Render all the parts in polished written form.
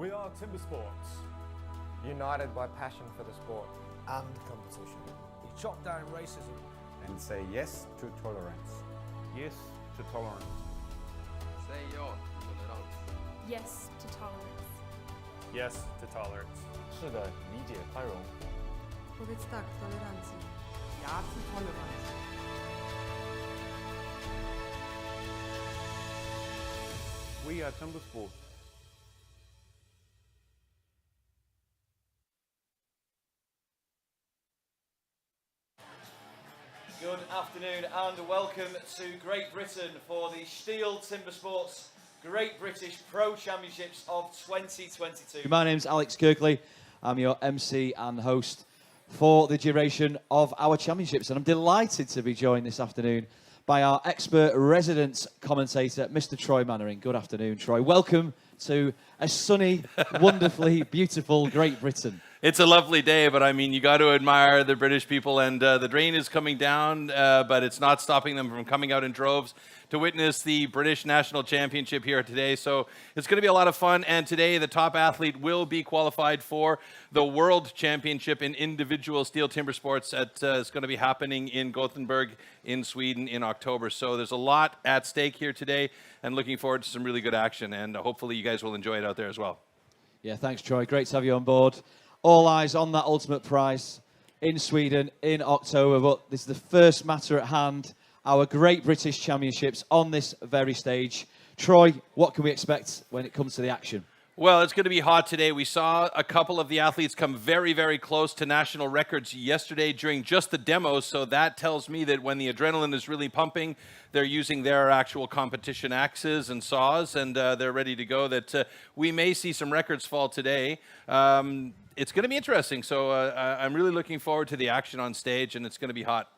We are Timbersports. United by passion for the sport and competition. We chop down racism. And say yes to tolerance. Yes to tolerance. Säg ja till tolerans. Yes to tolerance. Yes to tolerance. 是的，理解宽容。 Powiedz tak tolerancji. Ja zu Toleranz. We are Timbersports. Good afternoon and welcome to Great Britain for the STIHL Timbersports Great British Pro Championships of 2022. My name's Alex Kirkley. I'm your MC and host for the duration of our championships, and I'm delighted to be joined this afternoon by our expert resident commentator, Mr. Troy Mannering. Good afternoon, Troy. Welcome to a sunny, wonderfully beautiful Great Britain. It's a lovely day, but I mean, you got to admire the British people, and the rain is coming down, but it's not stopping them from coming out in droves to witness the British National Championship here today. So it's going to be a lot of fun, and today the top athlete will be qualified for the World Championship in individual steel timber sports that is going to be happening in Gothenburg in Sweden in October. So there's a lot at stake here today, and looking forward to some really good action, and hopefully you guys will enjoy it out there as well. Yeah, thanks, Troy. Great to have you on board. All eyes on that ultimate prize in Sweden in October, but this is the first matter at hand, our Great British Championships on this very stage. Troy, what can we expect when it comes to the action? Well, it's going to be hot today. We saw a couple of the athletes come very, very close to national records yesterday during just the demos, so that tells me that when the adrenaline is really pumping, they're using their actual competition axes and saws, and they're ready to go, that we may see some records fall today. It's going to be interesting, so I'm really looking forward to the action on stage, and it's going to be hot.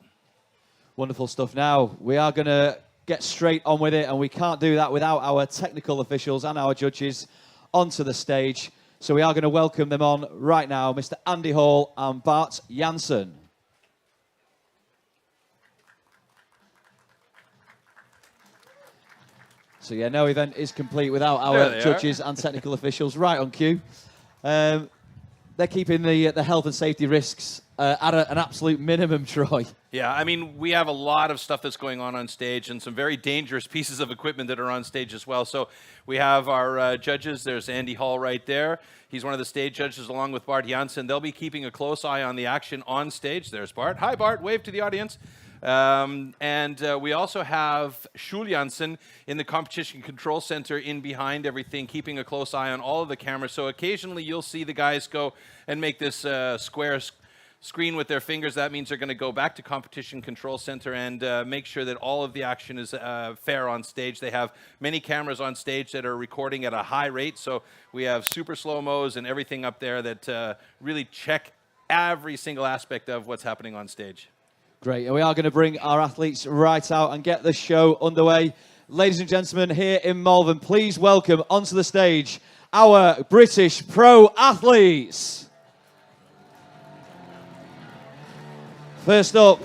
Wonderful stuff. Now, we are going to get straight on with it, and we can't do that without our technical officials and our judges onto the stage. So we are going to welcome them on right now, Mr. Andy Hall and Bart Janssen. So yeah, no event is complete without our judges and technical officials right on cue. They're keeping the health and safety risks at an absolute minimum, Troy. Yeah, I mean, we have a lot of stuff that's going on stage and some very dangerous pieces of equipment that are on stage as well. So we have our judges. There's Andy Hall right there. He's one of the stage judges along with Bart Janssen. They'll be keeping a close eye on the action on stage. There's Bart. Hi, Bart. Wave to the audience. We also have STIHL Janssen in the competition control center in behind everything, keeping a close eye on all of the cameras. So occasionally you'll see the guys go and make this square screen with their fingers. That means they're going to go back to competition control center and make sure that all of the action is fair on stage. They have many cameras on stage that are recording at a high rate. So we have super slow-mos and everything up there that really check every single aspect of what's happening on stage. Great, and we are going to bring our athletes right out and get the show underway. Ladies and gentlemen, here in Malvern, please welcome onto the stage our British pro athletes. First up,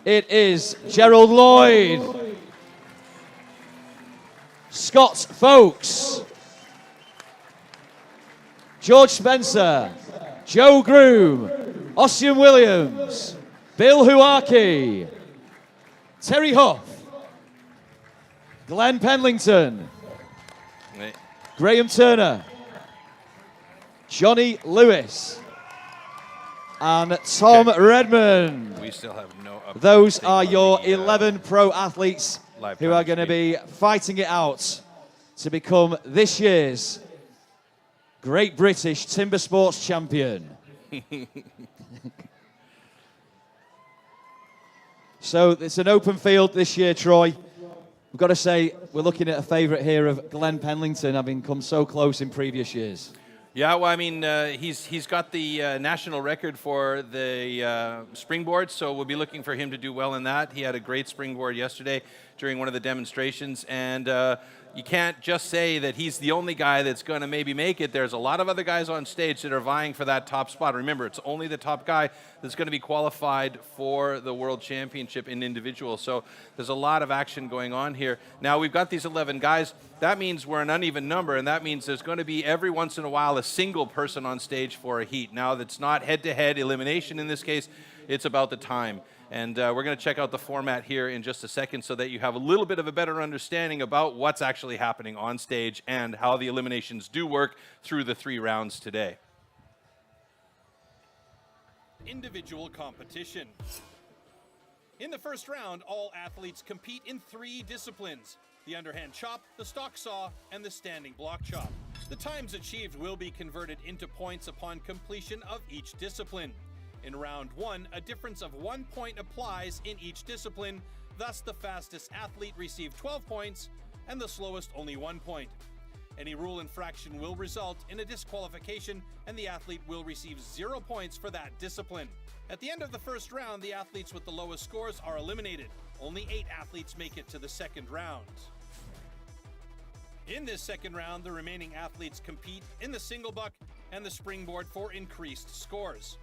it is Gerald Lloyd, Scott Folkes, George Spencer, Joe Groom, Ossian Williams, Bill Huarkey, Terry Huff, Glenn Penlington, Graham Turner, Johnny Lewis, and Tom Redmond. We still have no update. Those are your 11 pro athletes who are going to be fighting it out to become this year's Great British Timber Sports Champion. So it's an open field this year, Troy. We've got to say we're looking at a favourite here of Glenn Penlington, having come so close in previous years. Yeah, well, I mean, he's got the national record for the Springboard, so we'll be looking for him to do well in that. He had a great Springboard yesterday during one of the demonstrations, and you can't just say that he's the only guy that's going to maybe make it. There's a lot of other guys on stage that are vying for that top spot. Remember, it's only the top guy that's going to be qualified for the World Championship in individual. So there's a lot of action going on here. Now, we've got these 11 guys. That means we're an uneven number, and that means there's going to be every once in a while a single person on stage for a heat. Now, that's not head-to-head elimination in this case. It's about the time. And we're going to check out the format here in just a second so that you have a little bit of a better understanding about what's actually happening on stage and how the eliminations do work through the 3 rounds today. Individual competition. In the first round, all athletes compete in 3 disciplines: the underhand chop, the stock saw, and the standing block chop. The times achieved will be converted into points upon completion of each discipline. In round 1, a difference of 1 point applies in each discipline, thus the fastest athlete received 12 points and the slowest only 1 point. Any rule infraction will result in a disqualification and the athlete will receive 0 points for that discipline. At the end of the first round, the athletes with the lowest scores are eliminated. Only 8 athletes make it to the second round. In this second round, the remaining athletes compete in the single buck and the springboard for increased scores.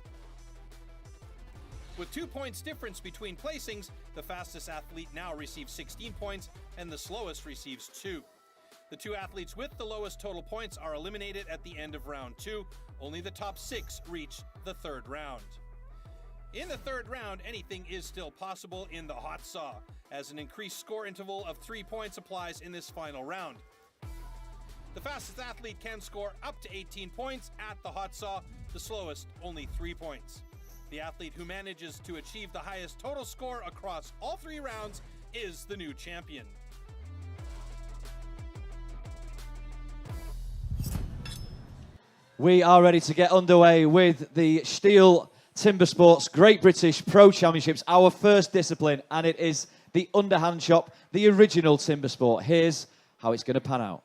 With 2 points difference between placings, the fastest athlete now receives 16 points and the slowest receives 2. The 2 athletes with the lowest total points are eliminated at the end of round 2. Only the top 6 reach the third round. In the third round, anything is still possible in the hot saw, as an increased score interval of 3 points applies in this final round. The fastest athlete can score up to 18 points at the hot saw, the slowest only 3 points. The athlete who manages to achieve the highest total score across all 3 rounds is the new champion. We are ready to get underway with the STIHL Timbersports Great British Pro Championships, our first discipline, and it is the underhand chop, the original timber sport. Here's how it's going to pan out.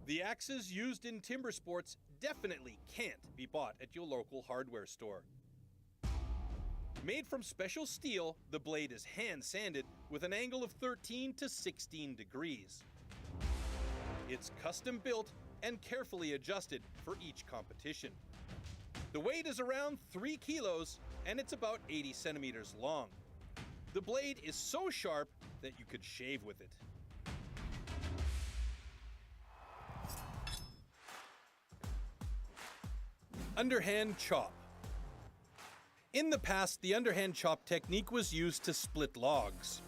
The axes used in timber sports definitely can't be bought at your local hardware store. Made from special steel, the blade is hand sanded with an angle of 13 to 16 degrees. It's custom built and carefully adjusted for each competition. The weight is around 3 kilos and it's about 80 centimeters long. The blade is so sharp that you could shave with it. Underhand chop. In the past, the underhand chop technique was used to split logs.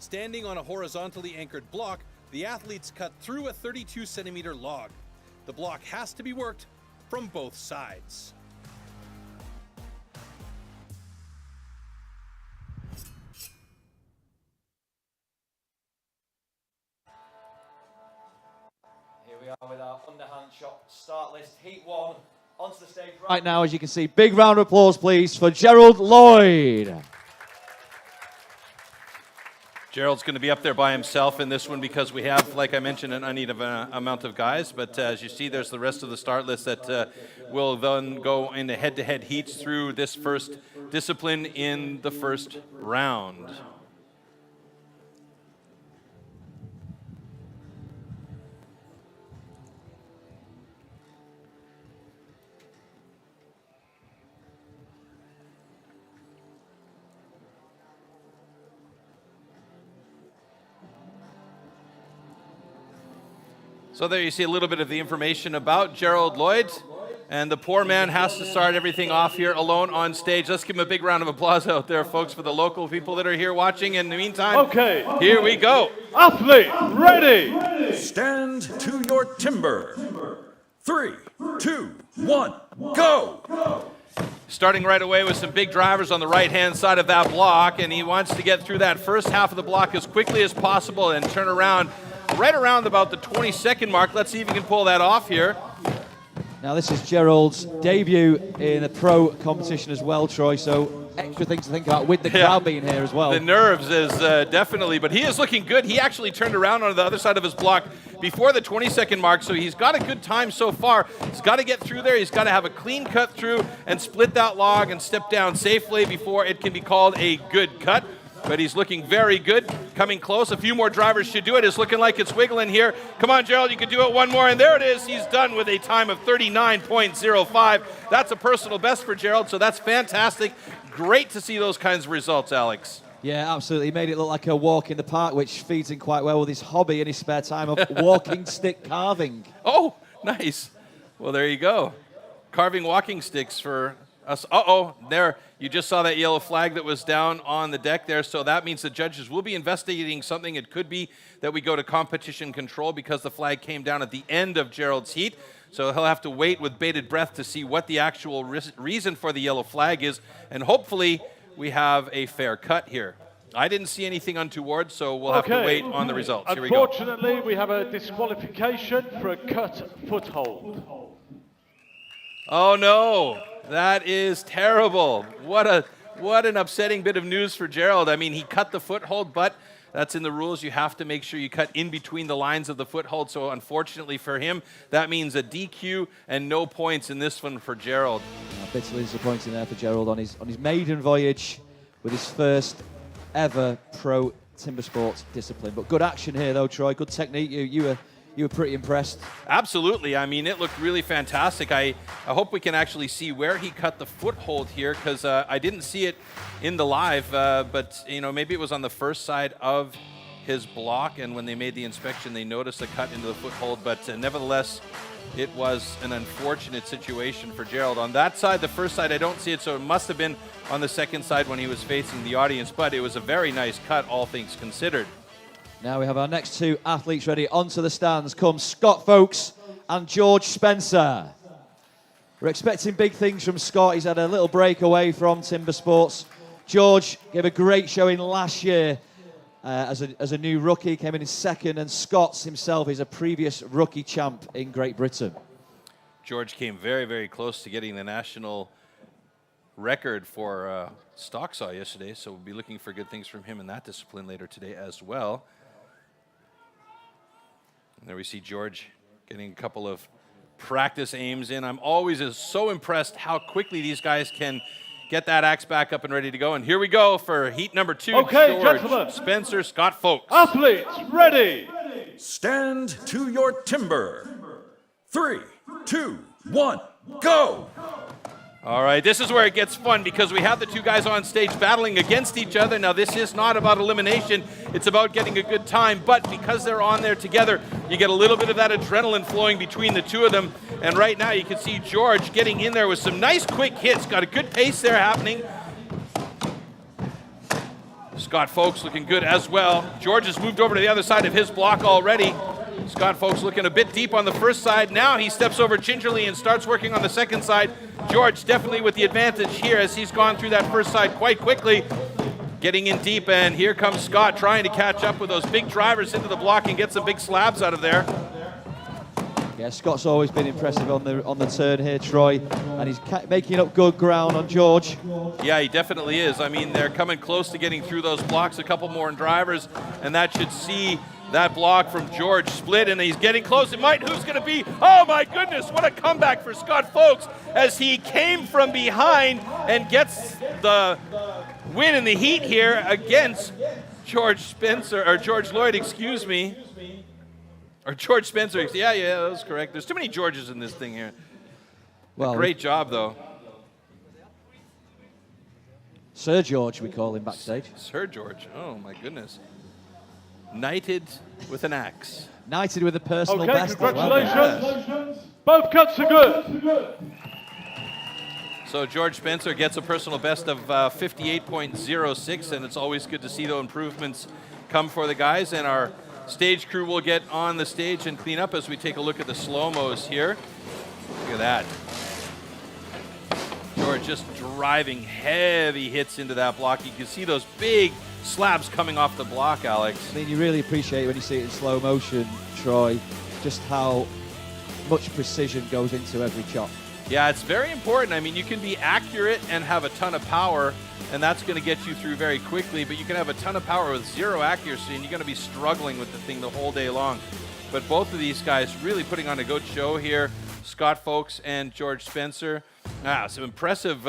Standing on a horizontally anchored block, the athletes cut through a 32 centimeter log. The block has to be worked from both sides. Here we are with our underhand chop start list, heat 1. Onto the stage Right now, as you can see, big round of applause, please, for Gerald Lloyd. Gerald's going to be up there by himself in this one because we have, like I mentioned, an uneven amount of guys. But as you see, there's the rest of the start list that will then go into head-to-head heats through this first discipline in the first round. So there you see a little bit of the information about Gerald Lloyd. And the poor man has to start everything off here alone on stage. Let's give him a big round of applause out there, folks, for the local people that are here watching. In the meantime, Okay. Here we go. Athlete, ready. Stand to your timber. 3, 2, 1, go! Starting right away with some big drivers on the right-hand side of that block, and he wants to get through that first half of the block as quickly as possible and turn around right around about the 20-second mark. Let's see if he can pull that off here. Now, this is Gerald's debut in a pro competition as well, Troy, so extra things to think about with the crowd being here as well. The nerves is definitely, but he is looking good. He actually turned around on the other side of his block before the 20-second mark, so he's got a good time so far. He's got to get through there. He's got to have a clean cut through and split that log and step down safely before it can be called a good cut. But he's looking very good, coming close. A few more drivers should do it. It's looking like it's wiggling here. Come on, Gerald, you can do it one more, and there it is. He's done with a time of 39.05. That's a personal best for Gerald, so that's fantastic. Great to see those kinds of results, Alex. Yeah, absolutely. He made it look like a walk in the park, which feeds in quite well with his hobby in his spare time of walking stick carving. Oh, nice. Well, there you go. Carving walking sticks for us. Uh-oh, there. You just saw that yellow flag that was down on the deck there, so that means the judges will be investigating something. It could be that we go to competition control because the flag came down at the end of Gerald's heat. So he'll have to wait with bated breath to see what the actual reason for the yellow flag is, and hopefully we have a fair cut here. I didn't see anything untoward, so we'll have to wait on the results. Here we go. Unfortunately, we have a disqualification for a cut foothold. Oh no, that is terrible. What an upsetting bit of news for Gerald. I mean, he cut the foothold, but that's in the rules. You have to make sure you cut in between the lines of the foothold. So unfortunately for him, that means a DQ and no points in this one for Gerald. Bitterly disappointing there for Gerald on his maiden voyage with his first ever pro timber sports discipline. But good action here though, Troy. Good technique. You were pretty impressed. Absolutely. I mean, it looked really fantastic. I hope we can actually see where he cut the foothold here, because I didn't see it in the live, but you know, maybe it was on the first side of his block, and when they made the inspection, they noticed a cut into the foothold. But nevertheless, it was an unfortunate situation for Gerald. On that side, the first side, I don't see it, so it must have been on the second side when he was facing the audience, but it was a very nice cut, all things considered. Now we have our next two athletes ready. Onto the stands come Scott Folks and George Spencer. We're expecting big things from Scott. He's had a little break away from timber sports. George gave a great showing last year as a new rookie, came in second, and Scott himself is a previous rookie champ in Great Britain. George came very, very close to getting the national record for stock saw yesterday, so we'll be looking for good things from him in that discipline later today as well. And there we see George getting a couple of practice aims in. I'm always so impressed how quickly these guys can get that axe back up and ready to go. And here we go for heat number 2. Okay, George gentlemen. Spencer, Scott Folks. Athletes, ready. Stand to your timber. 3, 2, 1, go! All right, this is where it gets fun because we have the two guys on stage battling against each other. Now, this is not about elimination. It's about getting a good time. But because they're on there together, you get a little bit of that adrenaline flowing between the two of them. And right now, you can see George getting in there with some nice quick hits. Got a good pace there happening. Scott Folks looking good as well. George has moved over to the other side of his block already. Scott Folks looking a bit deep on the first side. Now he steps over gingerly and starts working on the second side. George definitely with the advantage here as he's gone through that first side quite quickly. Getting in deep, and here comes Scott trying to catch up with those big drivers into the block and get some big slabs out of there. Yeah, Scott's always been impressive on the turn here, Troy, and he's making up good ground on George. Yeah, he definitely is. I mean, they're coming close to getting through those blocks, a couple more drivers, and that should see that block from George split, and he's getting close. It might. Who's going to be? Oh, my goodness, what a comeback for Scott Folks as he came from behind and gets the win in the heat here against George Spencer, or George Lloyd, excuse me. Or George Spencer. Yeah, that was correct. There's too many Georges in this thing here. Well, great job, though. Sir George, we call him backstage. Sir George. Oh, my goodness. Knighted with an axe. Knighted with a personal best. Okay, congratulations. Both cuts are good. So George Spencer gets a personal best of 58.06, and it's always good to see those improvements come for the guys. And our stage crew will get on the stage and clean up as we take a look at the slow-mos here. Look at that. George just driving heavy hits into that block. You can see those big slabs coming off the block, Alex. I mean, you really appreciate when you see it in slow motion, Troy, just how much precision goes into every chop. Yeah, it's very important. I mean, you can be accurate and have a ton of power, and that's going to get you through very quickly, but you can have a ton of power with zero accuracy, and you're going to be struggling with the thing the whole day long. But both of these guys really putting on a good show here, Scott Folks and George Spencer. Some impressive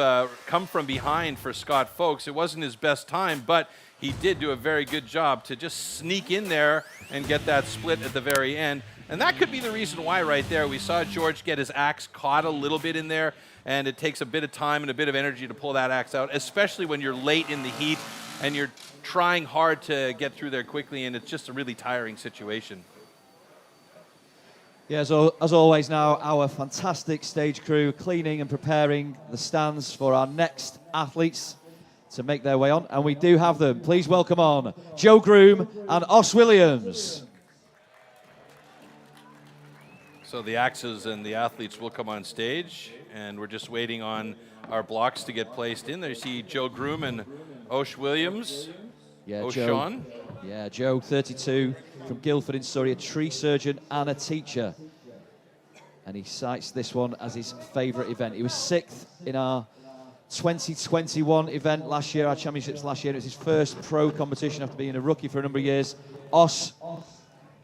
come from behind for Scott Folks. It wasn't his best time, but he did do a very good job to just sneak in there and get that split at the very end. And that could be the reason why right there. We saw George get his axe caught a little bit in there, and it takes a bit of time and a bit of energy to pull that axe out, especially when you're late in the heat and you're trying hard to get through there quickly, and it's just a really tiring situation. Yeah, so as always now, our fantastic stage crew cleaning and preparing the stands for our next athletes to make their way on. And we do have them. Please welcome on Joe Groom and Os Williams. So the axes and the athletes will come on stage, and we're just waiting on our blocks to get placed in there. You see Joe Groom and Os Williams. Yeah, O'Shawn. Joe. Yeah, Joe, 32, from Guildford in Surrey, a tree surgeon and a teacher. And he cites this one as his favourite event. He was 6th in our 2021 event last year, our championships last year. It was his first pro competition after being a rookie for a number of years. Os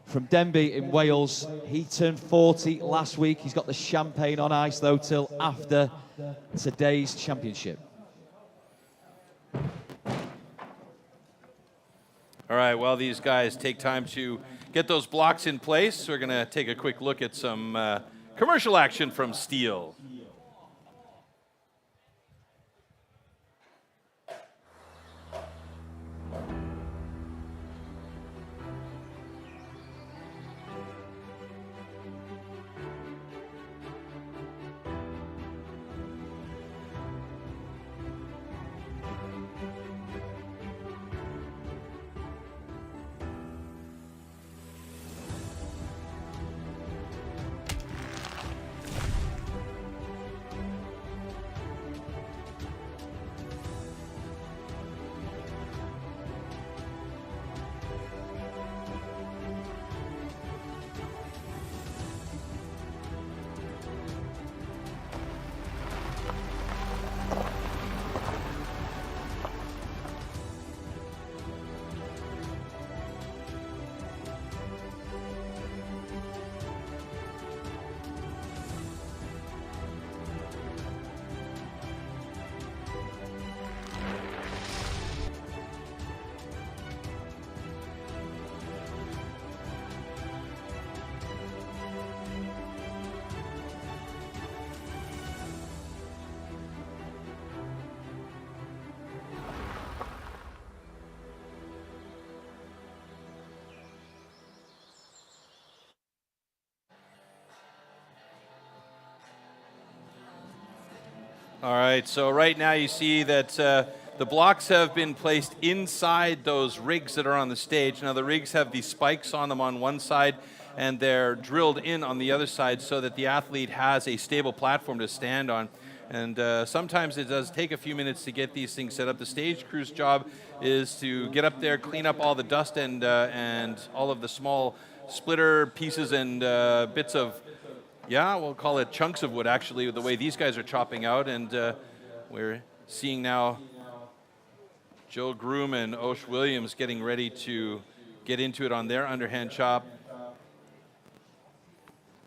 from Denbigh in Wales. He turned 40 last week. He's got the champagne on ice, though, till after today's championship. All right, while these guys take time to get those blocks in place, we're going to take a quick look at some commercial action from STIHL. All right, so right now you see that the blocks have been placed inside those rigs that are on the stage. Now the rigs have these spikes on them on one side, and they're drilled in on the other side so that the athlete has a stable platform to stand on. And sometimes it does take a few minutes to get these things set up. The stage crew's job is to get up there, clean up all the dust and all of the small splitter pieces and bits of, yeah, we'll call it chunks of wood, actually, the way these guys are chopping out. And we're seeing now Joe Groom and Os Williams getting ready to get into it on their underhand chop.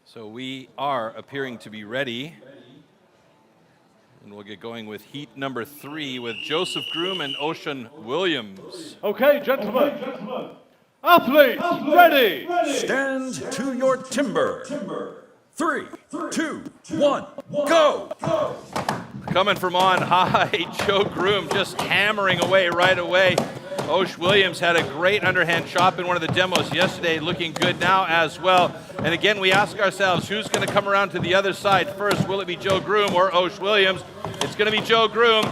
So we are appearing to be ready. And we'll get going with heat number 3 with Joseph Groom and Ocean Williams. Okay, gentlemen. Athletes, ready. Stand to your timber. 3, 2, 1, go! Coming from on high, Joe Groom just hammering away right away. Os Williams had a great underhand chop in one of the demos yesterday, looking good now as well. And again, we ask ourselves, who's going to come around to the other side first? Will it be Joe Groom or Os Williams? It's going to be Joe Groom.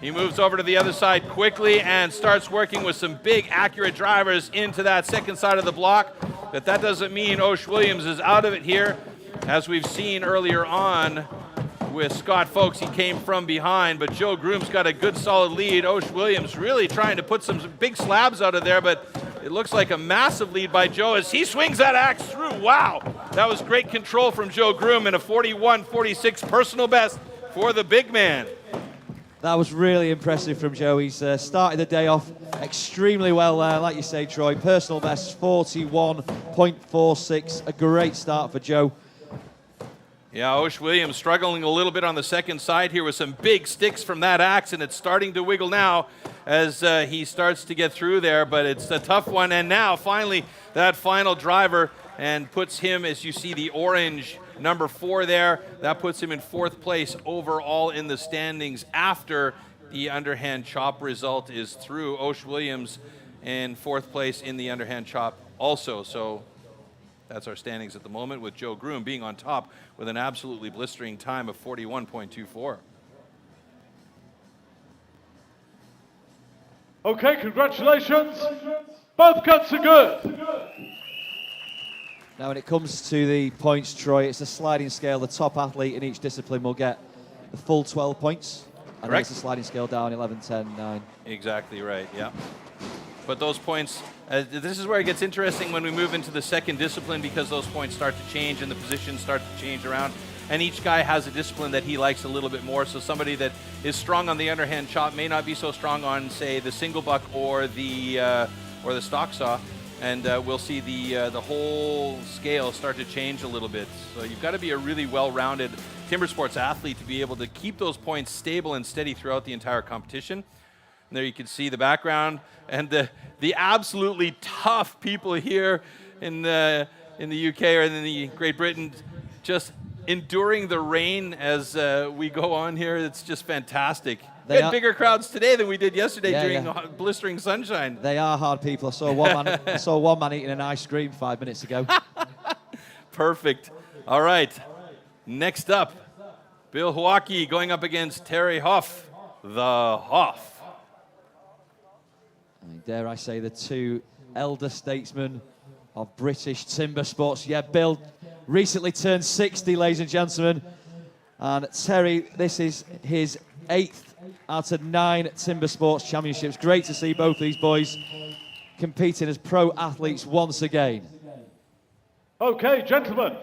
He moves over to the other side quickly and starts working with some big, accurate drivers into that second side of the block. But that doesn't mean Os Williams is out of it here. As we've seen earlier on with Scott Folks, he came from behind, but Joe Groom's got a good solid lead. Os Williams really trying to put some big slabs out of there, but it looks like a massive lead by Joe as he swings that axe through. Wow, that was great control from Joe Groom and a 41-46 personal best for the big man. That was really impressive from Joe. He's started the day off extremely well there, like you say, Troy. Personal best 41.46. A great start for Joe. Yeah, Osh Williams struggling a little bit on the second side here with some big sticks from that axe, and it's starting to wiggle now as he starts to get through there, but it's a tough one. And now, finally, that final driver and puts him, as you see the orange number 4 there, that puts him in 4th place overall in the standings after the underhand chop result is through. Osh Williams in 4th place in the underhand chop also. So that's our standings at the moment, with Joe Groom being on top with an absolutely blistering time of 41.24. Okay, congratulations. Both cuts are good. Now, when it comes to the points, Troy, it's a sliding scale. The top athlete in each discipline will get the full 12 points. And then it's a sliding scale down, 11, 10, 9. Exactly right, yeah. But those points, this is where it gets interesting when we move into the second discipline, because those points start to change and the positions start to change around. And each guy has a discipline that he likes a little bit more. So somebody that is strong on the underhand chop may not be so strong on, say, the single buck or the stock saw. And we'll see the whole scale start to change a little bit. So you've got to be a really well-rounded timber sports athlete to be able to keep those points stable and steady throughout the entire competition. And there you can see the background and the absolutely tough people here in the UK or in the Great Britain, just enduring the rain as we go on here. It's just fantastic. We had bigger crowds today than we did yesterday during blistering sunshine. They are hard people. I saw one man eating an ice cream 5 minutes ago. Perfect. All right. Next up, Bill Hawkey going up against Terry Hoff, the Hoff. Dare I say, the two elder statesmen of British timber sports. Yeah, Bill recently turned 60, ladies and gentlemen. And Terry, this is his 8th out of 9 timber sports championships. Great to see both these boys competing as pro athletes once again. Okay, gentlemen.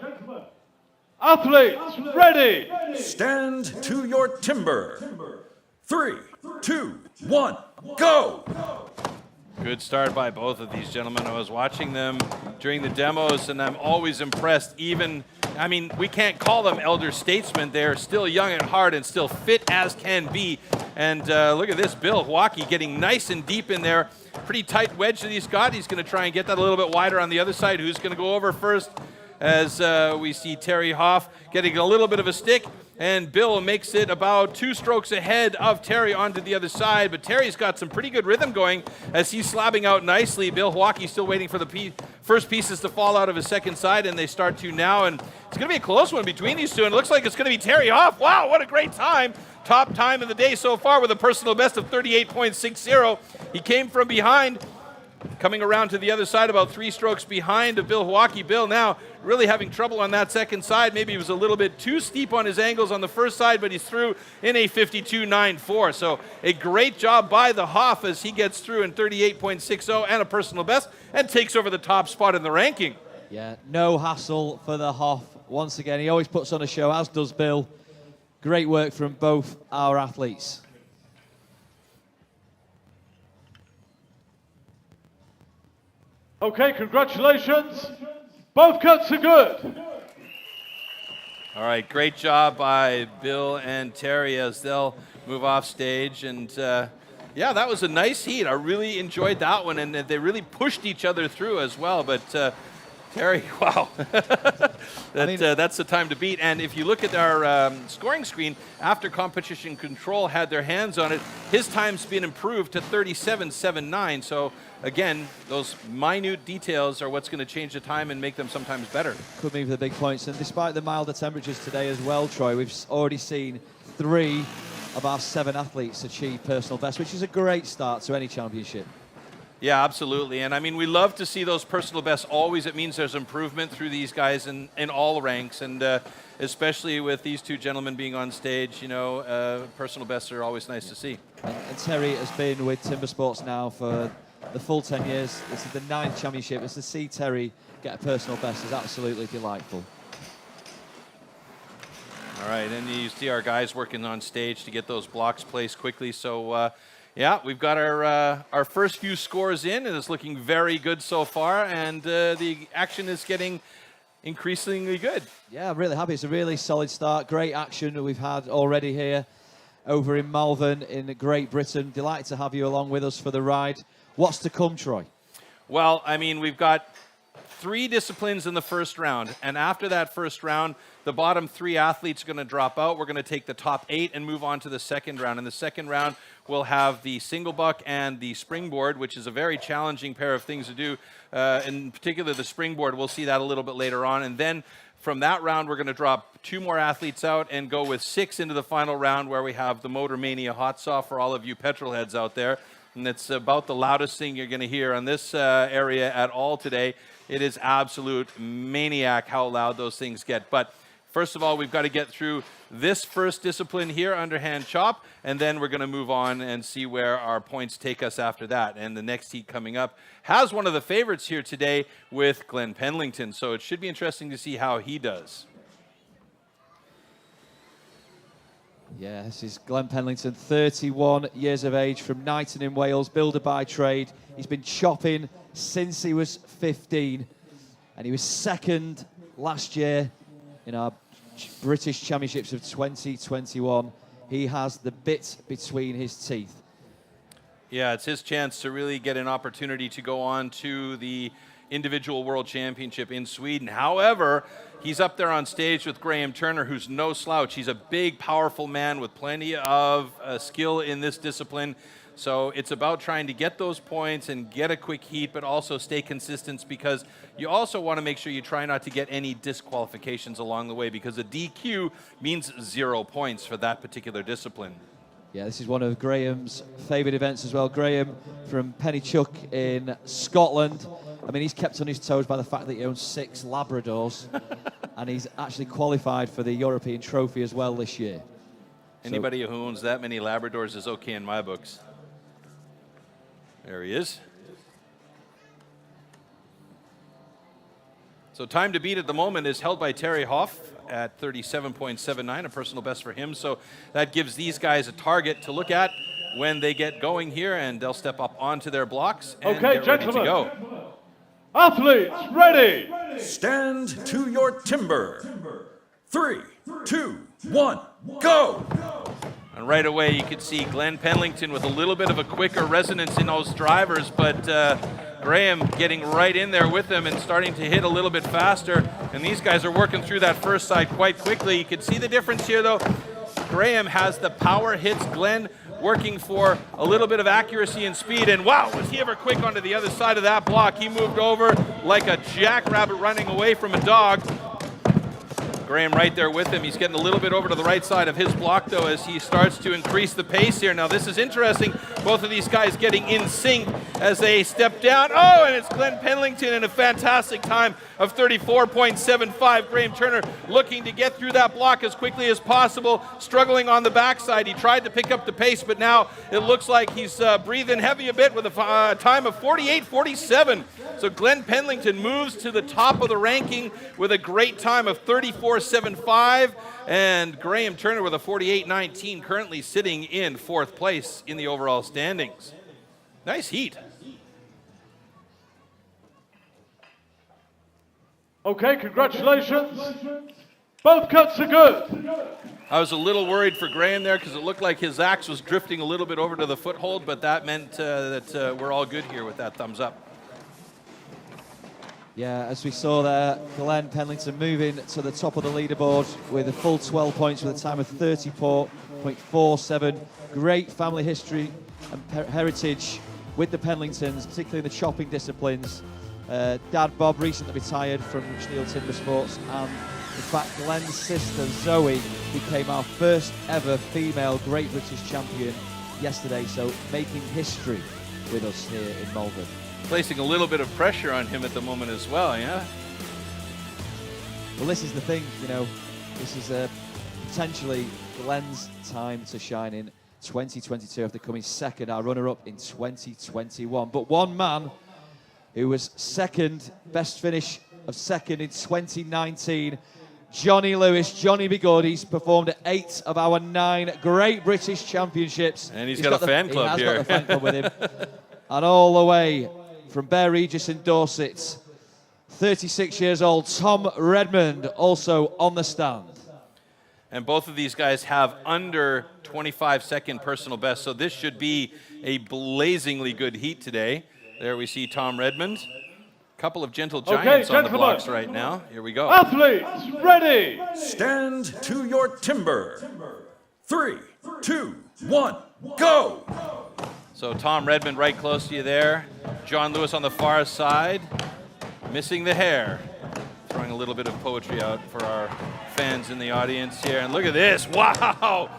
Athletes, ready. Stand to your timber. 3, 2, 1, go! Good start by both of these gentlemen. I was watching them during the demos, and I'm always impressed. I mean, we can't call them elder statesmen. They're still young at heart and still fit as can be. And look at this, Bill Hawkey getting nice and deep in there. Pretty tight wedge that he's got. He's going to try and get that a little bit wider on the other side. Who's going to go over first? As we see Terry Hoff getting a little bit of a stick. And Bill makes it about 2 strokes ahead of Terry onto the other side. But Terry's got some pretty good rhythm going as he's slabbing out nicely. Bill Hawkey still waiting for the first pieces to fall out of his second side, and they start to now. And it's going to be a close one between these two. And it looks like it's going to be Terry Hoff. Wow, what a great time. Top time of the day so far with a personal best of 38.60. He came from behind, coming around to the other side about 3 strokes behind of Bill Hawkey. Bill now really having trouble on that second side. Maybe he was a little bit too steep on his angles on the first side, but he's through in a 52.94. So a great job by the Hoff as he gets through in 38.60 and a personal best and takes over the top spot in the ranking. Yeah, no hassle for the Hoff. Once again, he always puts on a show, as does Bill. Great work from both our athletes. Okay, congratulations. Both cuts are good. All right, great job by Bill and Terry as they'll move off stage. And yeah, that was a nice heat. I really enjoyed that one, and they really pushed each other through as well. But Terry, wow, that's the time to beat. And if you look at our scoring screen, after competition control had their hands on it, his time's been improved to 37.79. So again, those minute details are what's going to change the time and make them sometimes better. Could mean for the big points. And despite the milder temperatures today as well, Troy, we've already seen 3 of our 7 athletes achieve personal best, which is a great start to any championship. Yeah, absolutely. And I mean, we love to see those personal bests always. It means there's improvement through these guys in all ranks. And especially with these 2 gentlemen being on stage, you know, personal bests are always nice to see. And Terry has been with Timber Sports now for the full 10 years. This is the 9th championship. It's to see Terry get a personal best is absolutely delightful. All right, and you see our guys working on stage to get those blocks placed quickly. So, yeah, we've got our first few scores in, and it's looking very good so far, and the action is getting increasingly good. Yeah, I'm really happy. It's a really solid start. Great action that we've had already here over in Malvern in Great Britain. Delighted to have you along with us for the ride. What's to come, Troy? Well, I mean, we've got 3 disciplines in the first round, and after that first round, the bottom 3 athletes are going to drop out. We're going to take the top 8 and move on to the second round. In the second round, we'll have the single buck and the springboard, which is a very challenging pair of things to do. In particular, the springboard, we'll see that a little bit later on. And then from that round, we're going to drop 2 more athletes out and go with 6 into the final round, where we have the Motor Mania Hot Saw for all of you petrol heads out there. And it's about the loudest thing you're going to hear on this area at all today. It is absolute maniac how loud those things get. But first of all, we've got to get through this first discipline here, underhand chop, and then we're going to move on and see where our points take us after that. And the next heat coming up has one of the favorites here today with Glenn Penlington, so it should be interesting to see how he does. Yeah, this is Glenn Penlington, 31 years of age, from Knighton in Wales, builder by trade. He's been chopping since he was 15, and he was second last year in our British Championships of 2021. He has the bit between his teeth. Yeah, it's his chance to really get an opportunity to go on to the individual world championship in Sweden. However, he's up there on stage with Graham Turner, who's no slouch. He's a big, powerful man with plenty of skill in this discipline. So it's about trying to get those points and get a quick heat, but also stay consistent, because you also want to make sure you try not to get any disqualifications along the way, because a DQ means 0 points for that particular discipline. Yeah, this is one of Graham's favourite events as well. Graham from Pennychuck in Scotland. I mean, he's kept on his toes by the fact that he owns 6 Labradors, and he's actually qualified for the European Trophy as well this year. Anybody who owns that many Labradors is okay in my books. There he is. So time to beat at the moment is held by Terry Hoff at 37.79, a personal best for him. So that gives these guys a target to look at when they get going here, and they'll step up onto their blocks and Okay, get ready to gentlemen. go. Athletes, ready! Stand to your timber. 3, 2, 1, go! And right away you can see Glenn Penlington with a little bit of a quicker resonance in those drivers, but Graham getting right in there with them and starting to hit a little bit faster. And these guys are working through that first side quite quickly. You can see the difference here though. Graham has the power hits, Glenn working for a little bit of accuracy and speed. And wow, was he ever quick onto the other side of that block. He moved over like a jackrabbit running away from a dog. Graham right there with him. He's getting a little bit over to the right side of his block, though, as he starts to increase the pace here. Now, this is interesting. Both of these guys getting in sync as they step down. Oh, and it's Glenn Penlington in a fantastic time of 34.75. Graham Turner looking to get through that block as quickly as possible, struggling on the backside. He tried to pick up the pace, but now it looks like he's breathing heavy a bit with a time of 48.47. So Glenn Penlington moves to the top of the ranking with a great time of 34.75, and Graham Turner with a 48.19, currently sitting in 4th place in the overall standings. Nice heat. Okay, congratulations. Both cuts are good. I was a little worried for Graham there because it looked like his axe was drifting a little bit over to the foothold, but that meant that we're all good here with that thumbs up. Yeah, as we saw there, Glenn Penlington moving to the top of the leaderboard with a full 12 points with a time of 34.47. Great family history and heritage with the Penlingtons, particularly in the chopping disciplines. Dad Bob recently retired from STIHL Timbersports, and in fact Glenn's sister Zoe became our first ever female Great British Champion yesterday, so making history with us here in Malvern. Placing a little bit of pressure on him at the moment as well, yeah? Well, this is the thing, you know, this is potentially Glenn's time to shine in 2022 after coming second, our runner-up in 2021. But one man who was second, best finish of second in 2019, Johnny Lewis. Johnny be good. He's performed at 8 of our 9 Great British Championships. And he's got a fan club here. here. He has got the fan club with him. And all the way from Bear Regis in Dorset, 36 years old, Tom Redmond, also on the stand. And both of these guys have under 25-second personal best, so this should be a blazingly good heat today. There we see Tom Redmond. Couple of gentle giants on the blocks right now. Here we go. Athletes, ready. Stand to your timber. 3, 2, 1, go! So Tom Redmond right close to you there. John Lewis on the far side, missing the hair. Throwing a little bit of poetry out for our fans in the audience here. And look at this, wow!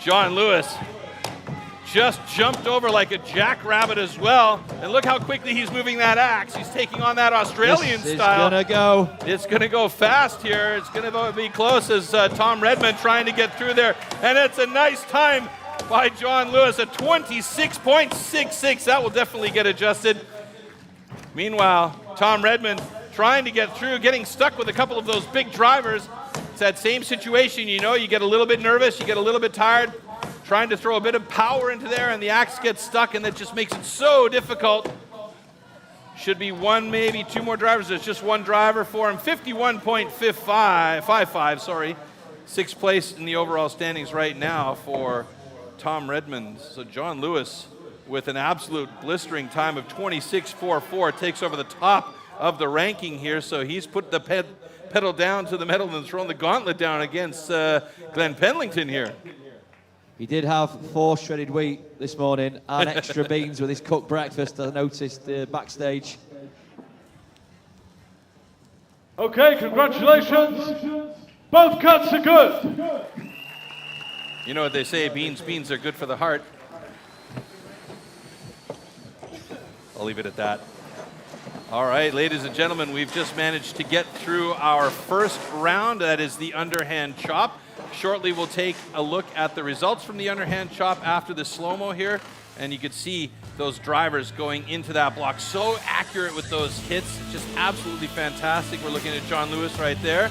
John Lewis just jumped over like a jackrabbit as well. And look how quickly he's moving that axe. He's taking on that Australian style. It's gonna go. It's gonna go fast here. It's gonna be close as Tom Redmond trying to get through there. And it's a nice time by John Lewis at 26.66. That will definitely get adjusted. Meanwhile, Tom Redmond trying to get through, getting stuck with a couple of those big drivers. It's that same situation, you know, you get a little bit nervous, you get a little bit tired, trying to throw a bit of power into there, and the axe gets stuck, and that just makes it so difficult. Should be one, maybe two more drivers. There's just one driver for him. 51.55, sorry. 6th place in the overall standings right now for Tom Redmond. So John Lewis with an absolute blistering time of 26.44 takes over the top of the ranking here. So he's put the pedal down to the metal and thrown the gauntlet down against Glenn Pendlington here. He did have 4 shredded wheat this morning and extra beans with his cooked breakfast, I noticed backstage. Okay, congratulations. Both cuts are good. You know what they say, beans are good for the heart. I'll leave it at that. All right, ladies and gentlemen, we've just managed to get through our first round. That is the underhand chop. Shortly, we'll take a look at the results from the underhand chop after the slow-mo here. And you can see those drivers going into that block. So accurate with those hits. Just absolutely fantastic. We're looking at John Lewis right there.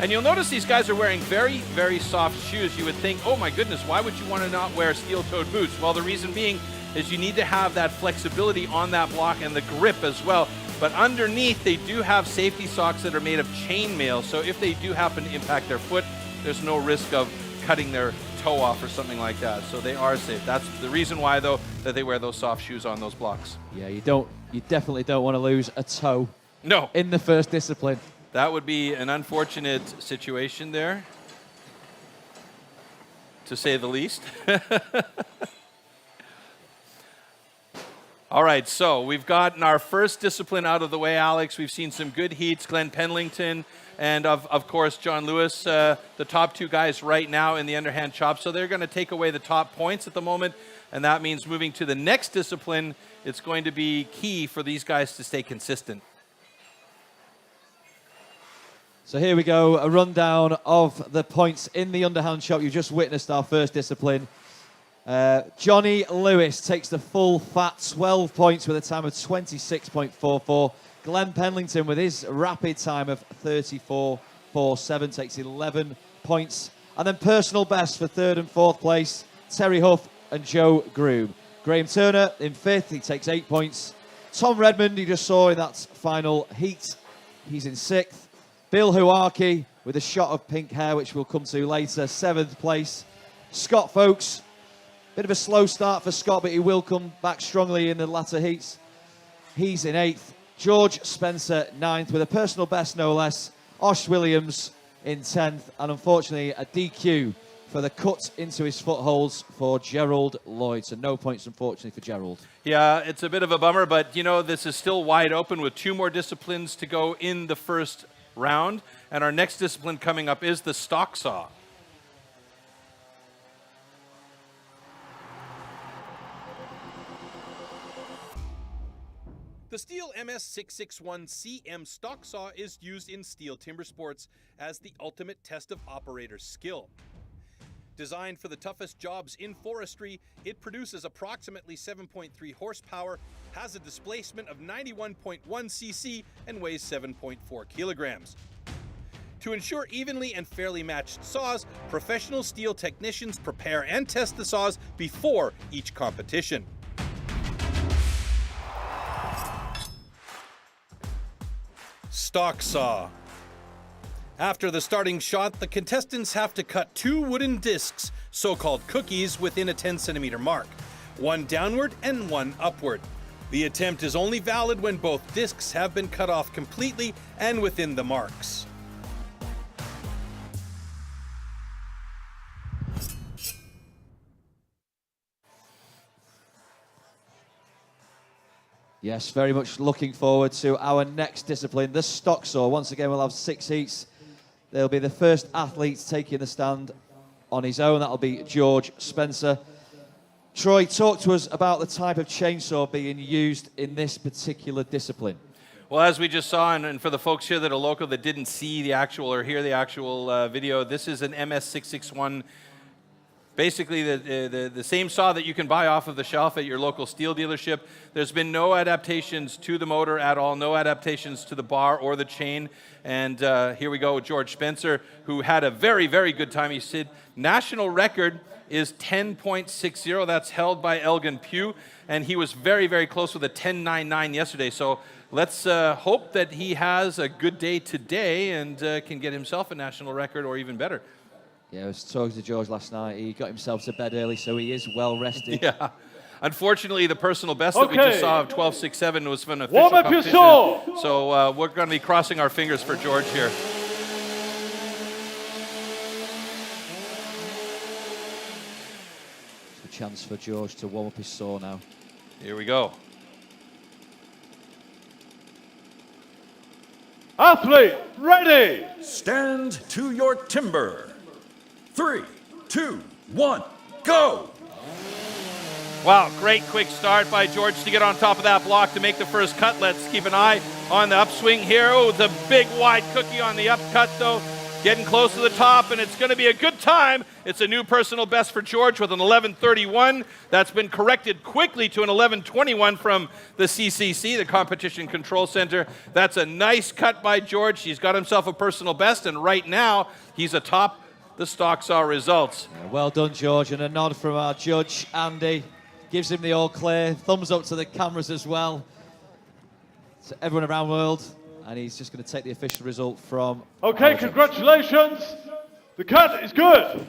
And you'll notice these guys are wearing very, very soft shoes. You would think, oh my goodness, why would you want to not wear steel-toed boots? Well, the reason being is you need to have that flexibility on that block and the grip as well. But underneath, they do have safety socks that are made of chainmail. So if they do happen to impact their foot, there's no risk of cutting their toe off or something like that. So they are safe. That's the reason why, though, that they wear those soft shoes on those blocks. Yeah, you definitely don't want to lose a toe. No. In the first discipline. That would be an unfortunate situation there, to say the least. All right, so we've gotten our first discipline out of the way, Alex. We've seen some good heats, Glenn Pendlington and, of course, John Lewis, the top 2 guys right now in the underhand chop. So they're going to take away the top points at the moment, and that means moving to the next discipline, it's going to be key for these guys to stay consistent. So here we go, a rundown of the points in the underhand chop. You've just witnessed our first discipline. Johnny Lewis takes the full fat 12 points with a time of 26.44. Glenn Pendlington with his rapid time of 34.47 takes 11 points. And then personal best for 3rd and 4th place, Terry Huff and Joe Groom. Graham Turner in 5th, he takes 8 points. Tom Redmond, you just saw in that final heat, he's in 6th. Bill Huarki with a shot of pink hair, which we'll come to later, 7th place. Scott Folks, bit of a slow start for Scott, but he will come back strongly in the latter heats. He's in 8th. George Spencer, 9th, with a personal best, no less. Osh Williams in 10th, and unfortunately a DQ for the cut into his footholds for Gerald Lloyd. So no points, unfortunately, for Gerald. Yeah, it's a bit of a bummer, but, you know, this is still wide open with 2 more disciplines to go in the first round. And our next discipline coming up is the stock saw. The STIHL MS661CM stock saw is used in STIHL Timbersports as the ultimate test of operator skill. Designed for the toughest jobs in forestry, it produces approximately 7.3 horsepower, has a displacement of 91.1 cc, and weighs 7.4 kilograms. To ensure evenly and fairly matched saws, professional steel technicians prepare and test the saws before each competition. Stock saw. After the starting shot, the contestants have to cut 2 wooden discs, so-called cookies, within a 10-centimeter mark, one downward and one upward. The attempt is only valid when both discs have been cut off completely and within the marks. Yes, very much looking forward to our next discipline, the stock saw. Once again, we'll have 6 heats. There'll be the first athlete taking the stand on his own. That'll be George Spencer. Troy, talk to us about the type of chainsaw being used in this particular discipline. Well, as we just saw, and for the folks here that are local that didn't see the actual or hear the actual video, this is an MS661. Basically, the same saw that you can buy off of the shelf at your local steel dealership. There's been no adaptations to the motor at all, no adaptations to the bar or the chain. And here we go with George Spencer, who had a very, very good time. He said national record is 10.60. That's held by Elgan Pugh, and he was very, very close with a 10.99 yesterday. So let's hope that he has a good day today and can get himself a national record or even better. Yeah, I was talking to George last night. He got himself to bed early, so he is well rested. Yeah. Unfortunately, the personal best that we just saw of 12.67 was from an official Warm up your competition. saw. So we're going to be crossing our fingers for George here. A chance for George to warm up his saw now. Here we go. Athlete, ready. Stand to your timber. 3, 2, 1, go! Wow, great quick start by George to get on top of that block to make the first cut. Let's keep an eye on the upswing here. Oh, the big wide cookie on the upcut though. Getting close to the top, and it's going to be a good time. It's a new personal best for George with an 11.31. That's been corrected quickly to an 11.21 from the CCC, the Competition Control Center. That's a nice cut by George. He's got himself a personal best, and right now he's atop the stock saw results. Yeah, well done, George, and a nod from our judge, Andy. Gives him the all clear. Thumbs up to the cameras as well. To everyone around the world. And he's just going to take the official result from... Okay, congratulations. The cut is good.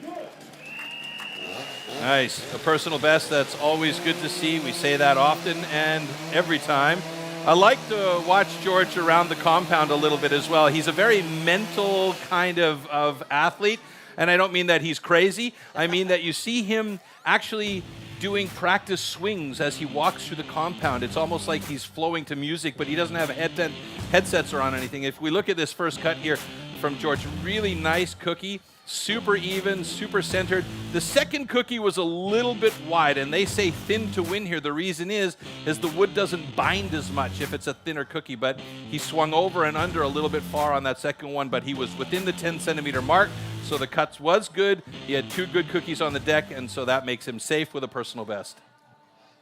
Nice. A personal best, that's always good to see. We say that often and every time. I like to watch George around the compound a little bit as well. He's a very mental kind of athlete. And I don't mean that he's crazy. I mean that you see him actually doing practice swings as he walks through the compound. It's almost like he's flowing to music, but he doesn't have headsets or on anything. If we look at this first cut here from George, really nice cookie, super even, super centered. The second cookie was a little bit wide, and they say thin to win here. The reason is the wood doesn't bind as much if it's a thinner cookie, but he swung over and under a little bit far on that second one, but he was within the 10-centimeter mark. So the cuts was good. He had 2 good cookies on the deck, and so that makes him safe with a personal best.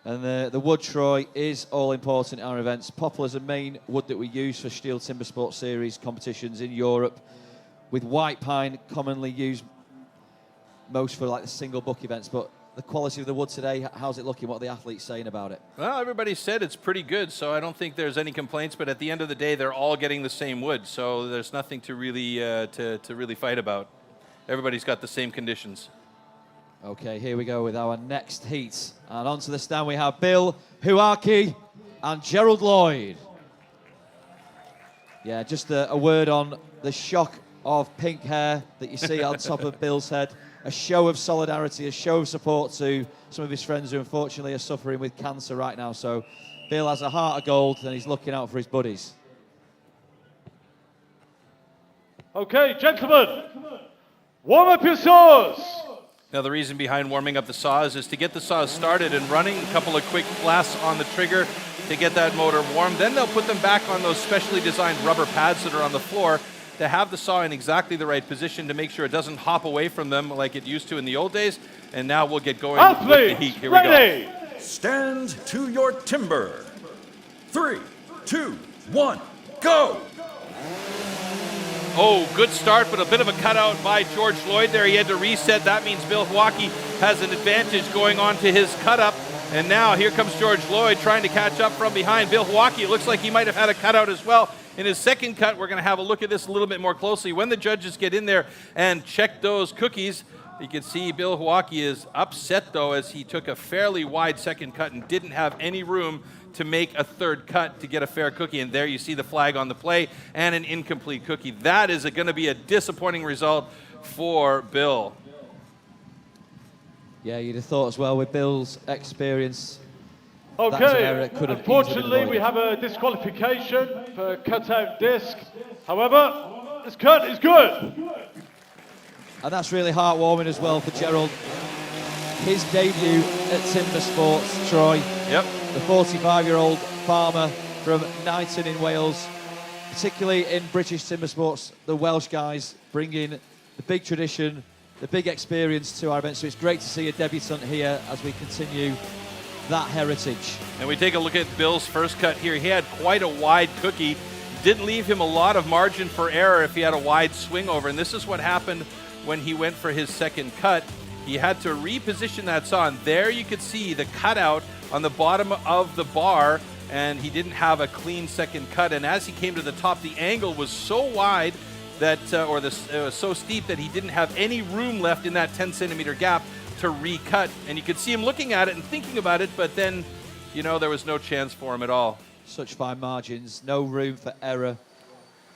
And the wood, Troy, is all important in our events. Poplar is the main wood that we use for STIHL Timbersport Series competitions in Europe, with white pine commonly used most for like the single book events. But the quality of the wood today, how's it looking? What are the athletes saying about it? Well, everybody said it's pretty good, so I don't think there's any complaints. But at the end of the day, they're all getting the same wood, so there's nothing to really to really fight about. Everybody's got the same conditions. Okay, here we go with our next heat. And onto the stand we have Bill Huaki and Gerald Lloyd. Yeah, just a word on the shock of pink hair that you see on top of Bill's head. A show of solidarity, a show of support to some of his friends who unfortunately are suffering with cancer right now. So Bill has a heart of gold and he's looking out for his buddies. Okay, gentlemen, warm up your saws. Now, the reason behind warming up the saws is to get the saws started and running, a couple of quick blasts on the trigger to get that motor warm. Then they'll put them back on those specially designed rubber pads that are on the floor to have the saw in exactly the right position to make sure it doesn't hop away from them like it used to in the old days. And now we'll get going with the heat. Here we go. Stand to your timber. 3, 2, 1, go! Oh, good start, but a bit of a cutout by George Lloyd there. He had to reset. That means Bill Hawkey has an advantage going on to his cut-up. And now here comes George Lloyd trying to catch up from behind. Bill Hawkey, it looks like he might have had a cutout as well in his second cut. We're going to have a look at this a little bit more closely. When the judges get in there and check those cookies, you can see Bill Hawkey is upset, though, as he took a fairly wide second cut and didn't have any room to make a third cut to get a fair cookie. And there you see the flag on the play and an incomplete cookie. That is going to be a disappointing result for Bill. Yeah, you'd have thought as well with Bill's experience. Okay, unfortunately we have a disqualification for cutout disc. However, this cut is good. And that's really heartwarming as well for Gerald. His debut at Timbersports, Troy. Yep. The 45-year-old farmer from Knighton in Wales, particularly in British Timbersports, the Welsh guys bringing the big tradition, the big experience to our event. So it's great to see a debutant here as we continue that heritage. And we take a look at Bill's first cut here. He had quite a wide cookie. Didn't leave him a lot of margin for error if he had a wide swing over. And this is what happened when he went for his second cut. He had to reposition that saw, and there you could see the cutout on the bottom of the bar, and he didn't have a clean second cut. And as he came to the top, the angle was so wide that, so steep that he didn't have any room left in that 10-centimeter gap to recut. And you could see him looking at it and thinking about it, but then, you know, there was no chance for him at all. Such fine margins, no room for error.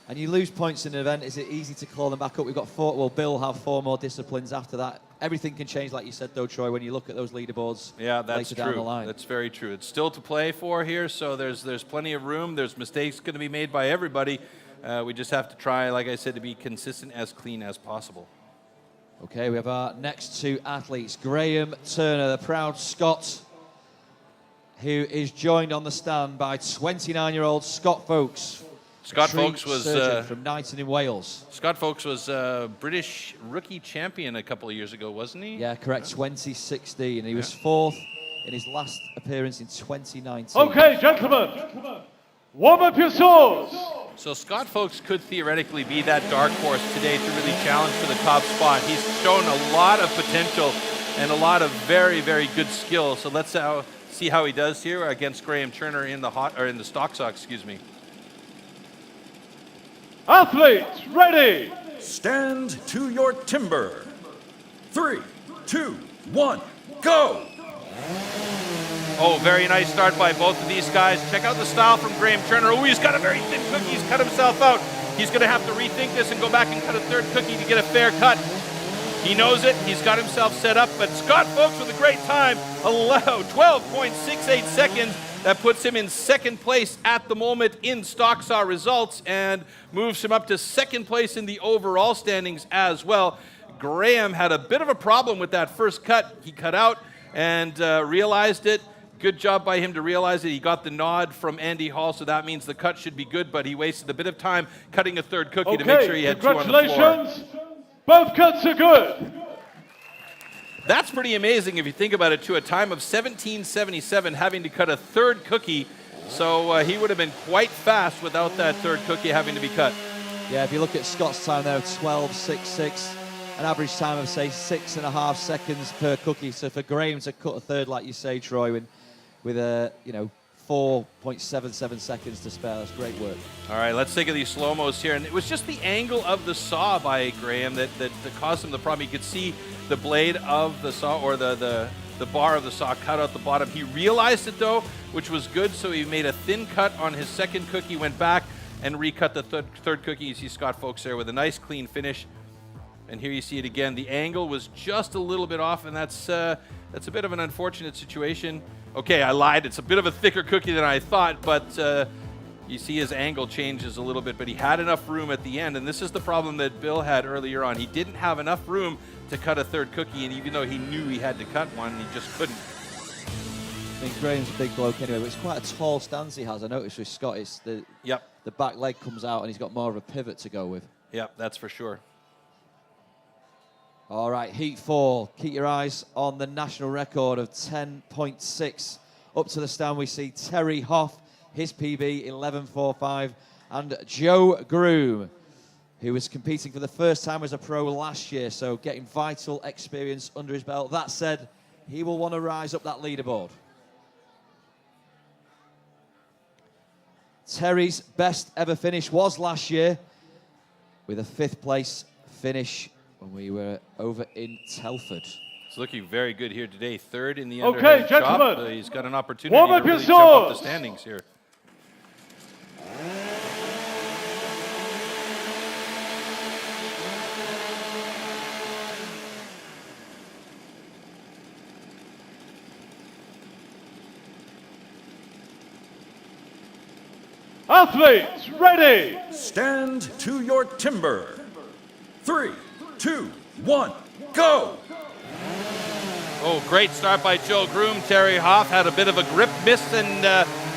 And you lose points in an event, is it easy to claw them back up? We've got Bill will have 4 more disciplines after that. Everything can change, like you said, though, Troy, when you look at those leaderboards. Yeah, that's later down the true. line. That's very true. It's still to play for here, so there's plenty of room. There's mistakes going to be made by everybody. We just have to try, like I said, to be consistent, as clean as possible. Okay, we have our next 2 athletes. Graham Turner, the proud Scot, who is joined on the stand by 29-year-old Scott Folkes. Scott Folkes was from Knighton in Wales. Scott Folkes was British rookie champion a couple of years ago, wasn't he? Yeah, correct. 2016. He was 4th in his last appearance in 2019. Okay, gentlemen, warm up your swords. So Scott Folkes could theoretically be that dark horse today to really challenge for the top spot. He's shown a lot of potential and a lot of very, very good skill. So let's see how he does here against Graham Turner in the stock saw, excuse me. Athletes, ready! Stand to your timber. 3, 2, 1, go! Oh, very nice start by both of these guys. Check out the style from Graham Turner. Oh, he's got a very thin cookie. He's cut himself out. He's going to have to rethink this and go back and cut a third cookie to get a fair cut. He knows it. He's got himself set up. But Scott Folkes with a great time. 12.68 seconds. That puts him in second place at the moment in stock saw results and moves him up to second place in the overall standings as well. Graham had a bit of a problem with that first cut. He cut out and realized it. Good job by him to realize it. He got the nod from Andy Hall, so that means the cut should be good, but he wasted a bit of time cutting a third cookie to make sure he had 2 on the floor. Congratulations. Both cuts are good. That's pretty amazing if you think about it, to a time of 17:77, having to cut a third cookie. So he would have been quite fast without that third cookie having to be cut. Yeah, if you look at Scott's time there, 12.66, an average time of, say, 6.5 seconds per cookie. So for Graham to cut a third, like you say, Troy, with a, 4.77 seconds to spare, that's great work. All right, let's take a these slow-mos here. And it was just the angle of the saw by Graham that caused him the problem. You could see the blade of the saw, or the bar of the saw, cut out the bottom. He realized it, though, which was good, so he made a thin cut on his second cookie, went back and recut the third cookie. You see Scott Folkes there with a nice, clean finish. And here you see it again. The angle was just a little bit off, and that's a bit of an unfortunate situation. Okay, I lied. It's a bit of a thicker cookie than I thought, but you see his angle changes a little bit, but he had enough room at the end, and this is the problem that Bill had earlier on. He didn't have enough room to cut a third cookie, and even though he knew he had to cut one, he just couldn't. I mean, Graham's a big bloke anyway, but it's quite a tall stance he has. I noticed with Scott, it's the back leg comes out, and he's got more of a pivot to go with. Yep, that's for sure. All right, heat 4. Keep your eyes on the national record of 10.6. Up to the stand, we see Terry Hoff, his PB 11.45, and Joe Groom, who was competing for the first time as a pro last year, so getting vital experience under his belt. That said, he will want to rise up that leaderboard. Terry's best ever finish was last year with a 5th place finish when we were over in Telford. It's looking very good here today. 3rd in the Okay, underhand gentlemen. shop. He's got an opportunity Warm to up your really jump up the swords. standings here. Athletes, ready. Stand to your timber. 3, 2, 1, go! Oh, great start by Joe Groom. Terry Hoff had a bit of a grip miss and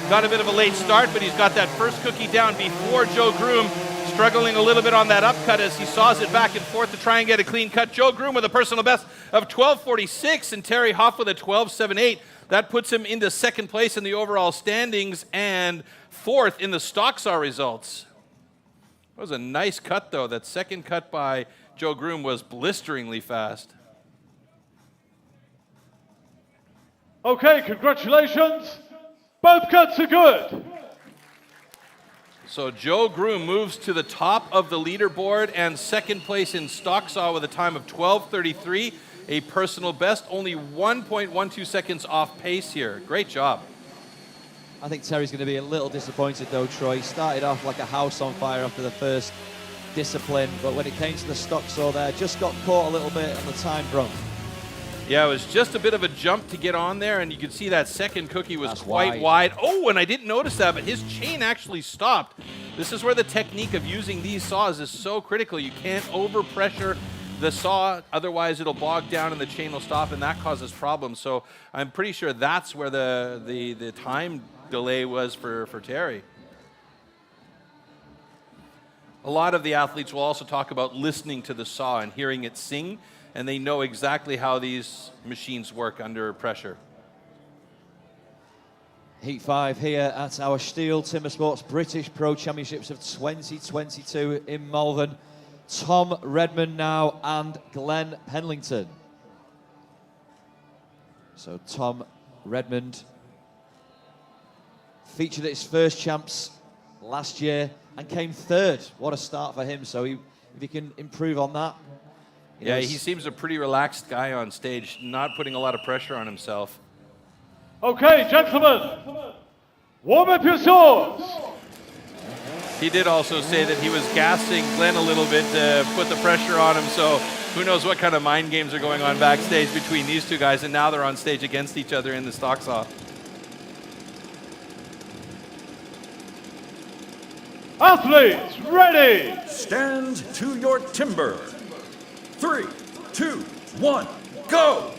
got a bit of a late start, but he's got that first cookie down before Joe Groom, struggling a little bit on that upcut as he saws it back and forth to try and get a clean cut. Joe Groom with a personal best of 12:46 and Terry Hoff with a 12:78. That puts him into 2nd place in the overall standings and 4th in the Stocksaw results. That was a nice cut, though. That second cut by Joe Groom was blisteringly fast. Okay, congratulations. Both cuts are good. So Joe Groom moves to the top of the leaderboard and 2nd place in Stocksaw with a time of 12:33, a personal best, only 1.12 seconds off pace here. Great job. I think Terry's going to be a little disappointed though, Troy. He started off like a house on fire after the first discipline, but when it came to the Stocksaw there, just got caught a little bit on the time front. Yeah, it was just a bit of a jump to get on there, and you could see that second cookie was quite wide. Oh, and I didn't notice that, but his chain actually stopped. This is where the technique of using these saws is so critical. You can't overpressure the saw, otherwise it'll bog down and the chain will stop, and that causes problems. So I'm pretty sure that's where the time delay was for Terry. A lot of the athletes will also talk about listening to the saw and hearing it sing, and they know exactly how these machines work under pressure. Heat 5 here at our STIHL Timbersports British Pro Championships of 2022 in Malvern. Tom Redmond now and Glenn Penlington. So Tom Redmond featured at his first champs last year and came 3rd. What a start for him. So if he can improve on that. Yeah, he seems a pretty relaxed guy on stage, not putting a lot of pressure on himself. Okay, gentlemen, warm up your swords. He did also say that he was gassing Glenn a little bit to put the pressure on him, so who knows what kind of mind games are going on backstage between these two guys, and now they're on stage against each other in the Stocksaw. Athletes, ready. Stand to your timber. 3, 2, 1, go!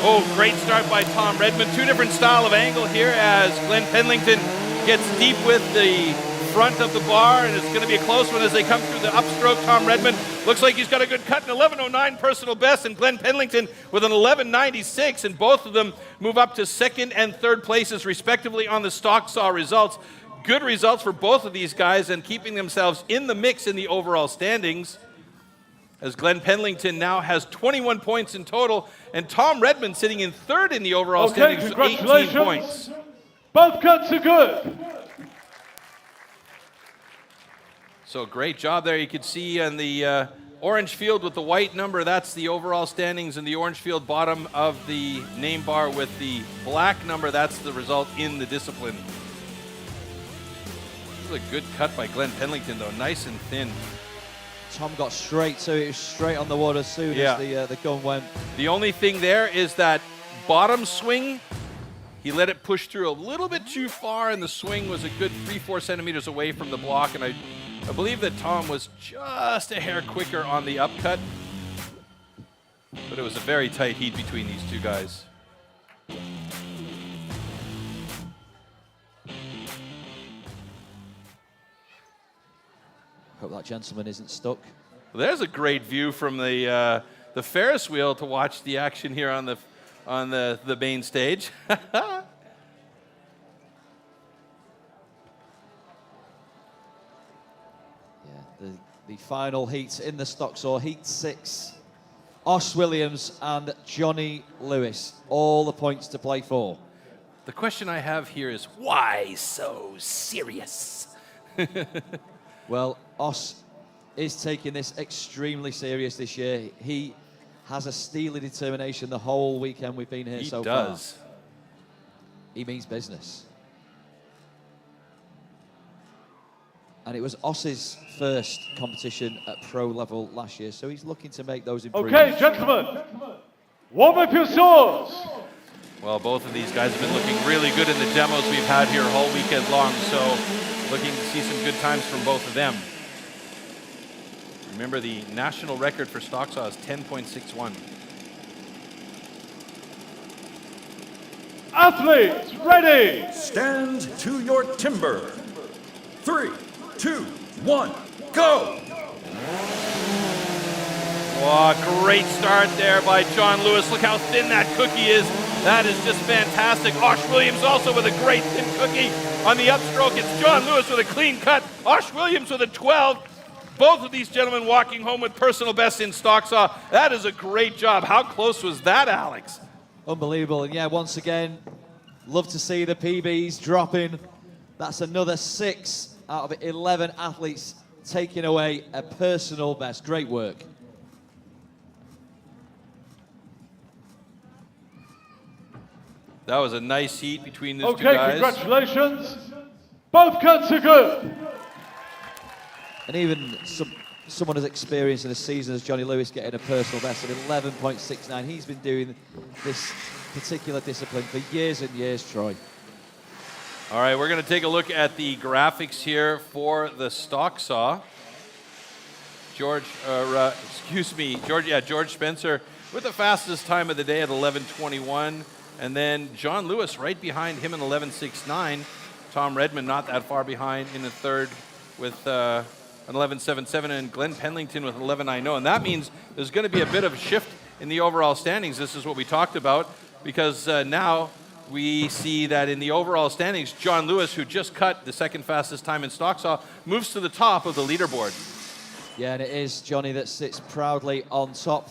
Oh, great start by Tom Redmond. Two different style of angle here as Glenn Penlington gets deep with the front of the bar, and it's going to be a close one as they come through the upstroke. Tom Redmond looks like he's got a good cut, an 11:09 personal best, and Glenn Penlington with an 11:96, and both of them move up to 2nd and 3rd places respectively on the Stocksaw results. Good results for both of these guys and keeping themselves in the mix in the overall standings, as Glenn Penlington now has 21 points in total, and Tom Redmond sitting in 3rd in the overall standings with 18 points. Both cuts are good. So great job there. You can see on the orange field with the white number, that's the overall standings, and the orange field bottom of the name bar with the black number, that's the result in the discipline. This is a good cut by Glenn Penlington, though, nice and thin. Tom got straight to it. It was straight on the wood as soon as the gun went. The only thing there is that bottom swing, he let it push through a little bit too far, and the swing was a good 3-4 centimeters away from the block, and I believe that Tom was just a hair quicker on the upcut, but it was a very tight heat between these two guys. Hope that gentleman isn't stuck. Well, there's a great view from the Ferris wheel to watch the action here on the main stage. Yeah, the final heat in the Stocksaw, Heat 6. Osh Williams and Johnny Lewis, all the points to play for. The question I have here is, why so serious? Well, Osh is taking this extremely serious this year. He has a steely determination the whole weekend we've been here so far. He does. He means business. And it was Osh's first competition at pro level last year, so he's looking to make those improvements. Okay, gentlemen, warm up your swords. Well, both of these guys have been looking really good in the demos we've had here all weekend long, so looking to see some good times from both of them. Remember, the national record for Stocksaw is 10.61. Athletes, ready! Stand to your timber. 3, 2, 1, go! Oh, great start there by John Lewis. Look how thin that cookie is. That is just fantastic. Osh Williams also with a great thin cookie on the upstroke. It's John Lewis with a clean cut. Osh Williams with a 12. Both of these gentlemen walking home with personal bests in Stocksaw. That is a great job. How close was that, Alex? Unbelievable. And yeah, once again, love to see the PBs dropping. That's another 6 out of 11 athletes taking away a personal best. Great work. That was a nice heat between these two Okay, guys. congratulations. Both cuts are good. And even someone as experienced in a season as Johnny Lewis getting a personal best of 11.69. He's been doing this particular discipline for years and years, Troy. All right, we're going to take a look at the graphics here for the Stocksaw. George Spencer with the fastest time of the day at 11:21. And then John Lewis right behind him in 11:69. Tom Redmond not that far behind in the third with an 11:77, and Glenn Pendleton with 11:90. And that means there's going to be a bit of a shift in the overall standings. This is what we talked about, because now we see that in the overall standings, John Lewis, who just cut the second fastest time in Stocksaw, moves to the top of the leaderboard. Yeah, and it is Johnny that sits proudly on top.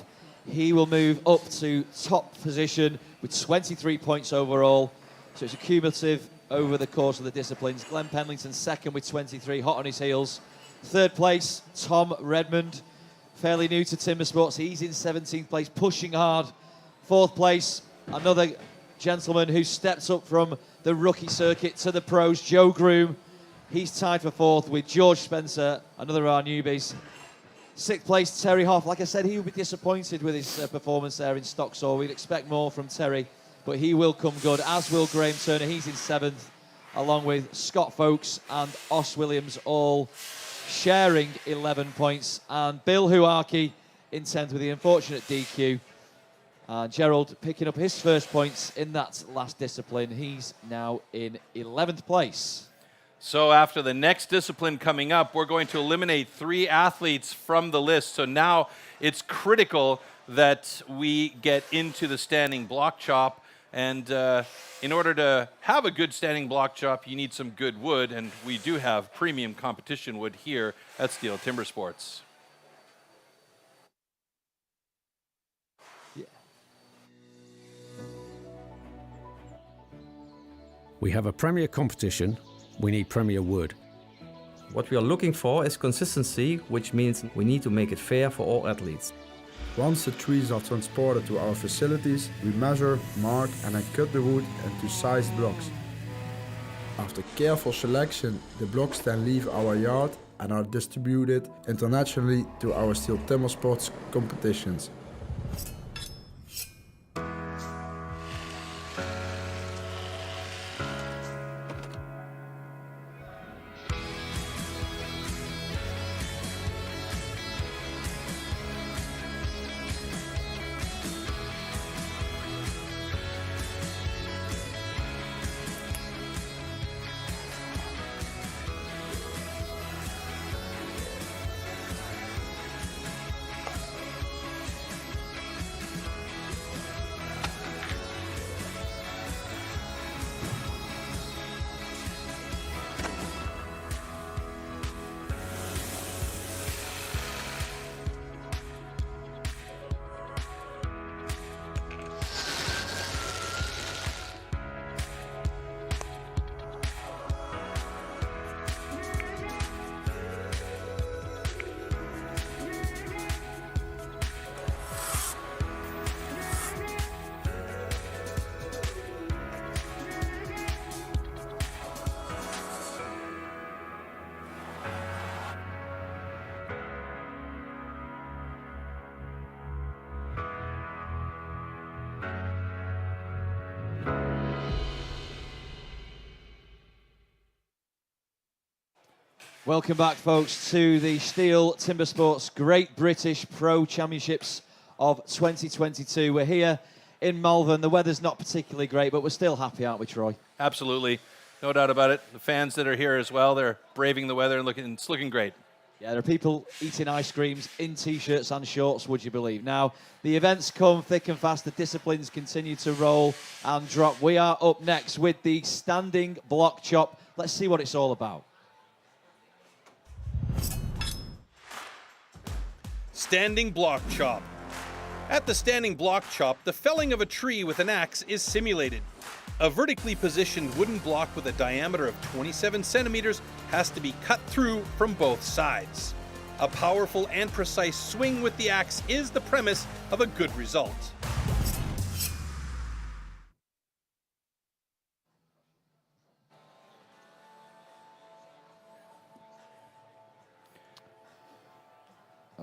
He will move up to top position with 23 points overall. So it's a cumulative over the course of the disciplines. Glenn Pendleton second with 23, hot on his heels. Third place, Tom Redmond, fairly new to timber sports. He's in 17th place, pushing hard. Fourth place, another gentleman who steps up from the rookie circuit to the pros, Joe Groom. He's tied for fourth with George Spencer, another of our newbies. Sixth place, Terry Hoff. Like I said, he will be disappointed with his performance there in Stocksaw. We'd expect more from Terry, but he will come good, as will Graham Turner. He's in seventh, along with Scott Folkes and Osh Williams, all sharing 11 points. And Bill Huarki in 10th with the unfortunate DQ. Gerald picking up his first points in that last discipline. He's now in 11th place. So after the next discipline coming up, we're going to eliminate 3 athletes from the list. So now it's critical that we get into the standing block chop. And in order to have a good standing block chop, you need some good wood. And we do have premium competition wood here at STIHL Timbersports. We have a premier competition. We need premier wood. What we are looking for is consistency, which means we need to make it fair for all athletes. Once the trees are transported to our facilities, we measure, mark and then cut the wood into sized blocks. After careful selection, the blocks then leave our yard and are distributed internationally to our STIHL Timbersports competitions. Welcome back, folks, to the STIHL Timbersports Great British Pro Championships of 2022. We're here in Malvern. The weather's not particularly great, but we're still happy, aren't we, Troy? Absolutely. No doubt about it. The fans that are here as well, they're braving the weather and it's looking great. Yeah, there are people eating ice creams in T-shirts and shorts, would you believe? Now, the events come thick and fast. The disciplines continue to roll and drop. We are up next with the standing block chop. Let's see what it's all about. Standing block chop. At the standing block chop, the felling of a tree with an axe is simulated. A vertically positioned wooden block with a diameter of 27 centimeters has to be cut through from both sides. A powerful and precise swing with the axe is the premise of a good result.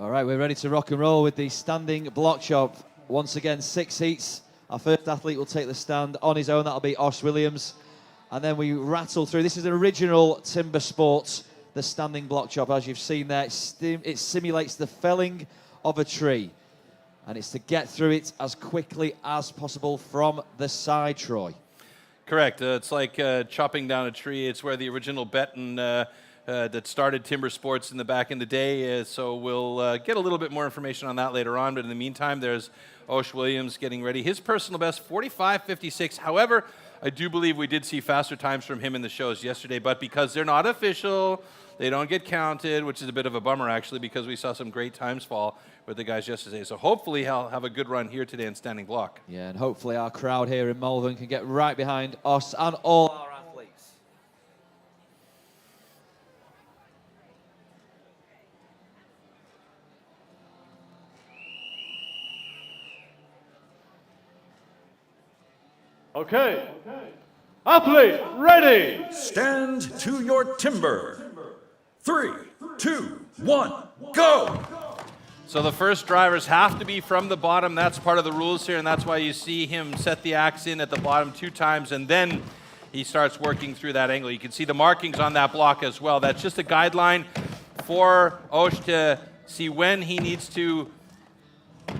All right, we're ready to rock and roll with the standing block chop. Once again, 6 heats. Our first athlete will take the stand on his own. That'll be Osh Williams. And then we rattle through. This is an original timber sport, the standing block chop. As you've seen there, it simulates the felling of a tree. And it's to get through it as quickly as possible from the side, Troy. Correct. It's like chopping down a tree. It's where the original Benton that started timber sports in the day. So we'll get a little bit more information on that later on. But in the meantime, there's Osh Williams getting ready. His personal best, 45.56. However, I do believe we did see faster times from him in the shows yesterday. But because they're not official, they don't get counted, which is a bit of a bummer, actually, because we saw some great times fall with the guys yesterday. So hopefully he'll have a good run here today in standing block. Yeah, and hopefully our crowd here in Malvern can get right behind us and all our athletes. Okay. Athlete, ready. Stand to your timber. 3, 2, 1, go! So the first drivers have to be from the bottom. That's part of the rules here, and that's why you see him set the axe in at the bottom 2 times, and then he starts working through that angle. You can see the markings on that block as well. That's just a guideline for Osh to see when he needs to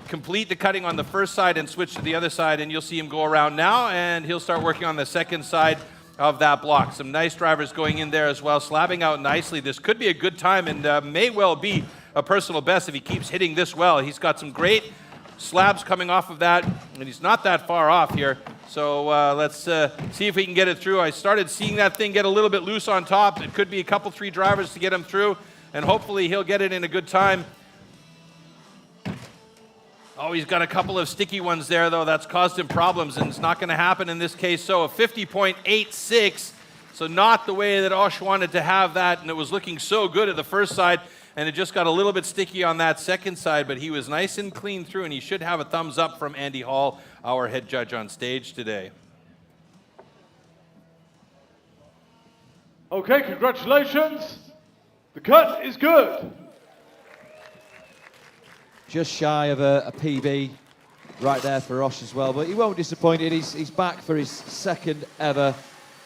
complete the cutting on the first side and switch to the other side, and you'll see him go around now, and he'll start working on the second side of that block. Some nice drivers going in there as well, slabbing out nicely. This could be a good time and may well be a personal best if he keeps hitting this well. He's got some great slabs coming off of that, and he's not that far off here. So let's see if we can get it through. I started seeing that thing get a little bit loose on top. It could be a couple, 3 drivers to get him through, and hopefully he'll get it in a good time. Oh, he's got a couple of sticky ones there, though. That's caused him problems, and it's not going to happen in this case. So a 50.86, so not the way that Osh wanted to have that, and it was looking so good at the first side, and it just got a little bit sticky on that second side, but he was nice and clean through, and he should have a thumbs up from Andy Hall, our head judge on stage today. Okay, congratulations. The cut is good. Just shy of a PB right there for Osh as well, but he won't be disappointed. He's back for his second ever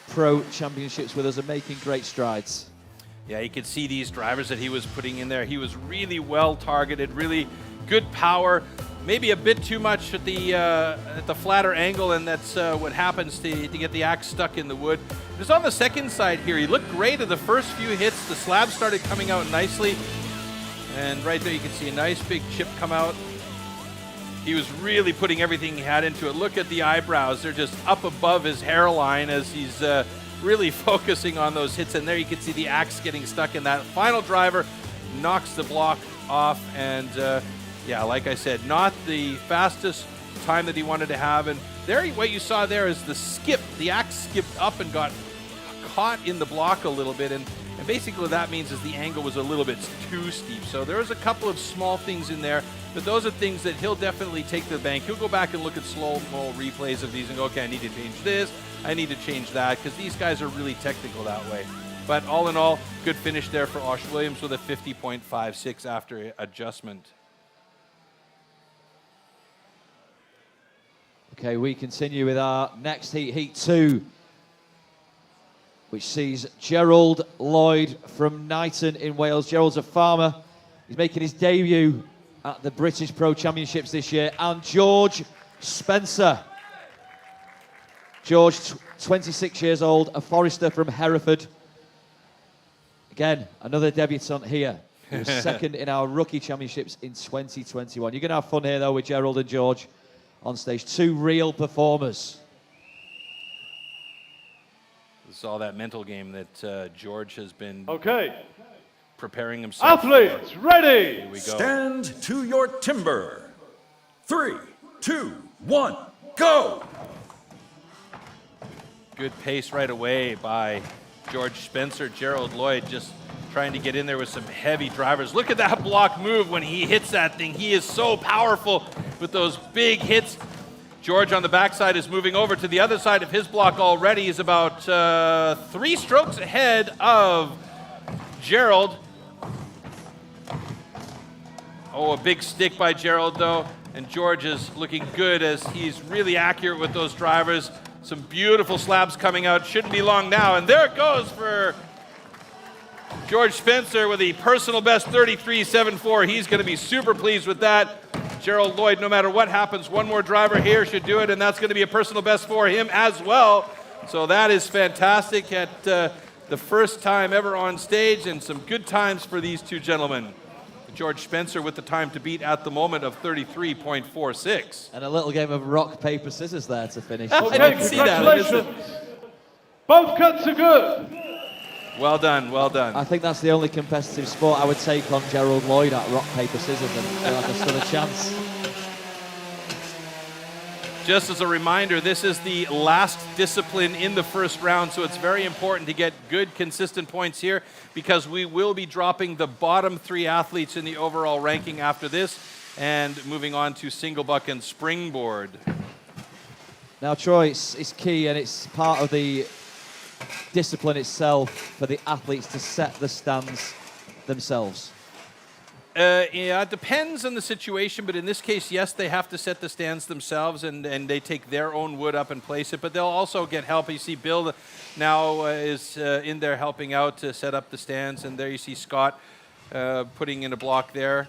Pro Championships with us and making great strides. Yeah, you could see these drivers that he was putting in there. He was really well targeted, really good power, maybe a bit too much at the flatter angle, and that's what happens to get the axe stuck in the wood. Just on the second side here, he looked great at the first few hits. The slab started coming out nicely. And right there you can see a nice big chip come out. He was really putting everything he had into it. Look at the eyebrows. They're just up above his hairline as he's really focusing on those hits. And there you can see the axe getting stuck in that. Final driver knocks the block off. And yeah, like I said, not the fastest time that he wanted to have. And there, what you saw there is the skip. The axe skipped up and got caught in the block a little bit. And basically what that means is the angle was a little bit too steep. So there was a couple of small things in there, but those are things that he'll definitely take to the bank. He'll go back and look at slow-mo replays of these and go, okay, I need to change this, I need to change that, because these guys are really technical that way. But all in all, good finish there for Osh Williams with a 50.56 after adjustment. Okay, we continue with our next heat, Heat 2. which sees Gerald Lloyd from Knighton in Wales. Gerald's a farmer. He's making his debut at the British Pro Championships this year. And George Spencer. George, 26 years old, a forester from Hereford. Again, another debutant here. He was second in our rookie championships in 2021. You're going to have fun here, though, with Gerald and George on stage. Two real performers. This is all that mental game that George has been preparing himself. Athletes, ready. Here we go. Stand to your timber. 3, 2, 1, go! Good pace right away by George Spencer. Gerald Lloyd just trying to get in there with some heavy drivers. Look at that block move when he hits that thing. He is so powerful with those big hits. George on the backside is moving over to the other side of his block already. He's about 3 strokes ahead of Gerald. Oh, a big stick by Gerald though. And George is looking good as he's really accurate with those drivers. Some beautiful slabs coming out. Shouldn't be long now. And there it goes for George Spencer with the personal best 33.74. He's going to be super pleased with that. Gerald Lloyd, no matter what happens, one more driver here should do it, and that's going to be a personal best for him as well. So that is fantastic at the first time ever on stage, and some good times for these two gentlemen. George Spencer with the time to beat at the moment of 33.46. And a little game of rock, paper, scissors there to finish. Okay, congratulations. Both cuts are good. Well done, well done. I think that's the only competitive sport I would take on Gerald Lloyd at rock, paper, scissors and feel like I stood a chance. Just as a reminder, this is the last discipline in the first round, so it's very important to get good, consistent points here because we will be dropping the bottom 3 athletes in the overall ranking after this and moving on to single buck and springboard. Now, Troy, it's key and it's part of the discipline itself for the athletes to set the stands themselves. Yeah, it depends on the situation, but in this case, yes, they have to set the stands themselves, and they take their own wood up and place it, but they'll also get help. You see Bill now is in there helping out to set up the stands, and there you see Scott putting in a block there.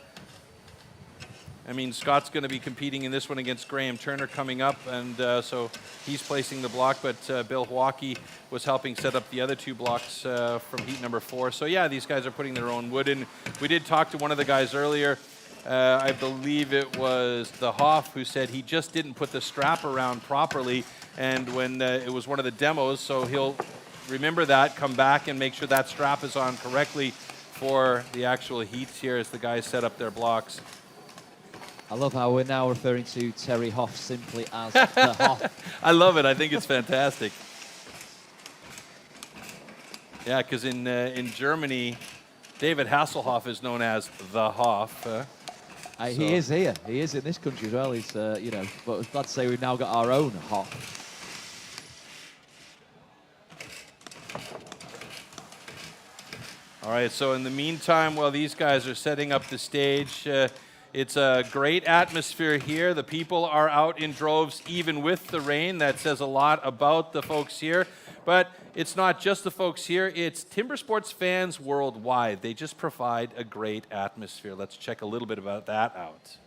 I mean, Scott's going to be competing in this one against Graham Turner coming up, and so he's placing the block, but Bill Hawkey was helping set up the other 2 blocks from heat number 4. So yeah, these guys are putting their own wood in. We did talk to one of the guys earlier. I believe it was the Hoff who said he just didn't put the strap around properly, and when it was one of the demos, so he'll remember that, come back and make sure that strap is on correctly for the actual heats here as the guys set up their blocks. I love how we're now referring to Terry Hoff simply as the Hoff. I love it. I think it's fantastic. Yeah, because in Germany, David Hasselhoff is known as the Hoff. He is here. He is in this country as well. He's, you know, but I was glad to say we've now got our own Hoff. All right, so in the meantime, while these guys are setting up the stage, it's a great atmosphere here. The people are out in droves even with the rain. That says a lot about the folks here. But it's not just the folks here, it's timber sports fans worldwide. They just provide a great atmosphere. Let's check a little bit about that out.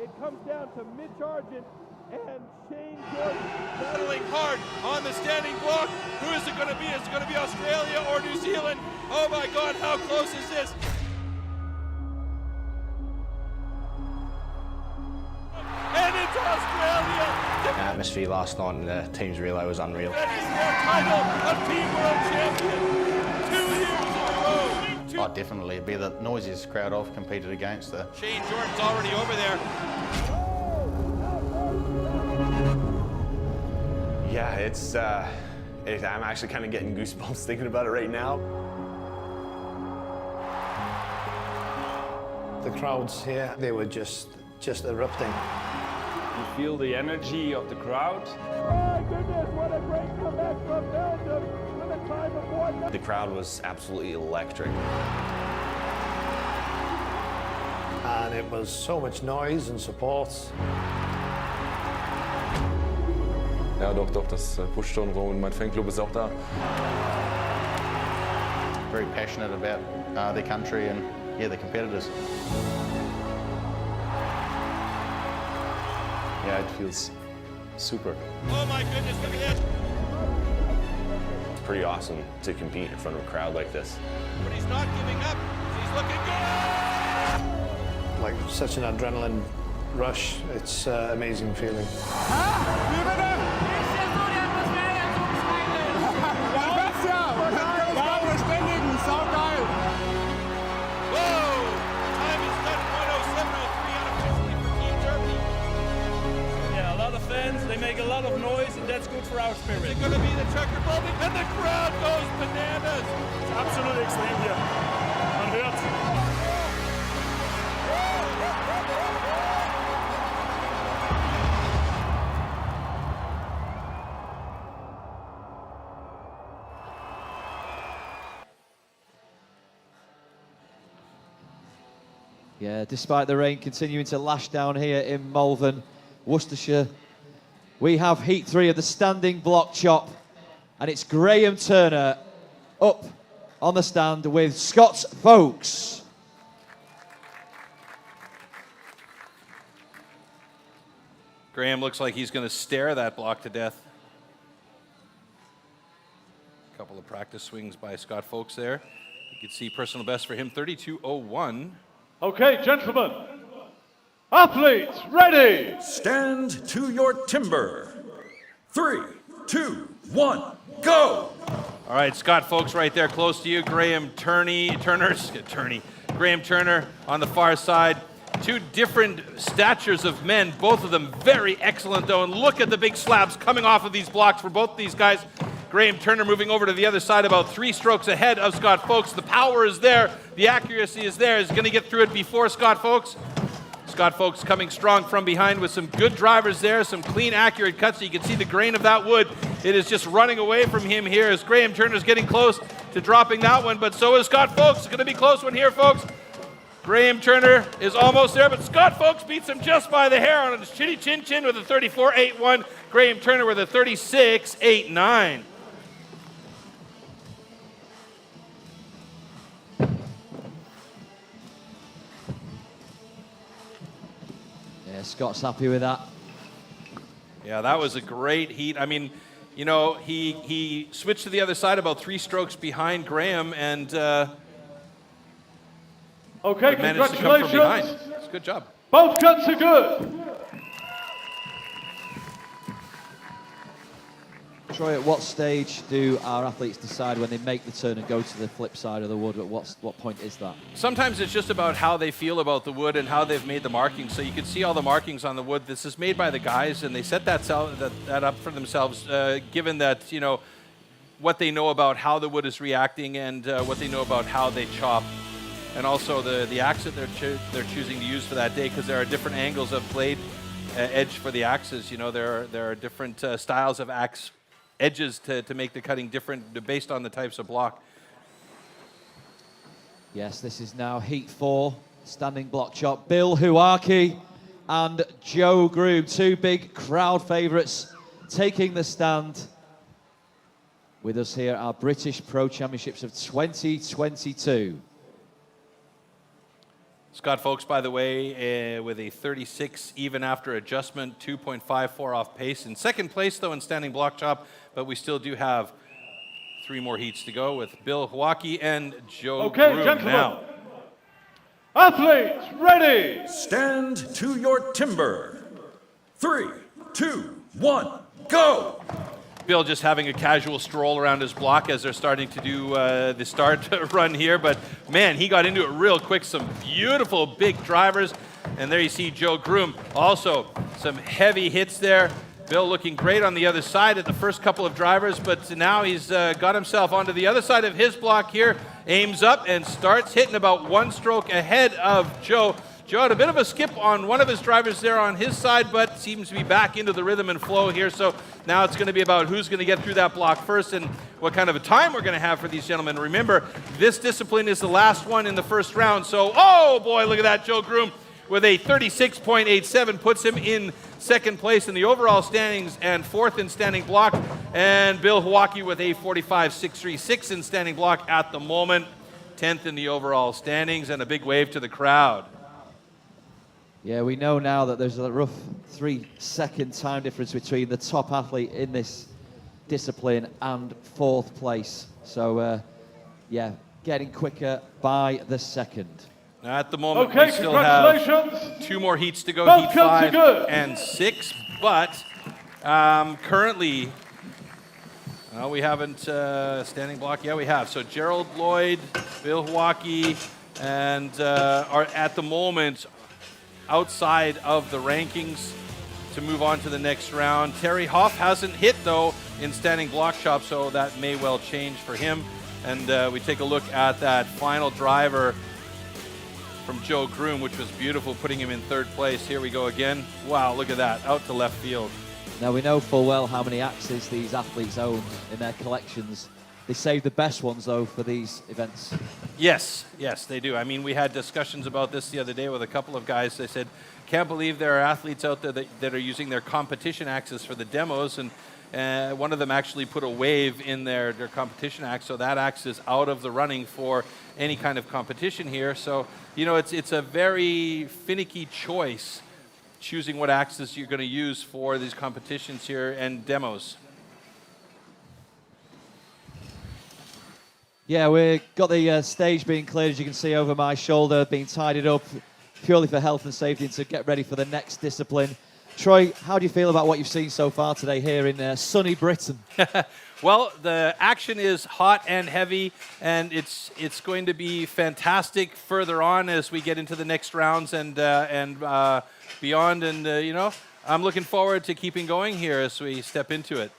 It comes down to Mitch Argent and Shane Jordan battling hard on the standing block. Who is it going to be? Is it going to be Australia or New Zealand? Oh my God, how close is this? And it's Australia! The atmosphere last night in the team's relay was unreal. That is their title of Team World Champion 2 years in a row. Oh, definitely. It'd be the noisiest crowd I've competed against. Shane Jordan's already over there. Yeah, I'm actually kind of getting goosebumps thinking about it right now. The crowds here, they were just erupting. You feel the energy of the crowd. My goodness, what a great comeback from Belgium with a time of 1. The crowd was absolutely electric. And it was so much noise and support. Ja, doch, das pusht schon rum und mein Fanclub ist auch da. Very passionate about their country and, yeah, the competitors. Yeah, it feels super. Oh my goodness, look at this. It's pretty awesome to compete in front of a crowd like this. But he's not giving up. He's looking good. Like such an adrenaline rush. It's an amazing feeling. They make a lot of noise, and that's good for our spirit. It's going to be the checker building, and the crowd goes bananas. It's absolutely extrem hier. Man hört's. Yeah, despite the rain continuing to lash down here in Malvern, Worcestershire, we have heat 3 of the standing block chop, and it's Graham Turner up on the stand with Scott Folkes. Graham looks like he's going to stare that block to death. A couple of practice swings by Scott Folkes there. You can see personal best for him, 32.01. Okay, gentlemen. Athletes, ready! Stand to your timber. 3, 2, 1, go! All right, Scott Folkes right there close to you. Graham Turner on the far side. Two different statures of men, both of them very excellent though. And look at the big slabs coming off of these blocks for both these guys. Graham Turner moving over to the other side about 3 strokes ahead of Scott Folkes. The power is there, the accuracy is there. Is going to get through it before Scott Folkes. Scott Folkes coming strong from behind with some good drivers there, some clean, accurate cuts. So you can see the grain of that wood. It is just running away from him here as Graham Turner's getting close to dropping that one, but so is Scott Folkes. It's going to be a close one here, folks. Graham Turner is almost there, but Scott Folkes beats him just by the hair on his chinny chin with a 34.81. Graham Turner with a 36.89. Yeah, Scott's happy with that. Yeah, that was a great heat. I mean, you know, he switched to the other side about 3 strokes behind Graham and okay, managed to come from behind. It's a good job. Both cuts are good. Troy, at what stage do our athletes decide when they make the turn and go to the flip side of the wood? At what point is that? Sometimes it's just about how they feel about the wood and how they've made the markings. So you can see all the markings on the wood. This is made by the guys, and they set that up for themselves, given that, you know, what they know about how the wood is reacting and what they know about how they chop. And also the axe that they're choosing to use for that day, because there are different angles of blade edge for the axes. You know, there are different styles of axe edges to make the cutting different based on the types of block. Yes, this is now heat 4, standing block chop. Bill Huaki and Joe Groom, 2 big crowd favourites, taking the stand with us here at our British Pro Championships of 2022. Scott Folkes, by the way, with a 36 even after adjustment, 2.54 off pace. In second place, though, in standing block chop, but we still do have 3 more heats to go with Bill Huaki and Joe Groom gentlemen. now. Athletes, ready! Stand to your timber. 3, 2, 1, go! Bill just having a casual stroll around his block as they're starting to do the start run here. But, man, he got into it real quick. Some beautiful big drivers. And there you see Joe Groom. Also, some heavy hits there. Bill looking great on the other side at the first couple of drivers. But now he's got himself onto the other side of his block here. Aims up and starts hitting about 1 stroke ahead of Joe. Joe had a bit of a skip on one of his drivers there on his side, but seems to be back into the rhythm and flow here. So now it's going to be about who's going to get through that block first and what kind of a time we're going to have for these gentlemen. Remember, this discipline is the last one in the first round. So, oh boy, look at that, Joe Groom with a 36.87, puts him in second place in the overall standings and fourth in standing block. And Bill Hawaki with a 45.636 in standing block at the moment, 10th in the overall standings, and a big wave to the crowd. Yeah, we know now that there's a rough 3-second time difference between the top athlete in this discipline and fourth place. So, yeah, getting quicker by the second. At the moment, okay, we still have 2 more heats to go, heat 5 and 6. But currently, we haven't standing block. Yeah, we have. So Gerald Lloyd, Bill Hawaki, and are at the moment outside of the rankings to move on to the next round. Terry Hoff hasn't hit, though, in standing block shop, so that may well change for him. And we take a look at that final driver from Joe Groom, which was beautiful, putting him in third place. Here we go again. Wow, look at that, out to left field. Now, we know full well how many axes these athletes own in their collections. They save the best ones, though, for these events. Yes, they do. I mean, we had discussions about this the other day with a couple of guys. They said, can't believe there are athletes out there that are using their competition axes for the demos, and one of them actually put a wave in their competition axe, so that axe is out of the running for any kind of competition here. So, you know, it's a very finicky choice, choosing what axes you're going to use for these competitions here and demos. Yeah, we've got the stage being cleared, as you can see over my shoulder, being tidied up purely for health and safety and to get ready for the next discipline. Troy, how do you feel about what you've seen so far today here in sunny Britain? Well, the action is hot and heavy, and it's going to be fantastic further on as we get into the next rounds and beyond. And, you know, I'm looking forward to keeping going here as we step into it.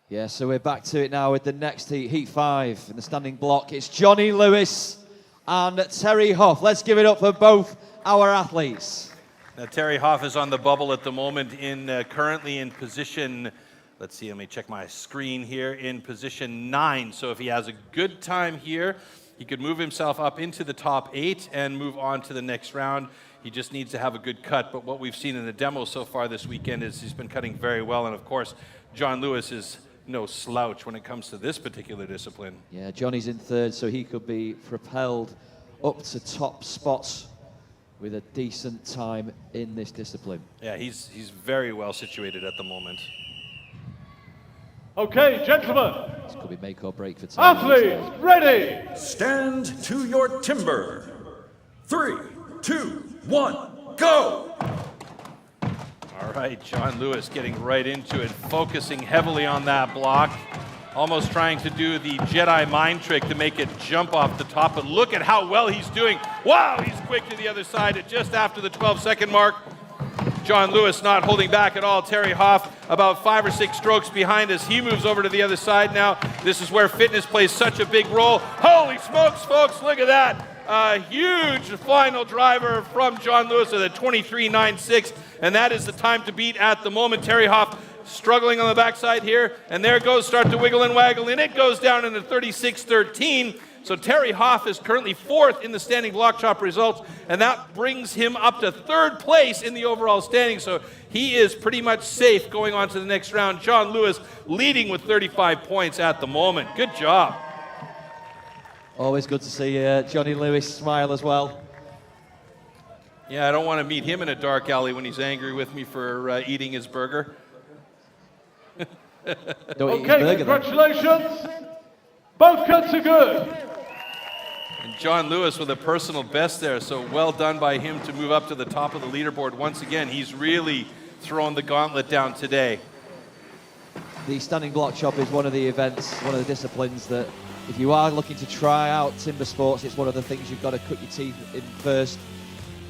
Yeah, so we're back to it now with the next heat, heat 5 in the standing block. It's Johnny Lewis and Terry Hoff. Let's give it up for both our athletes. Now, Terry Hoff is on the bubble at the moment, currently in position, let's see, let me check my screen here, in position 9. So if he has a good time here, he could move himself up into the top 8 and move on to the next round. He just needs to have a good cut, but what we've seen in the demo so far this weekend is he's been cutting very well, and of course, John Lewis is no slouch when it comes to this particular discipline. Yeah, Johnny's in third, so he could be propelled up to top spots with a decent time in this discipline. Yeah, he's very well situated at the moment. Okay, gentlemen. This could be make or break for time. Athletes, ready. Stand to your timber. 3, 2, 1, go! All right, John Lewis getting right into it, focusing heavily on that block. almost trying to do the Jedi mind trick to make it jump off the top. But look at how well he's doing. Wow, he's quick to the other side at just after the 12-second mark. John Lewis not holding back at all. Terry Hoff about 5 or 6 strokes behind us. He moves over to the other side now. This is where fitness plays such a big role. Holy smokes, folks, look at that. A huge final driver from John Lewis at a 23.96, and that is the time to beat at the moment. Terry Hoff struggling on the backside here, and there it goes, start to wiggle and waggle, and it goes down into 36.13. So Terry Hoff is currently 4th in the standing block chop results, and that brings him up to 3rd place in the overall standing. So he is pretty much safe going on to the next round. John Lewis leading with 35 points at the moment. Good job. Always good to see Johnny Lewis smile as well. Yeah, I don't want to meet him in a dark alley when he's angry with me for eating his burger. Okay, congratulations. Both cuts are good. And John Lewis with a personal best there, so well done by him to move up to the top of the leaderboard once again. He's really thrown the gauntlet down today. The standing block chop is one of the events, one of the disciplines that if you are looking to try out timber sports, it's one of the things you've got to cut your teeth in first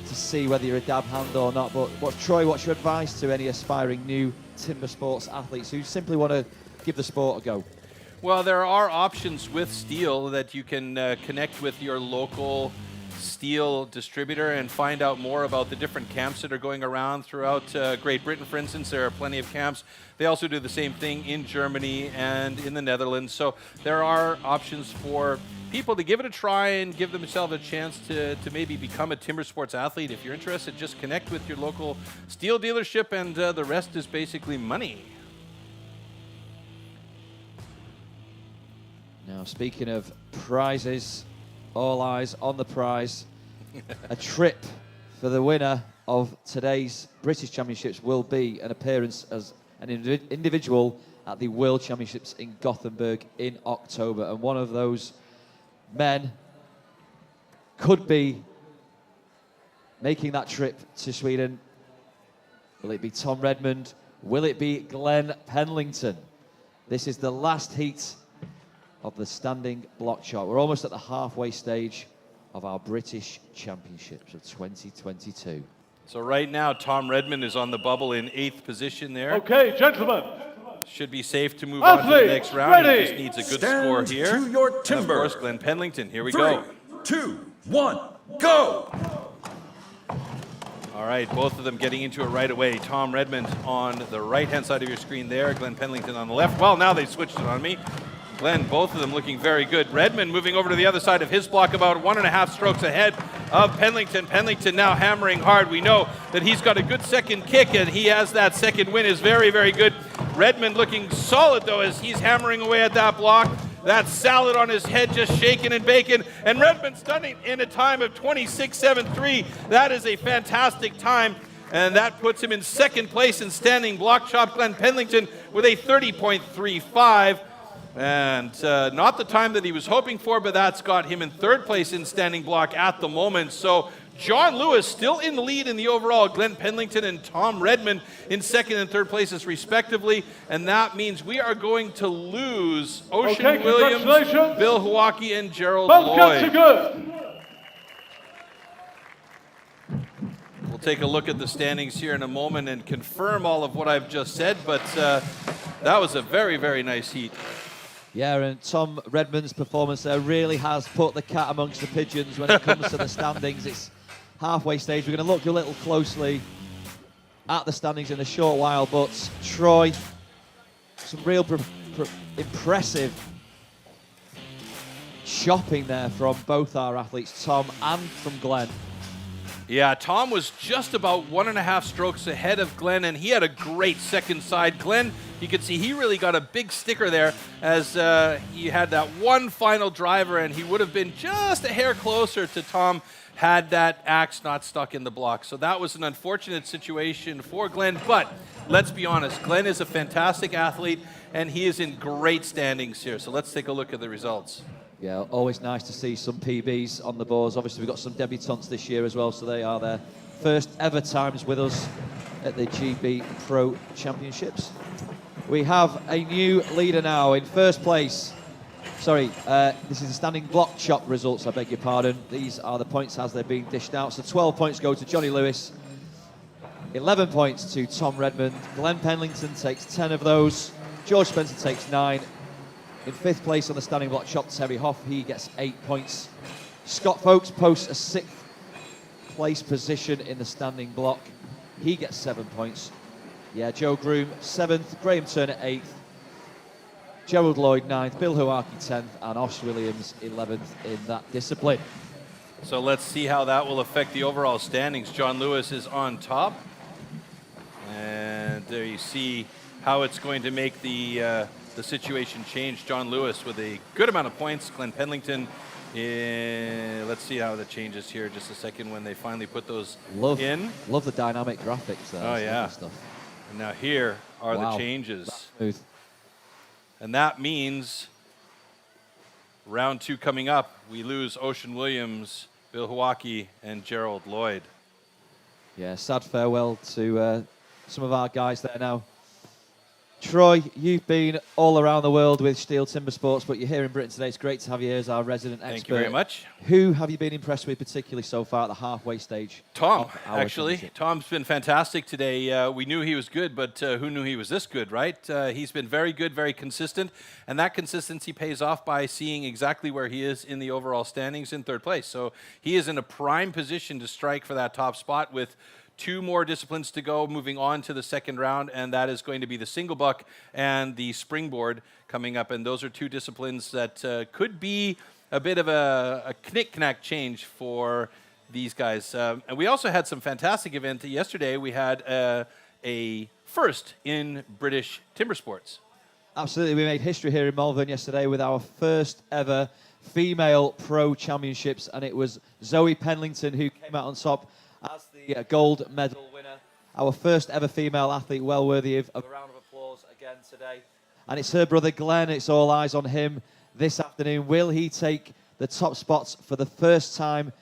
to see whether you're a dab hand or not. But Troy, what's your advice to any aspiring new timber sports athletes who simply want to give the sport a go? Well, there are options with STIHL that you can connect with your local STIHL distributor and find out more about the different camps that are going around throughout Great Britain, for instance. There are plenty of camps. They also do the same thing in Germany and in the Netherlands. So there are options for people to give it a try and give themselves a chance to maybe become a timber sports athlete. If you're interested, just connect with your local STIHL dealership, and the rest is basically money. Now, speaking of prizes, all eyes on the prize. A trip for the winner of today's British Championships will be an appearance as an individual at the World Championships in Gothenburg in October. And one of those men could be making that trip to Sweden. Will it be Tom Redmond? Will it be Glenn Penlington? This is the last heat of the standing block chart. We're almost at the halfway stage of our British Championships of 2022. So right now, Tom Redmond is on the bubble in 8th position there. Okay, gentlemen. Should be safe to move on to the next round. Ready. He just needs a good score here. To your And timber. of course, Glenn Penlington. Here we 3, go. 2, 1, go! All right, both of them getting into it right away. Tom Redmond on the right-hand side of your screen there. Glenn Penlington on the left. Well, now they switched it on me. Glenn, both of them looking very good. Redmond moving over to the other side of his block, about 1.5 strokes ahead of Penlington. Penlington now hammering hard. We know that he's got a good second kick, and he has that second win is very, very good. Redmond looking solid, though, as he's hammering away at that block. That salad on his head just shaking and baking. And Redmond's done it in a time of 26.73. That is a fantastic time. And that puts him in 2nd place in standing block chop. Glenn Penlington with a 30.35. And not the time that he was hoping for, but that's got him in 3rd place in standing block at the moment. So John Lewis still in the lead in the overall. Glenn Penlington and Tom Redmond in 2nd and 3rd places respectively. And that means we are going to lose Ocean Williams, Bill Hawaki, and Gerald Both cuts Lloyd. are good. We'll take a look at the standings here in a moment and confirm all of what I've just said, but that was a very, very nice heat. Yeah, and Tom Redmond's performance there really has put the cat amongst the pigeons when it comes to the standings. It's halfway stage. We're going to look a little closely at the standings in a short while, but Troy, some real impressive shopping there from both our athletes, Tom and from Glenn. Yeah, Tom was just about 1.5 strokes ahead of Glenn, and he had a great second side. Glenn, you could see he really got a big sticker there as he had that one final driver, and he would have been just a hair closer to Tom had that axe not stuck in the block. So that was an unfortunate situation for Glenn, but let's be honest, Glenn is a fantastic athlete, and he is in great standings here. So let's take a look at the results. Yeah, always nice to see some PBs on the boards. Obviously, we've got some debutantes this year as well, so they are their first ever times with us at the GB Pro Championships. We have a new leader now in first place. Sorry, this is the standing block chop results, I beg your pardon. These are the points as they're being dished out. So 12 points go to Johnny Lewis, 11 points to Tom Redmond. Glenn Penlington takes 10 of those. George Spencer takes 9. In 5th place on the standing block chop, Terry Hoff, he gets 8 points. Scott Folks posts a 6th place position in the standing block. He gets 7 points. Yeah, Joe Groom, 7th. Graham Turner, 8th. Gerald Lloyd, 9th. Bill Huarki, 10th. And Osh Williams, 11th in that discipline. So let's see how that will affect the overall standings. John Lewis is on top. And there you see how it's going to make the situation change. John Lewis with a good amount of points. Glenn Penlington, let's see how that changes here just a second when they finally put those in. Love the dynamic graphics there. Oh, yeah. Stuff. And now here are the changes. That's smooth. And that means round 2 coming up, we lose Ocean Williams, Bill Huarki, and Gerald Lloyd. Yeah, sad farewell to some of our guys there now. Troy, you've been all around the world with STIHL Timbersports, but you're here in Britain today. It's great to have you here as our resident expert. Thank you very much. Who have you been impressed with particularly so far at the halfway stage? Tom, actually. Tom's been fantastic today. We knew he was good, but who knew he was this good, right? He's been very good, very consistent, and that consistency pays off by seeing exactly where he is in the overall standings in 3rd place. So he is in a prime position to strike for that top spot with 2 more disciplines to go, moving on to the 2nd round, and that is going to be the single buck and the springboard coming up. And those are 2 disciplines that could be a bit of a knick-knack change for these guys. And we also had some fantastic event yesterday. We had a first in British timber sports. Absolutely. We made history here in Malvern yesterday with our first ever female pro championships, and it was Zoe Penlington who came out on top as the gold medal winner. Our first ever female athlete, well worthy of a round of applause again today. And it's her brother Glenn, it's all eyes on him this afternoon. Will he take the top spots for the first time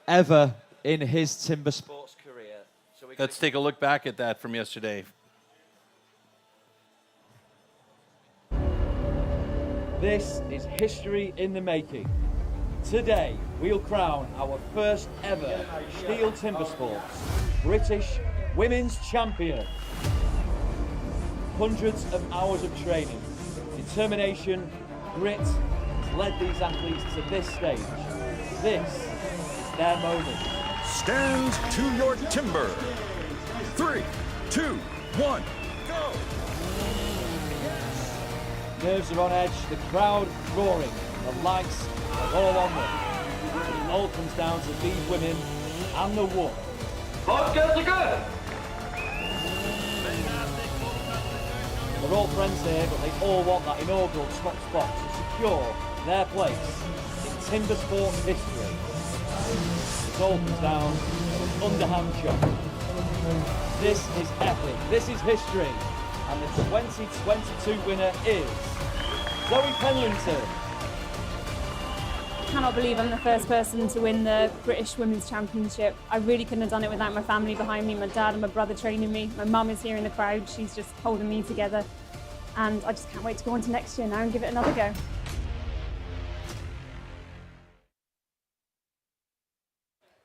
ever in his timber sports career? So let's take a look back at that from yesterday. This is history in the making. Today, we'll crown our first ever STIHL Timbersports British Women's Champion. Hundreds of hours of training, determination, grit has led these athletes to this stage. This is their moment. Stand to your timber. 3, 2, 1, go! Nerves are on edge, the crowd roaring, the lights are all on them. It all comes down to these women and the war. Both girls are good! They're all friends here, but they all want that inaugural top spot to secure their place in timber sports history. It all comes down to an underhand shot. This is epic, this is history, and the 2022 winner is Zoe Penlington. I cannot believe I'm the first person to win the British Women's Championship. I really couldn't have done it without my family behind me, my dad and my brother training me. My mum is here in the crowd, she's just holding me together. And I just can't wait to go on to next year now and give it another go.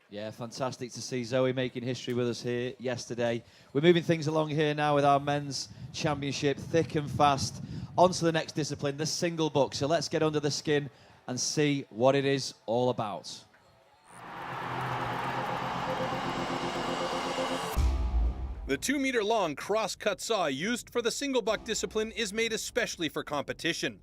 Yeah, fantastic to see Zoe making history with us here yesterday. We're moving things along here now with our men's championship, thick and fast. On to the next discipline, the single buck. So let's get under the skin and see what it is all about. The 2-meter-long cross-cut saw used for the single buck discipline is made especially for competition.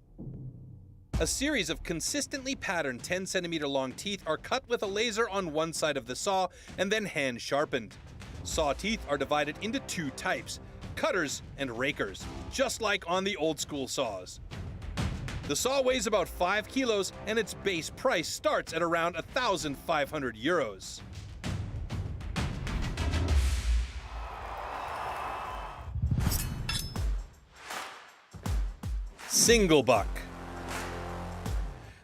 A series of consistently patterned 10-centimeter-long teeth are cut with a laser on one side of the saw and then hand-sharpened. Saw teeth are divided into 2 types, cutters and rakers, just like on the old-school saws. The saw weighs about 5 kilos and its base price starts at around €1,500. Single buck.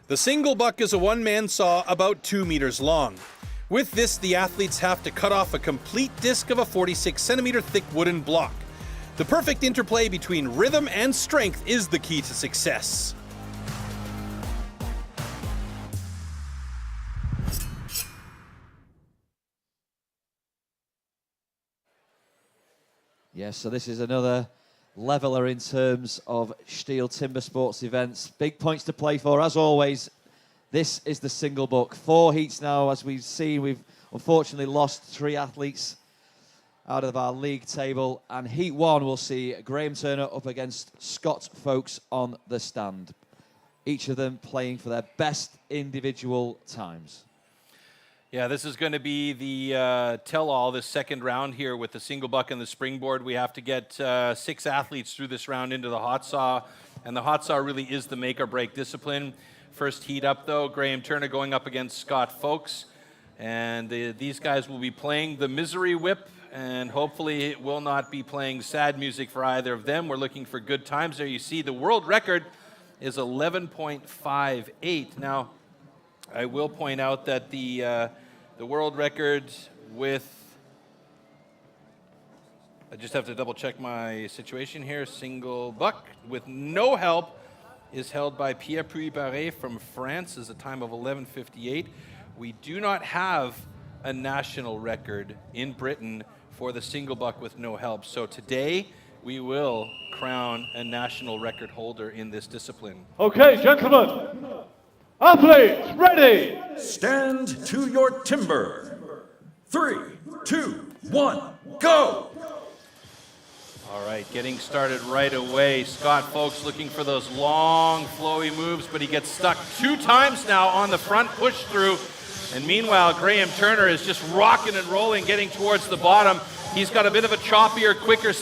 The single buck is a one-man saw about 2 meters long. With this, the athletes have to cut off a complete disc of a 46-centimeter thick wooden block. The perfect interplay between rhythm and strength is the key to success. Yes, so this is another leveler in terms of STIHL Timbersports events. Big points to play for, as always. This is the single book. 4 heats now, as we've seen. We've unfortunately lost 3 athletes out of our league table. And heat 1 will see Graham Turner up against Scott Folkes on the stand. Each of them playing for their best individual times. Yeah, this is going to be the tell-all, this second round here with the single buck and the springboard. We have to get 6 athletes through this round into the hot saw, and the hot saw really is the make or break discipline. First heat up, though, Graham Turner going up against Scott Folkes, and these guys will be playing the misery whip, and hopefully it will not be playing sad music for either of them. We're looking for good times there. You see the world record is 11.58. Now, I will point out that the world record with, I just have to double check my situation here, single buck with no help is held by Pierre Puy-Barré from France as a time of 11:58. We do not have a national record in Britain for the single buck with no help. So today we will crown a national record holder in this discipline. Okay, gentlemen. Athletes, ready! Stand to your timber. 3, 2, 1, go! All right, getting started right away. Scott Folkes looking for those long, flowy moves, but he gets stuck 2 times now on the front push through. And meanwhile, Graham Turner is just rocking and rolling, getting towards the bottom. He's got a bit of a choppier, quicker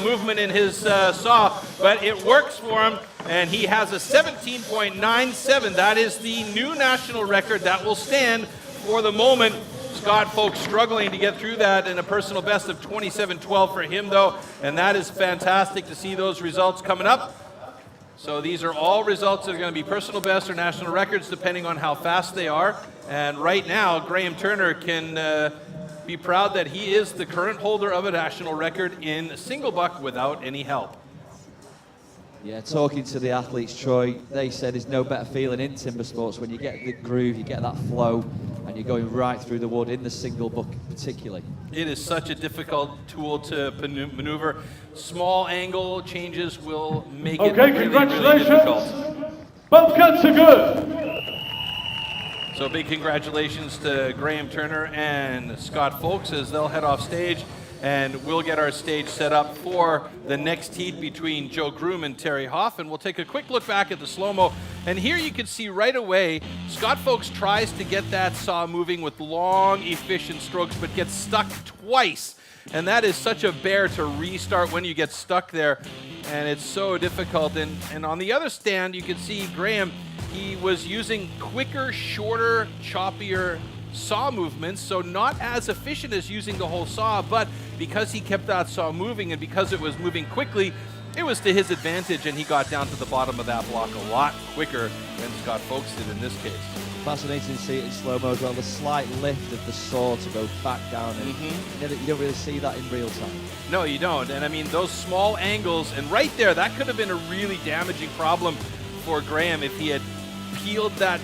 movement in his saw, but it works for him, and he has a 17.97. That is the new national record that will stand for the moment. Scott Folkes struggling to get through that, and a personal best of 27.12 for him, though, and that is fantastic to see those results coming up. So these are all results that are going to be personal best or national records, depending on how fast they are. And right now, Graham Turner can be proud that he is the current holder of a national record in single buck without any help. Yeah, talking to the athletes, Troy, they said there's no better feeling in timber sports when you get the groove, you get that flow, and you're going right through the wood in the single buck particularly. It is such a difficult tool to maneuver. Small angle changes will make it really, congratulations. really difficult. Both cuts are good. So big congratulations to Graham Turner and Scott Folkes as they'll head off stage, and we'll get our stage set up for the next heat between Joe Groom and Terry Hoff, and we'll take a quick look back at the slow-mo. And here you can see right away, Scott Folkes tries to get that saw moving with long, efficient strokes, but gets stuck twice. And that is such a bear to restart when you get stuck there, and it's so difficult. And on the other stand, you can see Graham, he was using quicker, shorter, choppier saw movements, so not as efficient as using the whole saw, but because he kept that saw moving and because it was moving quickly, it was to his advantage, and he got down to the bottom of that block a lot quicker than Scott Folkes did in this case. Fascinating to see it in slow-mo as well, the slight lift of the saw to go back down, and you don't really see that in real time. No, you don't, and I mean, those small angles, and right there, that could have been a really damaging problem for Graham if he had peeled that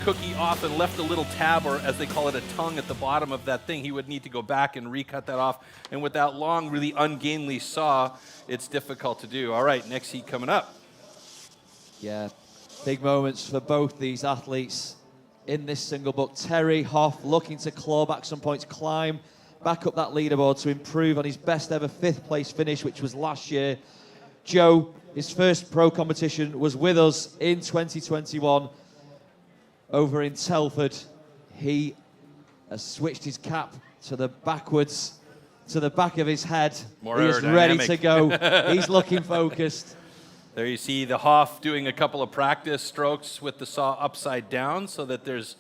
cookie off and left a little tab, or as they call it, a tongue at the bottom of that thing. He would need to go back and recut that off, and with that long, really ungainly saw, it's difficult to do. All right, next heat coming up. Yeah, big moments for both these athletes in this single buck. Terry Hoff looking to claw back some points, climb back up that leaderboard to improve on his best ever 5th place finish, which was last year. Joe, his first pro competition was with us in 2021 over in Telford. He has switched his cap to the backwards, to the back of his head. More he is ready to go. He's looking focused. There you see the Hoff doing a couple of practice strokes with the saw upside down so that there's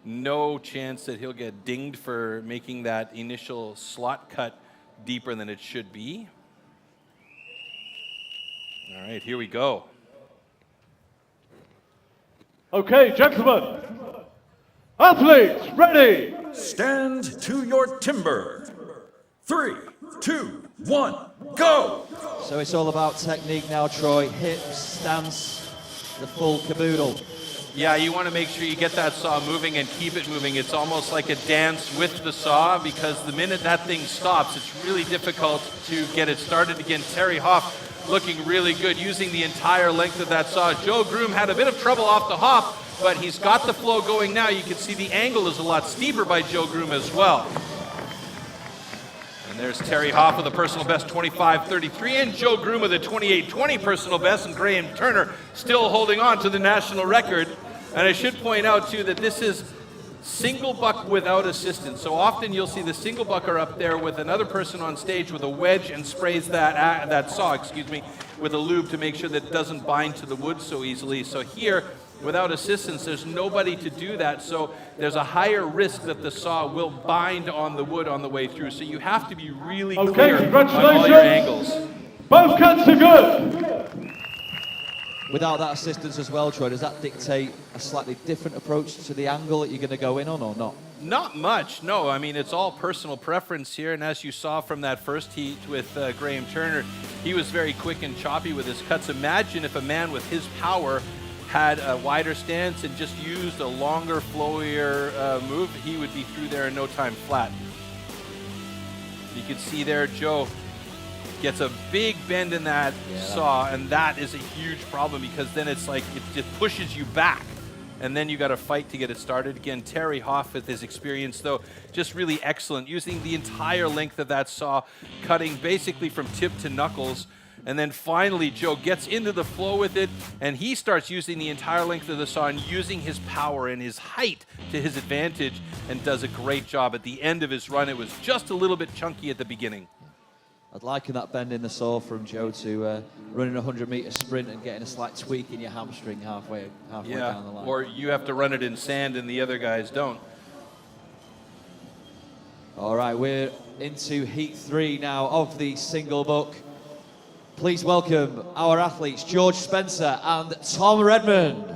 no chance that he'll get dinged for making that initial slot cut deeper than it should be. All right, here we go. Okay, gentlemen. Athletes, ready. Stand to your timber. 3, 2, 1, go! So it's all about technique now, Troy. Hips, stance, the full caboodle. Yeah, you want to make sure you get that saw moving and keep it moving. It's almost like a dance with the saw, because the minute that thing stops, it's really difficult to get it started again. Terry Hoff looking really good, using the entire length of that saw. Joe Groom had a bit of trouble off the hop, but he's got the flow going now. You can see the angle is a lot steeper by Joe Groom as well. And there's Terry Hoff with a personal best 25.33, and Joe Groom with a 28.20 personal best, and Graham Turner still holding on to the national record. And I should point out too that this is single buck without assistance. So often you'll see the single bucker up there with another person on stage with a wedge and sprays that saw, with a lube to make sure that it doesn't bind to the wood so easily. So here, without assistance, there's nobody to do that. So there's a higher risk that the saw will bind on the wood on the way through. So you have to be really clear on all your angles. Both cuts are good. Without that assistance as well, Troy, does that dictate a slightly different approach to the angle that you're going to go in on, or not? Not much, no. I mean, it's all personal preference here, and as you saw from that first heat with Graham Turner, he was very quick and choppy with his cuts. Imagine if a man with his power had a wider stance and just used a longer, flowier move, he would be through there in no time flat. You can see there, Joe gets a big bend in that saw, and that is a huge problem, because then it's like it pushes you back, and then you got to fight to get it started again. Terry Hoff, with his experience though, just really excellent, using the entire length of that saw, cutting basically from tip to knuckles. And then finally Joe gets into the flow with it, and he starts using the entire length of the saw and using his power and his height to his advantage, and does a great job. At the end of his run, it was just a little bit chunky at the beginning. I'd liken that bend in the saw from Joe to running a 100-meter sprint and getting a slight tweak in your hamstring halfway down the line. Or you have to run it in sand and the other guys don't. All right, we're into heat 3 now of the single buck. Please welcome our athletes, George Spencer and Tom Redmond.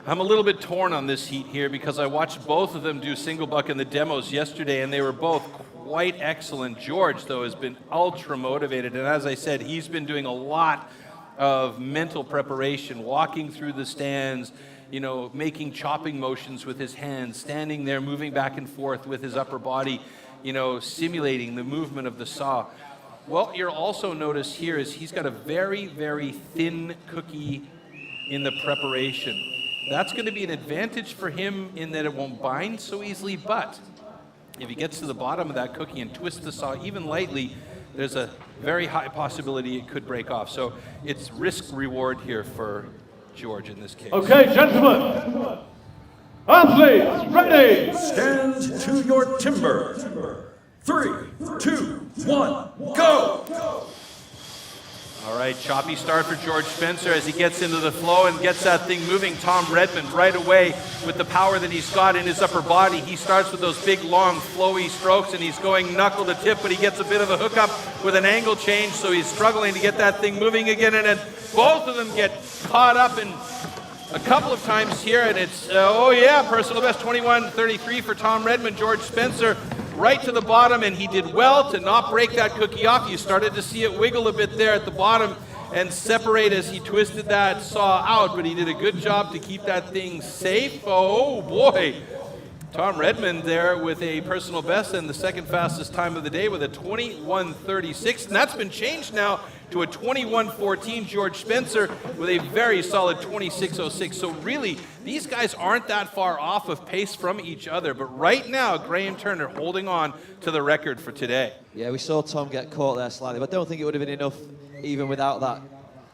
I'm a little bit torn on this heat here, because I watched both of them do single buck in the demos yesterday, and they were both quite excellent. George, though, has been ultra motivated, and as I said, he's been doing a lot of mental preparation, walking through the stands, you know, making chopping motions with his hands, standing there, moving back and forth with his upper body, you know, simulating the movement of the saw. What you'll also notice here is he's got a very, very thin cookie in the preparation. That's going to be an advantage for him in that it won't bind so easily, but if he gets to the bottom of that cookie and twists the saw even lightly, there's a very high possibility it could break off. So it's risk-reward here for George in this case. Okay, gentlemen. Athletes, ready. Stand to your timber. 3, 2, 1, go! All right, choppy start for George Spencer as he gets into the flow and gets that thing moving. Tom Redmond right away with the power that he's got in his upper body. He starts with those big, long, flowy strokes, and he's going knuckle to tip, but he gets a bit of a hookup with an angle change, so he's struggling to get that thing moving again, and then both of them get caught up in a couple of times here, and it's, oh yeah, personal best 21.33 for Tom Redmond. George Spencer right to the bottom, and he did well to not break that cookie off. You started to see it wiggle a bit there at the bottom and separate as he twisted that saw out, but he did a good job to keep that thing safe. Oh boy, Tom Redmond there with a personal best and the second fastest time of the day with a 21.36, and that's been changed now to a 21.14. George Spencer with a very solid 26.06. So really, these guys aren't that far off of pace from each other, but right now, Graham Turner holding on to the record for today. Yeah, we saw Tom get caught there slightly, but I don't think it would have been enough, even without that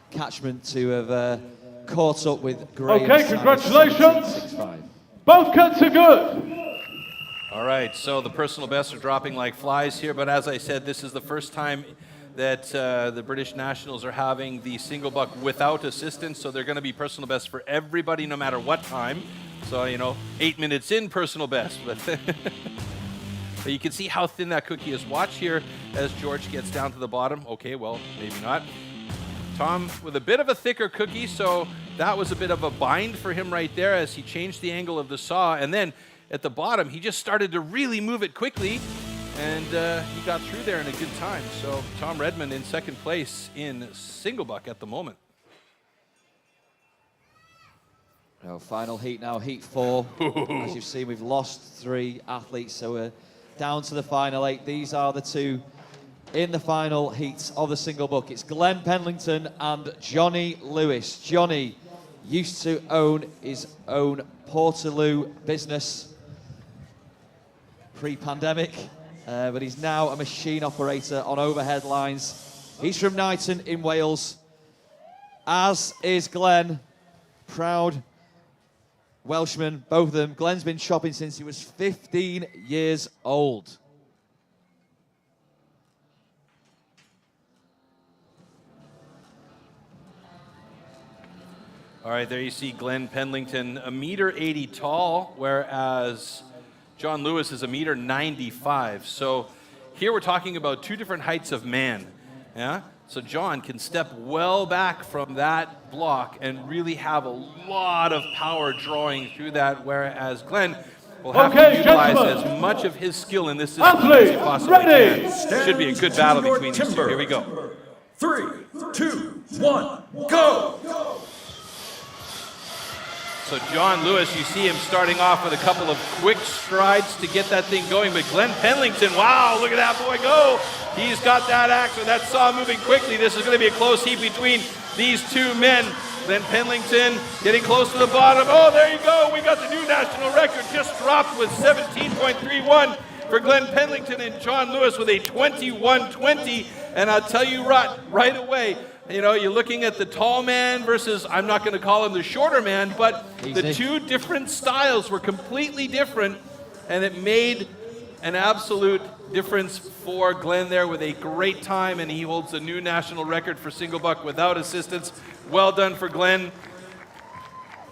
catchment, to have caught up with Graham. Okay, congratulations. Both cuts are good. All right, so the personal bests are dropping like flies here, but as I said, this is the first time that the British nationals are having the single buck without assistance, so they're going to be personal best for everybody no matter what time. So, you know, 8 minutes in, personal best. But, but you can see how thin that cookie is. Watch here as George gets down to the bottom. Okay, well, maybe not. Tom with a bit of a thicker cookie, so that was a bit of a bind for him right there as he changed the angle of the saw. And then at the bottom, he just started to really move it quickly. and he got through there in a good time. So Tom Redmond in second place in single buck at the moment. Oh, final heat now, heat 4. As you've seen, we've lost 3 athletes, so we're down to the final 8. These are the 2 in the final heats of the single buck. It's Glenn Pendleton and Johnny Lewis. Johnny used to own his own Portaloo business pre-pandemic, but he's now a machine operator on overhead lines. He's from Knighton in Wales, as is Glenn. Proud Welshman, both of them. Glenn's been chopping since he was 15 years old. All right, there you see Glenn Pendleton, 1.80 meters tall, whereas John Lewis is 1.95 meters. So here we're talking about 2 different heights of man. Yeah. So John can step well back from that block and really have a lot of power drawing through that, whereas Glenn will have to utilize as much of his skill in this system as he possibly can. Should be a good battle between these 2. Here we go. 3, 2, 1, go! So John Lewis, you see him starting off with a couple of quick strides to get that thing going, but Glenn Pendleton, wow, look at that boy go! He's got that axe or that saw moving quickly. This is going to be a close heat between these 2 men. Glenn Pendleton getting close to the bottom. Oh, there you go. We got the new national record just dropped with 17.31 for Glenn Pendleton, and John Lewis with a 21.20. And I'll tell you right away, you know, you're looking at the tall man versus, I'm not going to call him the shorter man, but the 2 different styles were completely different, and it made an absolute difference for Glenn there with a great time, and he holds a new national record for single buck without assistance. Well done for Glenn.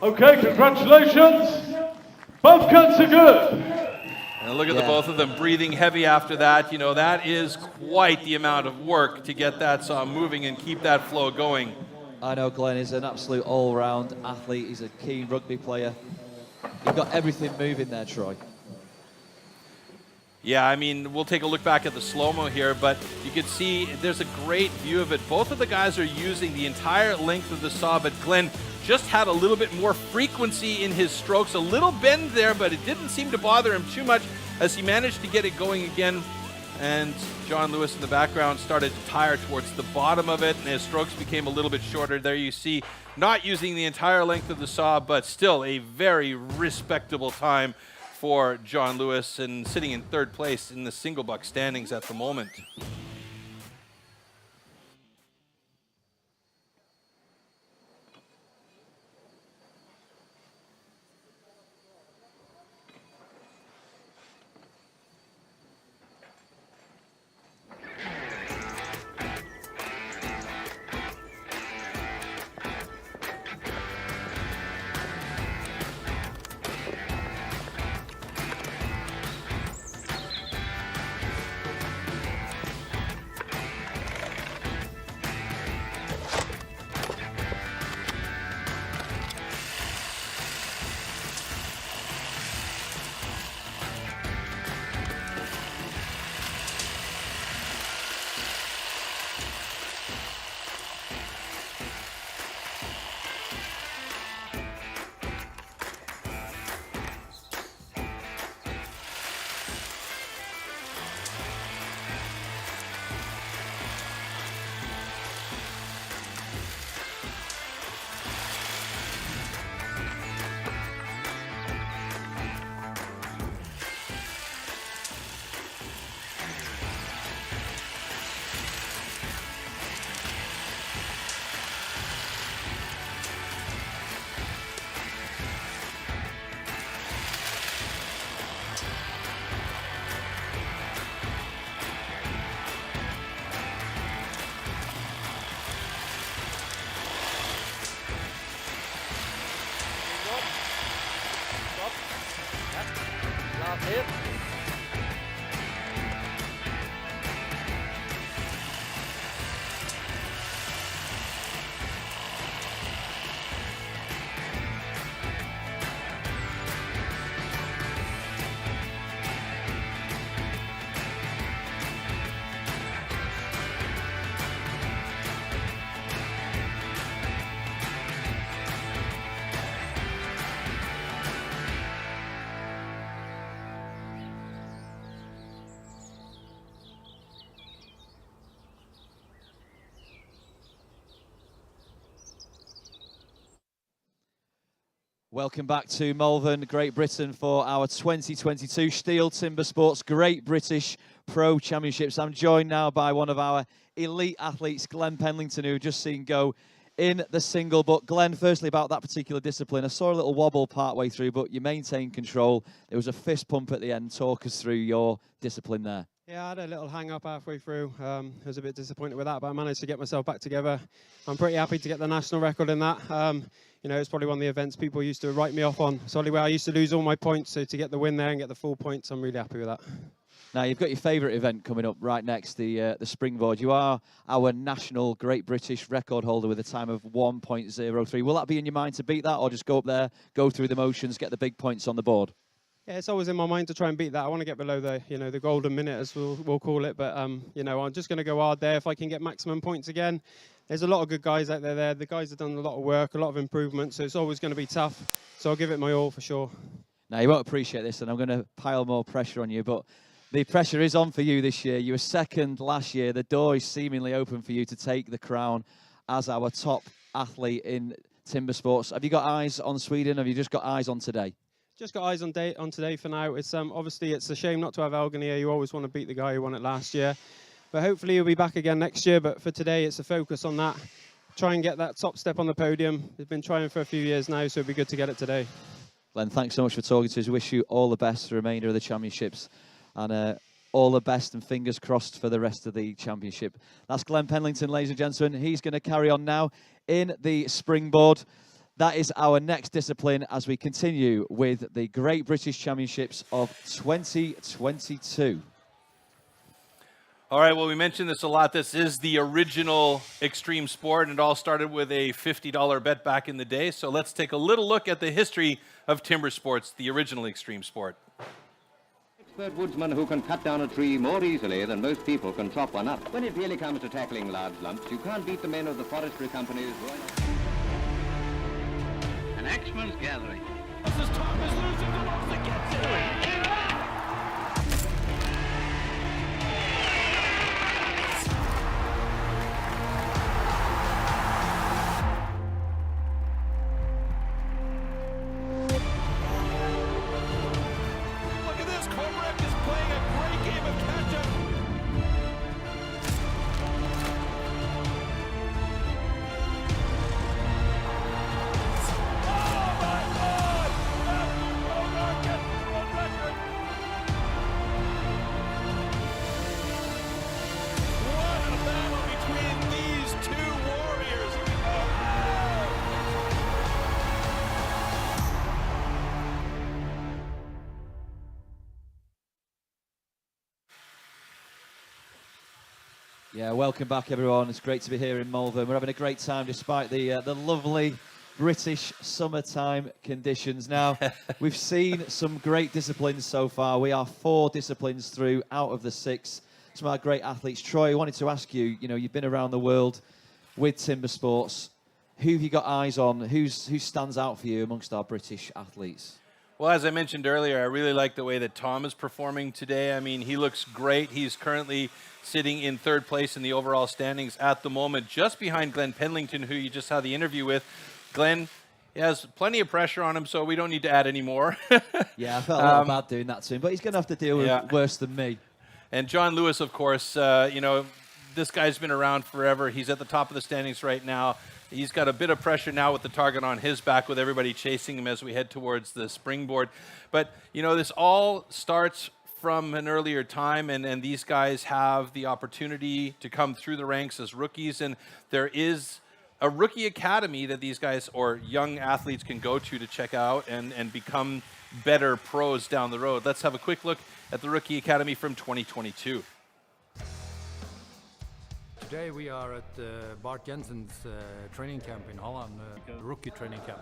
Okay, congratulations. Both cuts are good. And look at the both of them breathing heavy after that. You know, that is quite the amount of work to get that saw moving and keep that flow going. I know Glenn is an absolute all-round athlete. He's a keen rugby player. You've got everything moving there, Troy. Yeah, I mean, we'll take a look back at the slow-mo here, but you can see there's a great view of it. Both of the guys are using the entire length of the saw, but Glenn just had a little bit more frequency in his strokes, a little bend there, but it didn't seem to bother him too much as he managed to get it going again. And John Lewis in the background started to tire towards the bottom of it, and his strokes became a little bit shorter. There you see, not using the entire length of the saw, but still a very respectable time for John Lewis, and sitting in 3rd place in the single buck standings at the moment. Welcome back to Malvern, Great Britain for our 2022 STIHL Timbersports Great British Pro Championships. I'm joined now by one of our elite athletes, Glenn Penlington, who we've just seen go in the single. But Glenn, firstly about that particular discipline, I saw a little wobble partway through, but you maintained control. There was a fist pump at the end. Talk us through your discipline there. Yeah, I had a little hang up halfway through. I was a bit disappointed with that, but I managed to get myself back together. I'm pretty happy to get the national record in that. You know, it's probably one of the events people used to write me off on. It's only where I used to lose all my points, so to get the win there and get the full points, I'm really happy with that. Now, you've got your favourite event coming up right next, the Springboard. You are our national Great British record holder with a time of 1.03. Will that be in your mind to beat that, or just go up there, go through the motions, get the big points on the board? Yeah, it's always in my mind to try and beat that. I want to get below the, you know, the golden minute, as we'll call it. But, you know, I'm just going to go hard there. If I can get maximum points again, there's a lot of good guys out there. The guys have done a lot of work, a lot of improvement, so it's always going to be tough. So I'll give it my all for sure. Now, you won't appreciate this, and I'm going to pile more pressure on you, but the pressure is on for you this year. You were second last year. The door is seemingly open for you to take the crown as our top athlete in timber sports. Have you got eyes on Sweden? Have you just got eyes on today? Just got eyes on today for now. It's obviously it's a shame not to have Elgan here. You always want to beat the guy who won it last year, but hopefully he'll be back again next year. But for today, it's a focus on that. Try and get that top step on the podium. We've been trying for a few years now, so it'd be good to get it today. Glenn, thanks so much for talking to us. Wish you all the best for the remainder of the championships, and all the best and fingers crossed for the rest of the championship. That's Glenn Penlington, ladies and gentlemen. He's going to carry on now in the Springboard. That is our next discipline as we continue with the Great British Championships of 2022. All right, well, we mentioned this a lot. This is the original extreme sport, and it all started with a $50 bet back in the day. So let's take a little look at the history of timber sports, the original extreme sport. Expert woodsman who can cut down a tree more easily than most people can chop one up. When it really comes to tackling large lumps, you can't beat the men of the forestry companies. An axeman's gathering. This is Thomas losing the most that gets it. Look at this, Kovrek is playing a great game of catch-up. Yeah, welcome back, everyone. It's great to be here in Malvern. We're having a great time despite the lovely British summertime conditions. Now, we've seen some great disciplines so far. We are 4 disciplines through out of the 6. Some of our great athletes. Troy, I wanted to ask you, you know, you've been around the world with timber sports. Who have you got eyes on? Who stands out for you amongst our British athletes? Well, as I mentioned earlier, I really like the way that Tom is performing today. I mean, he looks great. He's currently sitting in 3rd place in the overall standings at the moment, just behind Glenn Penlington, who you just had the interview with. Glenn, he has plenty of pressure on him, so we don't need to add any more. Yeah, I felt a little bad doing that to him, but he's going to have to deal with worse than me. And John Lewis, of course, you know, this guy's been around forever. He's at the top of the standings right now. He's got a bit of pressure now with the target on his back, with everybody chasing him as we head towards the Springboard. But, you know, this all starts from an earlier time, and these guys have the opportunity to come through the ranks as rookies, and there is a rookie academy that these guys or young athletes can go to check out and become better pros down the road. Let's have a quick look at the rookie academy from 2022. Today we are at Bart Jensen's training camp in Holland, rookie training camp.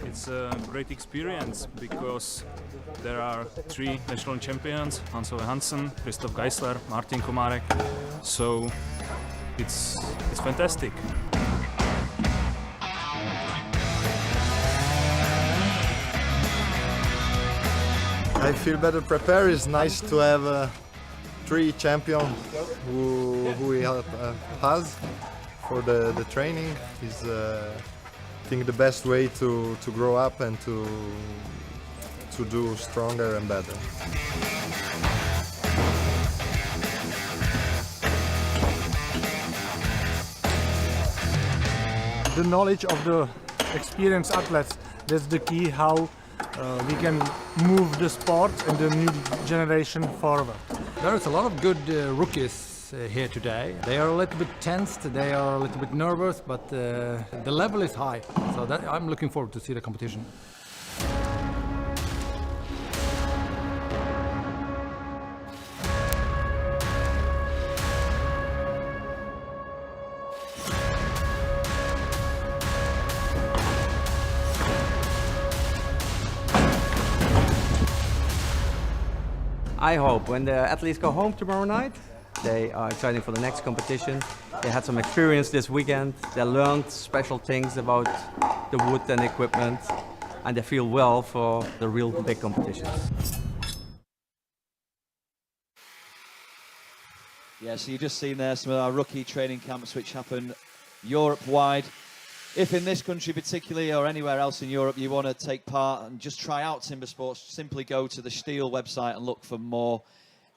It's a great experience because there are 3 national champions, Hans-Ove Hansen, Christoph Geisler, Martin Komarek, so it's fantastic. I feel better prepared. It's nice to have 3 champions who he has for the training. He's think the best way to grow up and to do stronger and better. The knowledge of the experienced athletes, that's the key how we can move the sport and the new generation forward. There is a lot of good rookies here today. They are a little bit tensed, they are a little bit nervous, but the level is high. So I'm looking forward to see the competition. I hope when the athletes go home tomorrow night, they are excited for the next competition. They had some experience this weekend. They learned special things about the wood and equipment, and they feel well for the real big competitions. Yeah, so you've just seen there some of our rookie training camps which happen Europe-wide. If in this country particularly or anywhere else in Europe you want to take part and just try out timber sports, simply go to the STIHL website and look for more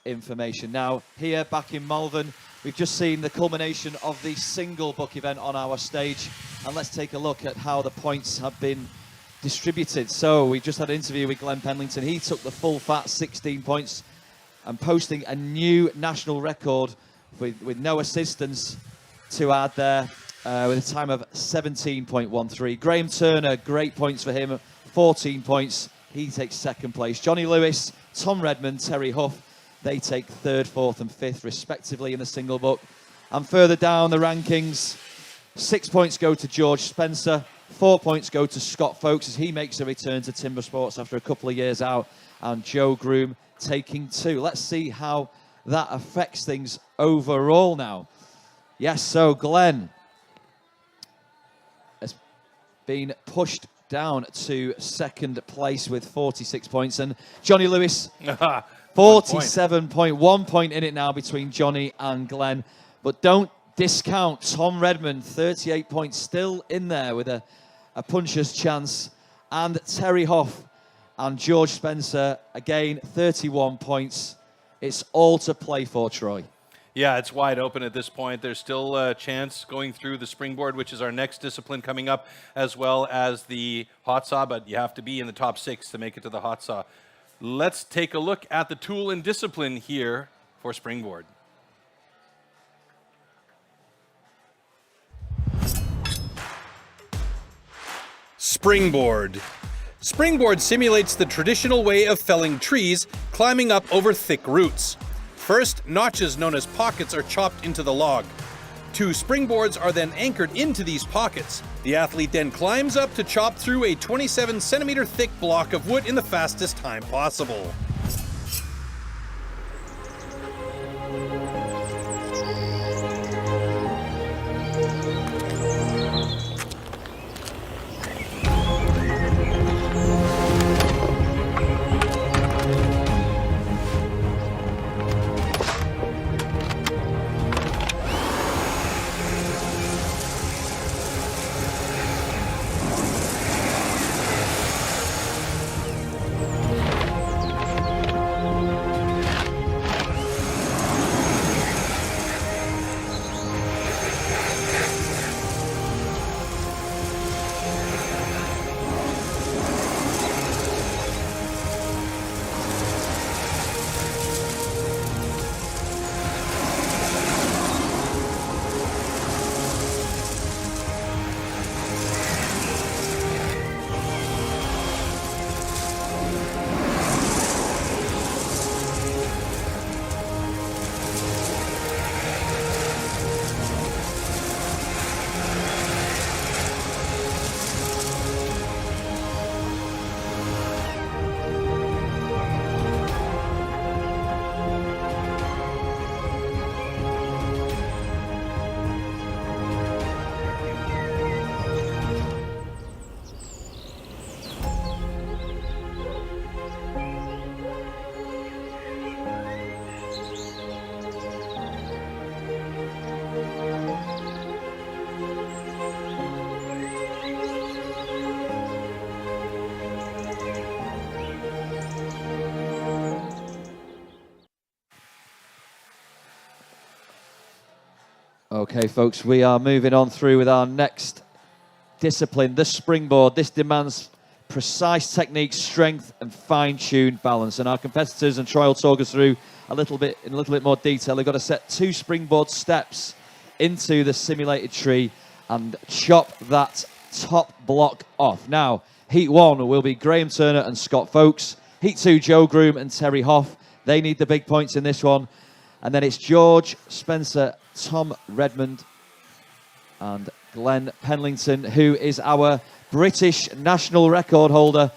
information. Now, here back in Malvern, we've just seen the culmination of the single book event on our stage. And let's take a look at how the points have been distributed. So we just had an interview with Glenn Penlington. He took the full fat 16 points and posting a new national record with no assistance to add there. With a time of 17.13. Graham Turner, great points for him, 14 points. He takes second place. Johnny Lewis, Tom Redmond, Terry Huff, they take third, fourth and fifth respectively in the single book. And further down the rankings, 6 points go to George Spencer, 4 points go to Scott Folkes as he makes a return to timber sports after a couple of years out, and Joe Groom taking 2. Let's see how that affects things overall now. Yes, so Glenn has been pushed down to second place with 46 points, and Johnny Lewis 47 point. 1 point in it now between Johnny and Glenn. But don't discount Tom Redmond, 38 points still in there with a puncher's chance, and Terry Hoff and George Spencer again 31 points. It's all to play for, Troy. Yeah, it's wide open at this point. There's still a chance going through the Springboard, which is our next discipline coming up, as well as the hot saw, but you have to be in the top 6 to make it to the hot saw. Let's take a look at the tool and discipline here for Springboard. Springboard. Springboard simulates the traditional way of felling trees, climbing up over thick roots. First, notches known as pockets are chopped into the log. 2 springboards are then anchored into these pockets. The athlete then climbs up to chop through a 27-centimeter thick block of wood in the fastest time possible. Okay, folks, we are moving on through with our next discipline, the springboard. This demands precise technique, strength, and fine-tuned balance. And our competitors, and Troy will talk us through in a little bit more detail. They've got to set 2 springboard steps into the simulated tree and chop that top block off. Now, Heat 1 will be Graham Turner and Scott Folkes. Heat 2, Joe Groom and Terry Hoff. They need the big points in this one. And then it's George Spencer, Tom Redmond, and Glenn Penlington, who is our British national record holder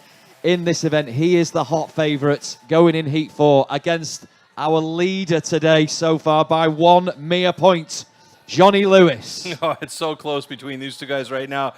in this event. He is the hot favourite going in Heat 4 against our leader today so far by 1 mere point, Johnny Lewis. Oh, it's so close between these two guys right now.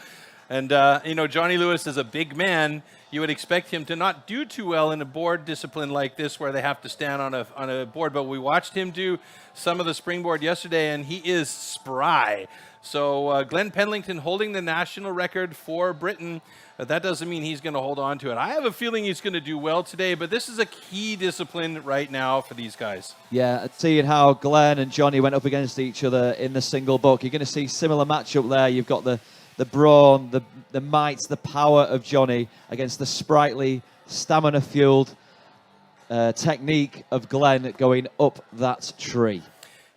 And, you know, Johnny Lewis is a big man. You would expect him to not do too well in a board discipline like this where they have to stand on a board. But we watched him do some of the springboard yesterday, and he is spry. So Glenn Penlington holding the national record for Britain. That doesn't mean he's going to hold on to it. I have a feeling he's going to do well today, but this is a key discipline right now for these guys. Yeah, seeing how Glenn and Johnny went up against each other in the single buck, you're going to see similar matchup there. You've got the brawn, the might, the power of Johnny against the sprightly, stamina-fueled technique of Glenn going up that tree.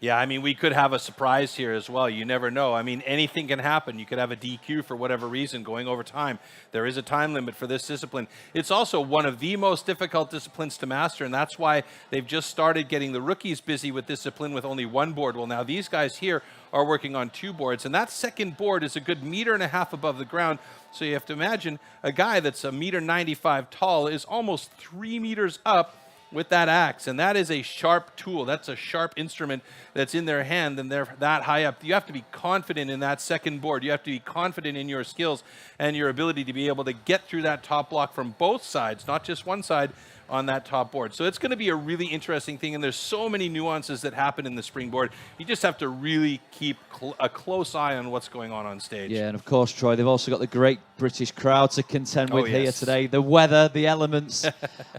Yeah, I mean, we could have a surprise here as well. You never know. I mean, anything can happen. You could have a DQ for whatever reason going over time. There is a time limit for this discipline. It's also one of the most difficult disciplines to master, and that's why they've just started getting the rookies busy with discipline with only 1 board. Well, now these guys here are working on 2 boards, and that second board is a good 1.5 meters above the ground. So you have to imagine a guy that's 1.95 meters tall is almost 3 meters up with that axe, and that is a sharp tool. That's a sharp instrument that's in their hand, and they're that high up. You have to be confident in that second board. You have to be confident in your skills and your ability to be able to get through that top block from both sides, not just one side on that top board. So it's going to be a really interesting thing, and there's so many nuances that happen in the springboard. You just have to really keep a close eye on what's going on stage. Yeah, and of course, Troy, they've also got the great British crowd to contend with here yes. today. The weather, the elements,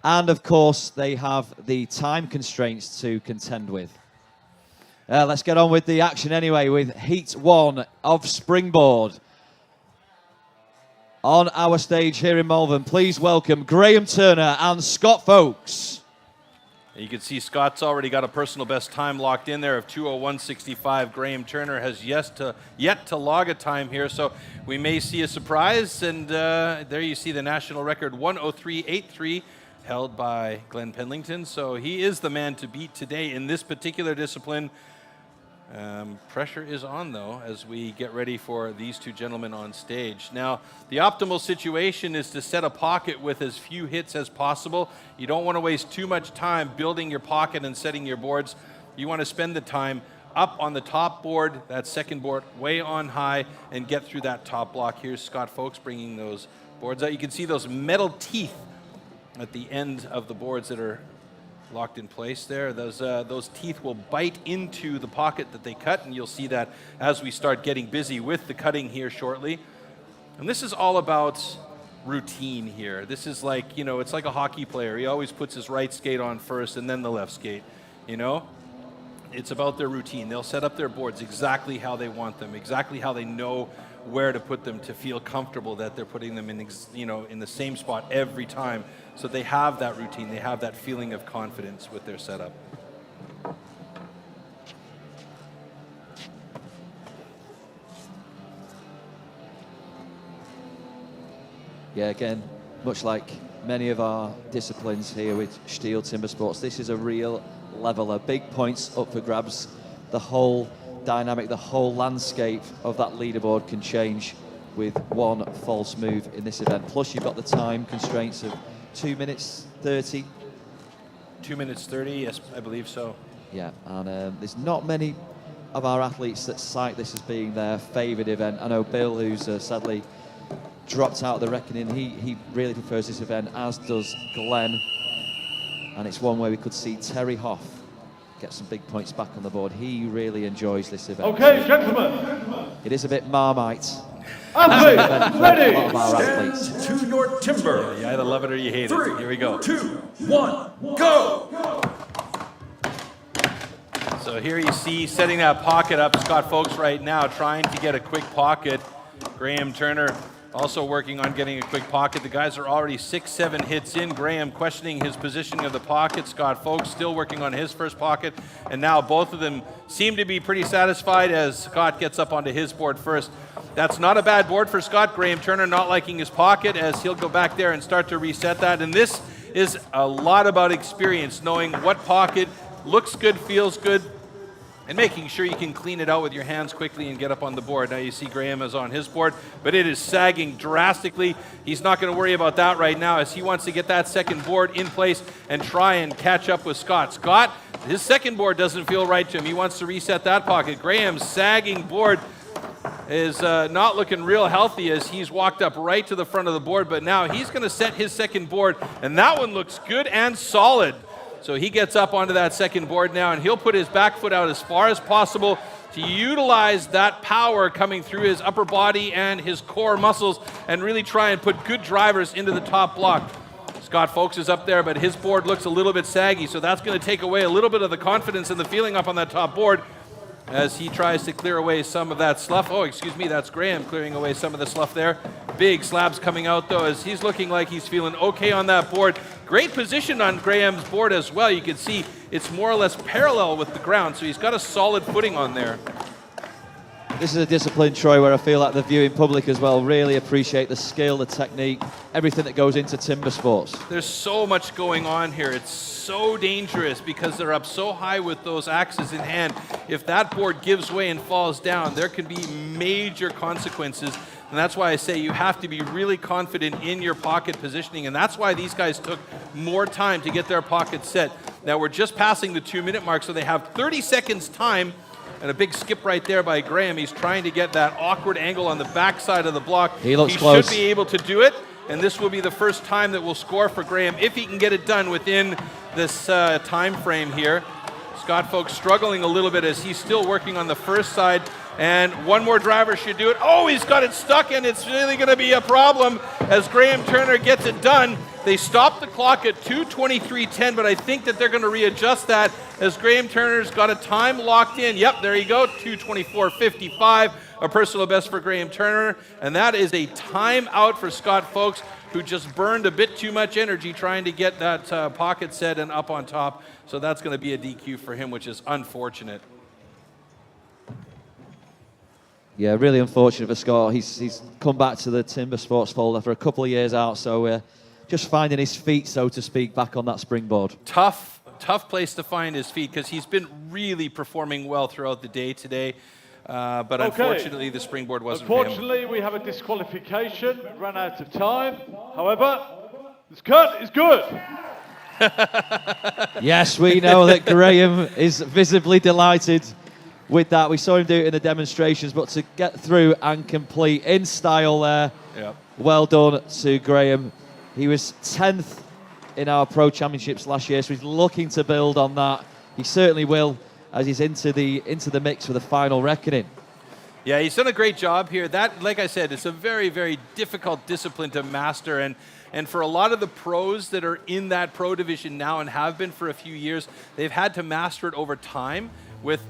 and of course, they have the time constraints to contend with. Let's get on with the action anyway with Heat 1 of Springboard. On our stage here in Malvern, please welcome Graham Turner and Scott Folkes. You can see Scott's already got a personal best time locked in there of 2:01.65. Graham Turner has yet to log a time here, so we may see a surprise. And there you see the national record, 1:03.83, held by Glenn Penlington. So he is the man to beat today in this particular discipline. Pressure is on, though, as we get ready for these 2 gentlemen on stage. Now, the optimal situation is to set a pocket with as few hits as possible. You don't want to waste too much time building your pocket and setting your boards. You want to spend the time up on the top board, that second board way on high, and get through that top block. Here's Scott Folkes bringing those boards out. You can see those metal teeth at the end of the boards that are locked in place there. Those teeth will bite into the pocket that they cut, and you'll see that as we start getting busy with the cutting here shortly. And this is all about routine here. This is like, you know, it's like a hockey player. He always puts his right skate on first and then the left skate, you know? It's about their routine. They'll set up their boards exactly how they want them, exactly how they know where to put them to feel comfortable that they're putting them in, you know, in the same spot every time. So they have that routine. They have that feeling of confidence with their setup. Yeah, again, much like many of our disciplines here with STIHL Timbersports, this is a real leveler. Big points up for grabs. The whole dynamic, the whole landscape of that leaderboard can change with 1 false move in this event. Plus, you've got the time constraints of 2 minutes 30. 2 minutes 30, yes, I believe so. Yeah, and there's not many of our athletes that cite this as being their favoured event. I know Bill, who's sadly dropped out of the reckoning, he really prefers this event, as does Glenn. And it's one where we could see Terry Hoff get some big points back on the board. He really enjoys this event. Okay, gentlemen. It is a bit Marmite. Athletes, ready. Stand to your timber. Yeah, you either love it or you hate it. Here we go. 3, 2, 1, go! So here you see setting that pocket up, Scott Folks right now trying to get a quick pocket. Graham Turner also working on getting a quick pocket. The guys are already 6-7 hits in. Graham questioning his positioning of the pocket. Scott Folks still working on his first pocket. And now both of them seem to be pretty satisfied as Scott gets up onto his board first. That's not a bad board for Scott. Graham Turner not liking his pocket as he'll go back there and start to reset that. And this is a lot about experience, knowing what pocket looks good, feels good, and making sure you can clean it out with your hands quickly and get up on the board. Now you see Graham is on his board, but it is sagging drastically. He's not going to worry about that right now as he wants to get that second board in place and try and catch up with Scott. Scott, his second board doesn't feel right to him. He wants to reset that pocket. Graham's sagging board is not looking real healthy as he's walked up right to the front of the board, but now he's going to set his second board, and that one looks good and solid. So he gets up onto that second board now, and he'll put his back foot out as far as possible to utilize that power coming through his upper body and his core muscles and really try and put good drivers into the top block. Scott Folks is up there, but his board looks a little bit saggy, so that's going to take away a little bit of the confidence and the feeling up on that top board as he tries to clear away some of that slough. Oh, excuse me, that's Graham clearing away some of the slough there. Big slabs coming out, though, as he's looking like he's feeling okay on that board. Great position on Graham's board as well. You can see it's more or less parallel with the ground, so he's got a solid footing on there. This is a discipline, Troy, where I feel like the viewing public as well really appreciate the skill, the technique, everything that goes into timber sports. There's so much going on here. It's so dangerous because they're up so high with those axes in hand. If that board gives way and falls down, there could be major consequences. And that's why I say you have to be really confident in your pocket positioning. And that's why these guys took more time to get their pocket set. Now we're just passing the 2-minute mark, so they have 30 seconds time. And a big skip right there by Graham. He's trying to get that awkward angle on the backside of the block. He looks close. Should be able to do it. And this will be the first time that we'll score for Graham if he can get it done within this time frame here. Scott Folks struggling a little bit as he's still working on the first side. And one more driver should do it. Oh, he's got it stuck, and it's really going to be a problem as Graham Turner gets it done. They stopped the clock at 2:23:10, but I think that they're going to readjust that as Graham Turner's got a time locked in. Yep, there you go, 2:24:55, a personal best for Graham Turner. And that is a timeout for Scott Folks, who just burned a bit too much energy trying to get that pocket set and up on top. So that's going to be a DQ for him, which is unfortunate. Yeah, really unfortunate for Scott. He's come back to the timber sports fold after a couple of years out, so just finding his feet, so to speak, back on that springboard. Tough place to find his feet because he's been really performing well throughout the day today. But unfortunately, the springboard wasn't for him. Unfortunately, we have a disqualification. We've run out of time. However, this cut is good. Yes, we know that Graham is visibly delighted with that. We saw him do it in the demonstrations, but to get through and complete in style there, well done to Graham. He was 10th in our Pro Championships last year, so he's looking to build on that. He certainly will as he's into the mix for the final reckoning. Yeah, he's done a great job here. That, like I said, it's a very, very difficult discipline to master. And for a lot of the pros that are in that pro division now and have been for a few years, they've had to master it over time with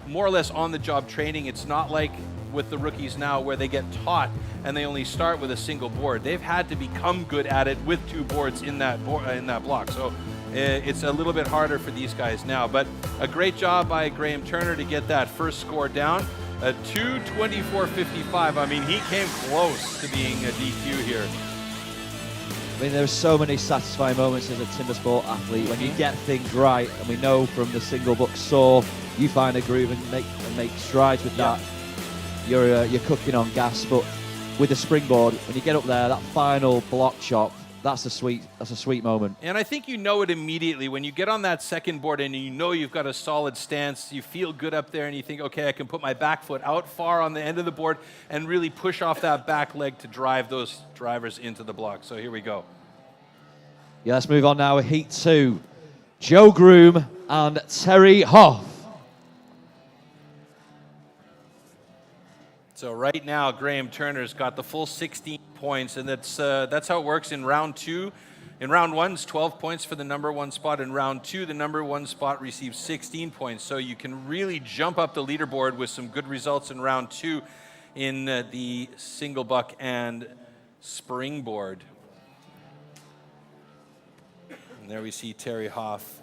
more or less on-the-job training. It's not like with the rookies now where they get taught and they only start with a single board. They've had to become good at it with 2 boards in that block. So it's a little bit harder for these guys now. But a great job by Graham Turner to get that first score down. A 2:24:55. I mean, he came close to being a DQ here. I mean, there's so many satisfying moments as a timber sport athlete when you get things right, and we know from the single book saw, you find a groove and make strides with that. You're cooking on gas, but with the springboard, when you get up there, that final block chop, that's a sweet moment. And I think you know it immediately when you get on that second board and you know you've got a solid stance, you feel good up there and you think, okay, I can put my back foot out far on the end of the board and really push off that back leg to drive those drivers into the block. So here we go. Yeah, let's move on now with Heat 2. Joe Groom and Terry Hoff. So right now, Graham Turner's got the full 16 points, and that's how it works in round 2. In round 1, it's 12 points for the number 1 spot. In round 2, the number 1 spot receives 16 points. So you can really jump up the leaderboard with some good results in round 2 in the single buck and springboard. And there we see Terry Hoff.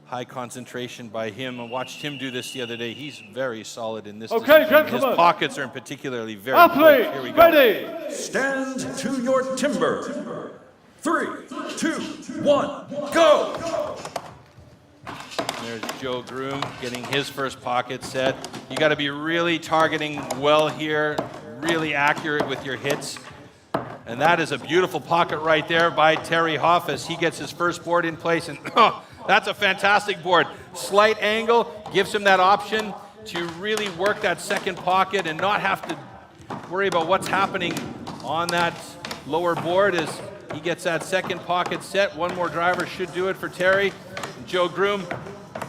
High concentration by him. I watched him do this the other day. He's very solid in this. Okay, discipline. gentlemen. His pockets are particularly very Athlete, quick. Here we go. ready. Stand to your timber. 3, 2, 1, go! There's Joe Groom getting his first pocket set. You got to be really targeting well here, really accurate with your hits. And that is a beautiful pocket right there by Terry Hoff as he gets his first board in place. And that's a fantastic board. Slight angle gives him that option to really work that second pocket and not have to worry about what's happening on that lower board as he gets that second pocket set. One more driver should do it for Terry. Joe Groom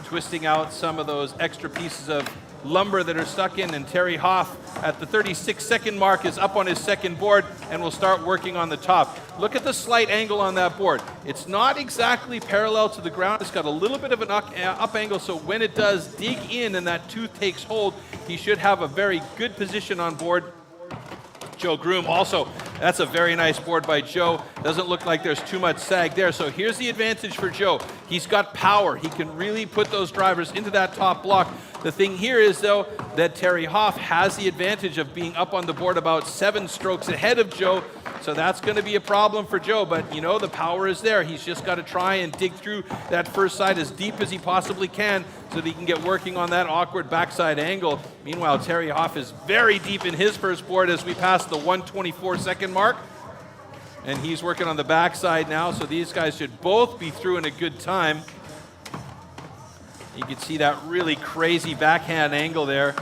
twisting out some of those extra pieces of lumber that are stuck in, and Terry Hoff at the 36-second mark is up on his second board and will start working on the top. Look at the slight angle on that board. It's not exactly parallel to the ground. It's got a little bit of an up angle, so when it does dig in and that tooth takes hold, he should have a very good position on board. Joe Groom also, that's a very nice board by Joe. Doesn't look like there's too much sag there. So here's the advantage for Joe. He's got power. He can really put those drivers into that top block. The thing here is, though, that Terry Hoff has the advantage of being up on the board about 7 strokes ahead of Joe. So that's going to be a problem for Joe. But, you know, the power is there. He's just got to try and dig through that first side as deep as he possibly can so that he can get working on that awkward backside angle. Meanwhile, Terry Hoff is very deep in his first board as we pass the 124-second mark. And he's working on the backside now, so these guys should both be through in a good time. You can see that really crazy backhand angle there.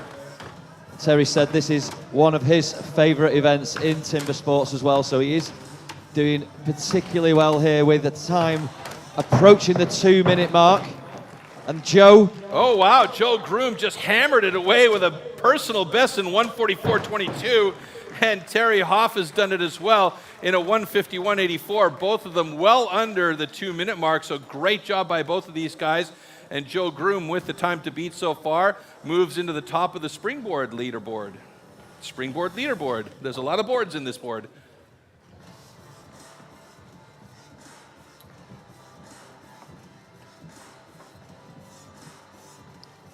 Terry said this is one of his favourite events in timber sports as well, so he is doing particularly well here with the time approaching the 2-minute mark. And Joe... Oh, wow, Joe Groom just hammered it away with a personal best in 144.22, and Terry Hoff has done it as well in a 151.84. Both of them well under the 2-minute mark, so great job by both of these guys. And Joe Groom, with the time to beat so far, moves into the top of the Springboard leaderboard. Springboard leaderboard. There's a lot of boards in this board.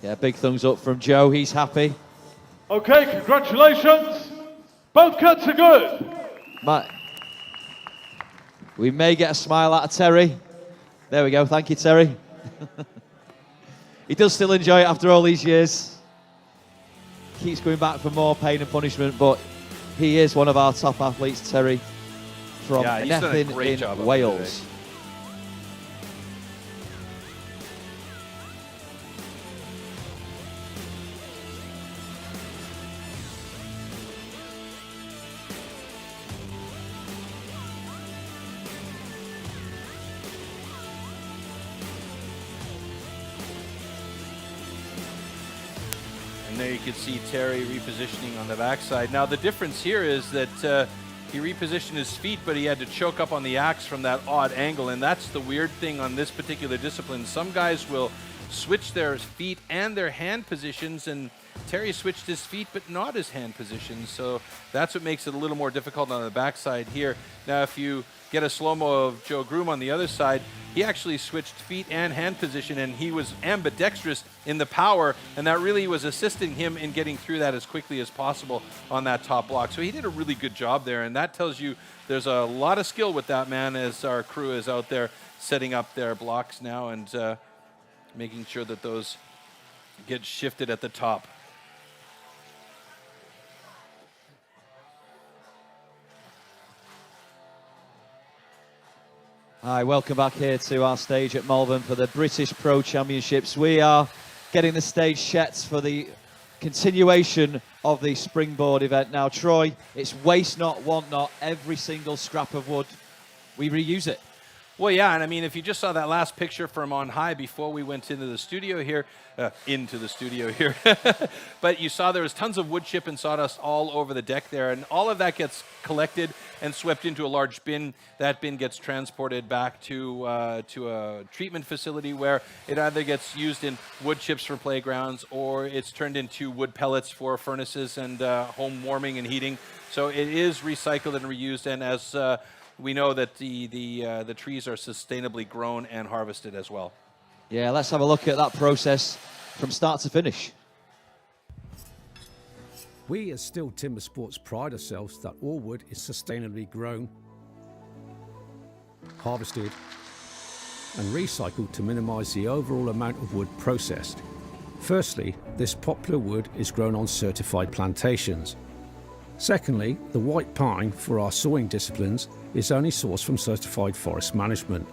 Yeah, big thumbs up from Joe. He's happy. Okay, congratulations. Both cuts are good. We may get a smile out of Terry. There we go. Thank you, Terry. He does still enjoy it after all these years. Keeps going back for more pain and punishment, but he is one of our top athletes, Terry, from Nethin in Wales. And there you can see Terry repositioning on the backside. Now the difference here is that he repositioned his feet, but he had to choke up on the axe from that odd angle, and that's the weird thing on this particular discipline. Some guys will switch their feet and their hand positions, and Terry switched his feet but not his hand positions, so that's what makes it a little more difficult on the backside here. Now if you get a slow-mo of Joe Groom on the other side, he actually switched feet and hand position, and he was ambidextrous in the power, and that really was assisting him in getting through that as quickly as possible on that top block. So he did a really good job there, and that tells you there's a lot of skill with that man as our crew is out there setting up their blocks now and making sure that those get shifted at the top. Hi, welcome back here to our stage at Malvern for the British Pro Championships. We are getting the stage set for the continuation of the Springboard event. Now, Troy, it's waste not, want not. Every single scrap of wood, we reuse it. Well, yeah, and I mean, if you just saw that last picture from on high before we went into the studio here, but you saw there was tons of wood chip and sawdust all over the deck there, and all of that gets collected and swept into a large bin. That bin gets transported back to a treatment facility where it either gets used in wood chips for playgrounds or it's turned into wood pellets for furnaces and home warming and heating. So it is recycled and reused, and as we know that the trees are sustainably grown and harvested as well. Yeah, let's have a look at that process from start to finish. We as STIHL TimberSports pride ourselves that all wood is sustainably grown, harvested and recycled to minimise the overall amount of wood processed. Firstly, this popular wood is grown on certified plantations. Secondly, the white pine for our sawing disciplines is only sourced from certified forest management.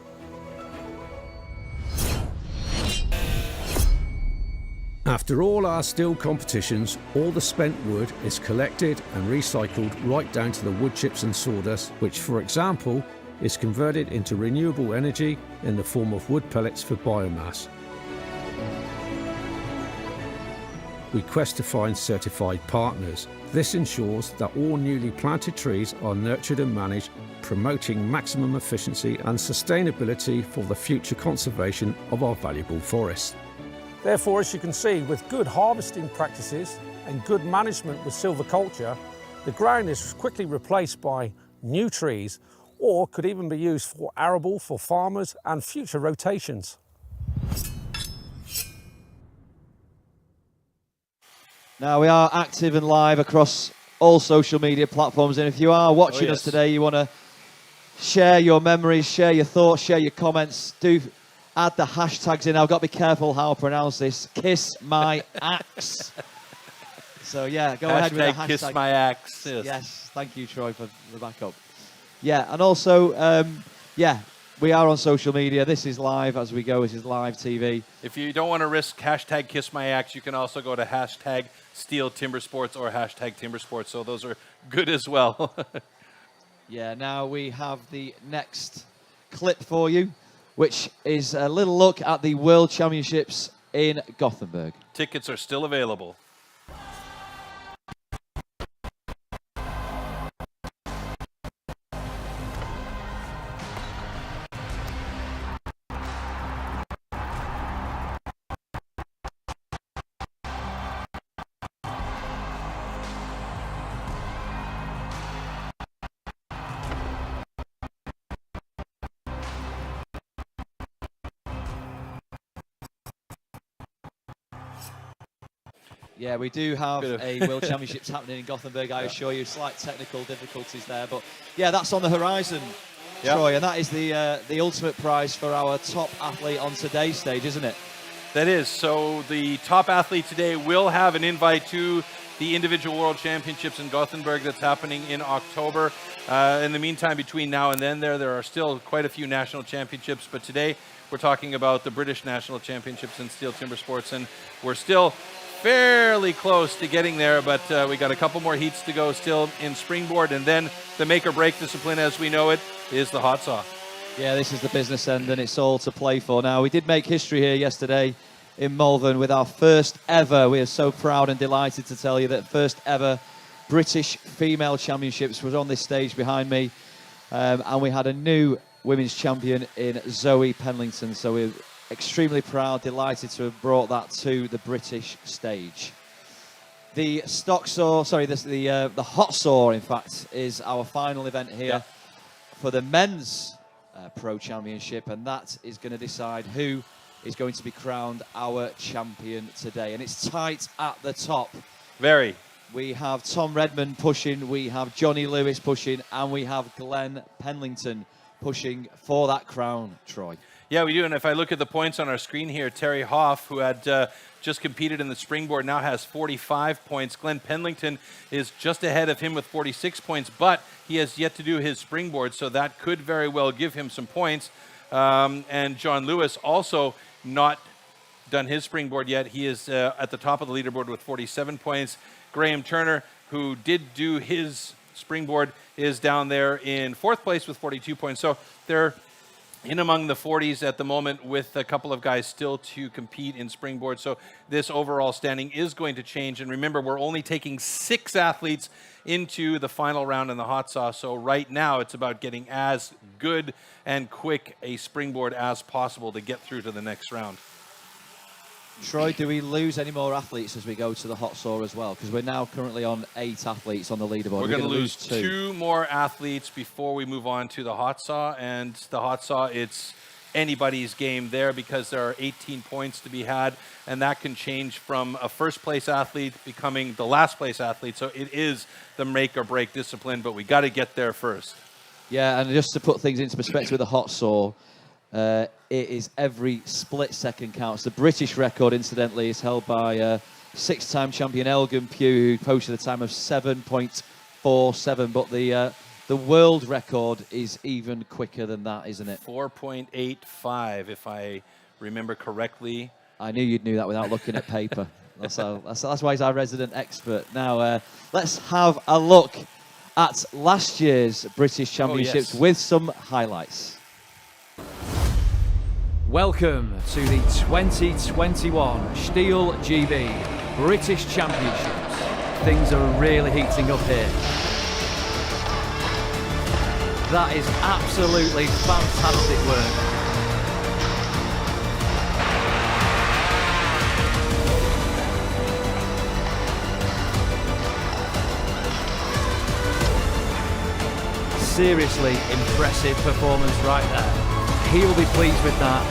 After all our STIHL competitions, all the spent wood is collected and recycled right down to the wood chips and sawdust, which, for example, is converted into renewable energy in the form of wood pellets for biomass. We quest to find certified partners. This ensures that all newly planted trees are nurtured and managed, promoting maximum efficiency and sustainability for the future conservation of our valuable forests. Therefore, as you can see, with good harvesting practices and good management with silviculture, the ground is quickly replaced by new trees, or could even be used for arable for farmers and future rotations. Now, we are active and live across all social media platforms, and if you are watching us today, you want to share your memories, share your thoughts, share your comments, do add the hashtags in. I've got to be careful how I pronounce this. Kiss my axe. So yeah, go ahead with the hashtag. Kiss my axe. Yes, thank you, Troy, for the backup. Yeah, and also, yeah, we are on social media. This is live as we go. This is live TV. If you don't want to risk hashtag Kiss My Axe, you can also go to hashtag STIHL TimberSports or hashtag TimberSports. So those are good as well. Yeah, now we have the next clip for you, which is a little look at the World Championships in Gothenburg. Tickets are still available. Yeah, we do have a World Championships happening in Gothenburg, I assure you. Slight technical difficulties there, but yeah, that's on the horizon, Troy, and that is the ultimate prize for our top athlete on today's stage, isn't it? That is. So the top athlete today will have an invite to the individual World Championships in Gothenburg that's happening in October. In the meantime, between now and then, there are still quite a few national championships, but today we're talking about the British National Championships in STIHL TimberSports, and we're still fairly close to getting there, but we got a couple more heats to go still in Springboard, and then the make or break discipline as we know it is the hot saw. Yeah, this is the business end, and it's all to play for. Now, we did make history here yesterday in Malvern with our first ever, we are so proud and delighted to tell you that first ever British Female Championships was on this stage behind me, and we had a new women's champion in Zoe Penlington, so we're extremely proud, delighted to have brought that to the British stage. The stock saw, sorry, the hot saw, in fact, is our final event here for the men's Pro Championship, and that is going to decide who is going to be crowned our champion today. And it's tight at the top. Very. We have Tom Redmond pushing, we have Johnny Lewis pushing, and we have Glenn Penlington pushing for that crown, Troy. Yeah, we do, and if I look at the points on our screen here, Terry Hoff, who had just competed in the Springboard, now has 45 points. Glenn Penlington is just ahead of him with 46 points, but he has yet to do his Springboard, so that could very well give him some points. And John Lewis also not done his Springboard yet. He is at the top of the leaderboard with 47 points. Graham Turner, who did do his Springboard, is down there in 4th place with 42 points. So they're in among the 40s at the moment, with a couple of guys still to compete in Springboard. So this overall standing is going to change. And remember, we're only taking 6 athletes into the final round in the hot sauce. So right now, it's about getting as good and quick a Springboard as possible to get through to the next round. Troy, do we lose any more athletes as we go to the hot saw as well? Because we're now currently on 8 athletes on the leaderboard. We're going to lose 2 more athletes before we move on to the hot saw. And the hot saw, it's anybody's game there because there are 18 points to be had. And that can change from a first-place athlete becoming the last-place athlete. So it is the make-or-break discipline, but we got to get there first. Yeah, and just to put things into perspective with the hot saw, it is every split second counts. The British record, incidentally, is held by 6-time champion Elgan Pugh, who posted a time of 7.47. But the world record is even quicker than that, isn't it? 4.85, if I remember correctly. I knew you'd knew that without looking at paper. That's why he's our resident expert. Now, let's have a look at last year's British Championships with some highlights. Welcome to the 2021 STIHL GB British Championships. Things are really heating up here. That is absolutely fantastic work. Seriously impressive performance right there. He will be pleased with that.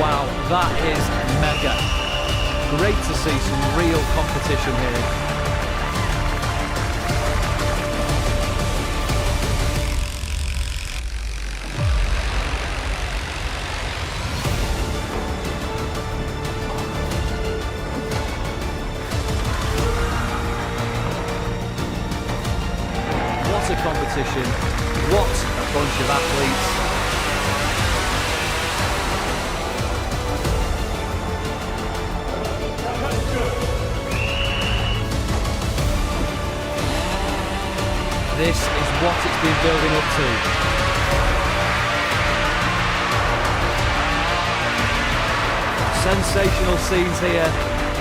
Wow, that is mega. Great to see some real competition here. What a competition. What a bunch of athletes. This is what it's been building up to. Sensational scenes here.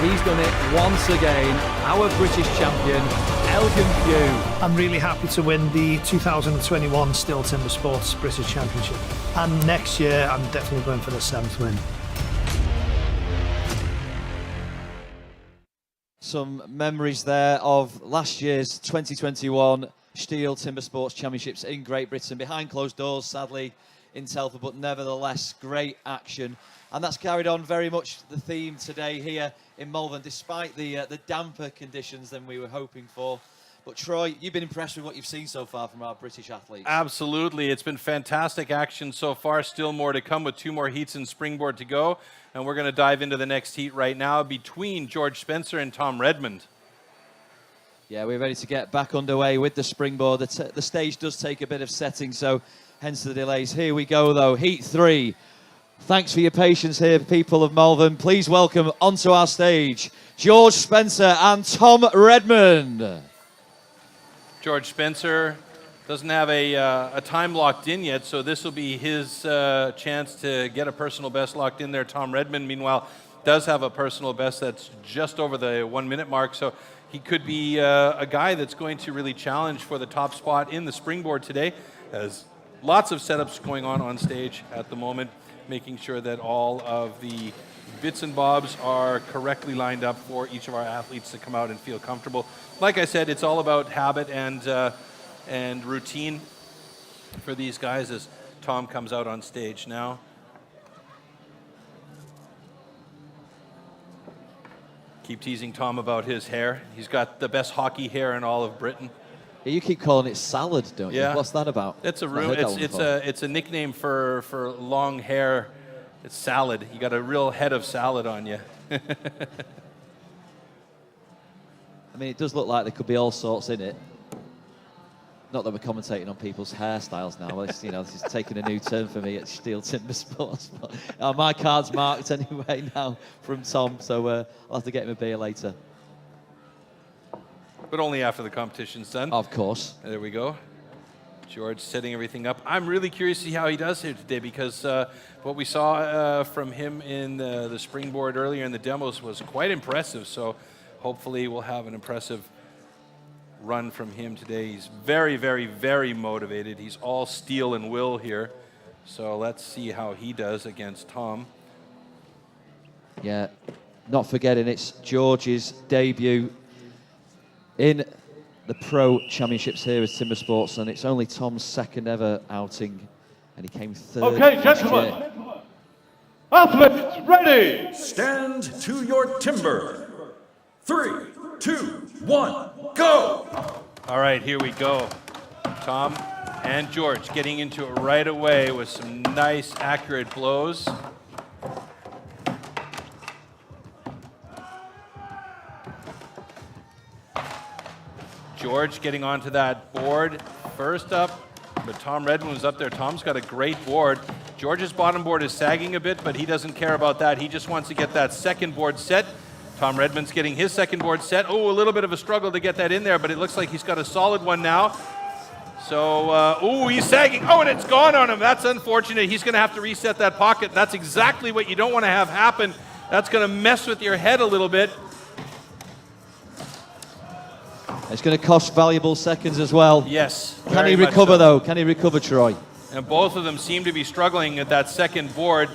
He's done it once again. Our British champion, Elgan Pugh. I'm really happy to win the 2021 STIHL TimberSports British Championship. And next year, I'm definitely going for the 7th win. Some memories there of last year's 2021 STIHL TimberSports Championships in Great Britain. Behind closed doors, sadly, in Telford, but nevertheless, great action. And that's carried on very much the theme today here in Malvern, despite the damper conditions than we were hoping for. But Troy, you've been impressed with what you've seen so far from our British athletes. Absolutely. It's been fantastic action so far. Still more to come with 2 more heats in Springboard to go. And we're going to dive into the next heat right now between George Spencer and Tom Redmond. Yeah, we're ready to get back underway with the Springboard. The stage does take a bit of setting, so hence the delays. Here we go, though. Heat 3. Thanks for your patience here, people of Malvern. Please welcome onto our stage George Spencer and Tom Redmond. George Spencer doesn't have a time locked in yet, so this will be his chance to get a personal best locked in there. Tom Redmond, meanwhile, does have a personal best that's just over the 1 minute mark, so he could be a guy that's going to really challenge for the top spot in the Springboard today. There's lots of setups going on stage at the moment, making sure that all of the bits and bobs are correctly lined up for each of our athletes to come out and feel comfortable. Like I said, it's all about habit and routine for these guys as Tom comes out on stage now. Keep teasing Tom about his hair. He's got the best hockey hair in all of Britain. Yeah, you keep calling it salad, don't you? What's that about? It's a nickname for long hair. It's salad. You got a real head of salad on you. I mean, it does look like there could be all sorts in it. Not that we're commentating on people's hairstyles now. This, you know, this is taking a new turn for me at STIHL Timbersports. But, my card's marked anyway now from Tom, so I'll have to get him a beer later. But only after the competition's done. Of course. There we go. George setting everything up. I'm really curious to see how he does here today, because what we saw from him in the Springboard earlier in the demos was quite impressive. So hopefully we'll have an impressive run from him today. He's very, very, very motivated. He's all steel and will here. So let's see how he does against Tom. Yeah, not forgetting it's George's debut in the Pro Championships here at Timbersports, and it's only Tom's second ever outing, and he came third. Okay, gentlemen, athletes ready. Stand to your timber. 3, 2, 1, go! All right, here we go. Tom and George getting into it right away with some nice, accurate blows. George getting onto that board first up, but Tom Redmond was up there. Tom's got a great board. George's bottom board is sagging a bit, but he doesn't care about that. He just wants to get that second board set. Tom Redmond's getting his second board set. Oh, a little bit of a struggle to get that in there, but it looks like he's got a solid one now. So, oh, he's sagging. Oh, and it's gone on him. That's unfortunate. He's going to have to reset that pocket. That's exactly what you don't want to have happen. That's going to mess with your head a little bit. It's going to cost valuable seconds as well. Yes. Can he recover, though? Can he recover, Troy? And both of them seem to be struggling at that second board.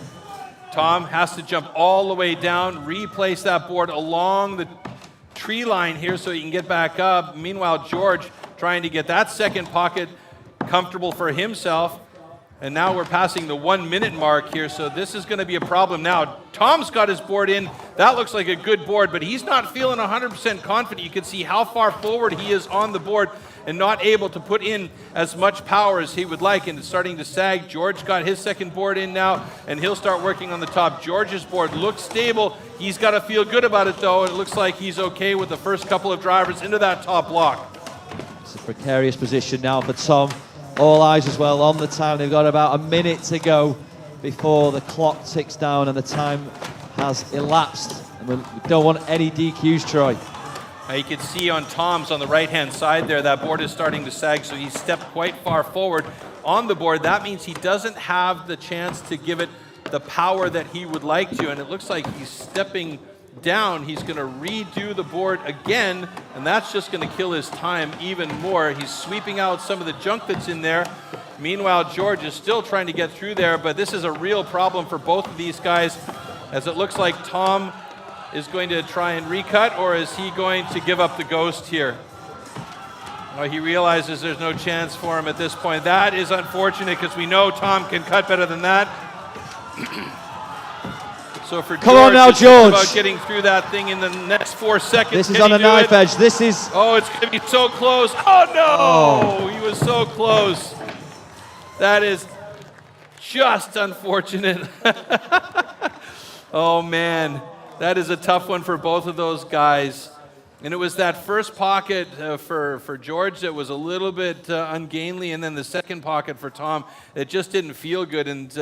Tom has to jump all the way down, replace that board along the tree line here so he can get back up. Meanwhile, George trying to get that second pocket comfortable for himself. And now we're passing the 1 minute mark here, so this is going to be a problem now. Tom's got his board in. That looks like a good board, but he's not feeling 100% confident. You can see how far forward he is on the board and not able to put in as much power as he would like, and it's starting to sag. George got his second board in now, and he'll start working on the top. George's board looks stable. He's got to feel good about it, though. It looks like he's okay with the first couple of drivers into that top block. It's a precarious position now for Tom. All eyes as well on the time. They've got about a minute to go before the clock ticks down and the time has elapsed. And we don't want any DQs, Troy. Now you can see on Tom's on the right-hand side there, that board is starting to sag, so he's stepped quite far forward on the board. That means he doesn't have the chance to give it the power that he would like to, and it looks like he's stepping down. He's going to redo the board again, and that's just going to kill his time even more. He's sweeping out some of the junk that's in there. Meanwhile, George is still trying to get through there, but this is a real problem for both of these guys, as it looks like Tom is going to try and recut, or is he going to give up the ghost here? Well, he realizes there's no chance for him at this point. That is unfortunate, because we know Tom can cut better than that. So for Come on now, it's George. about getting through that thing in the next 4 seconds. This is on a knife edge. This is... Oh, it's going to be so close. Oh, no! He was so close. That is just unfortunate. Oh, man. That is a tough one for both of those guys. And it was that first pocket for George that was a little bit ungainly, and then the second pocket for Tom, it just didn't feel good. And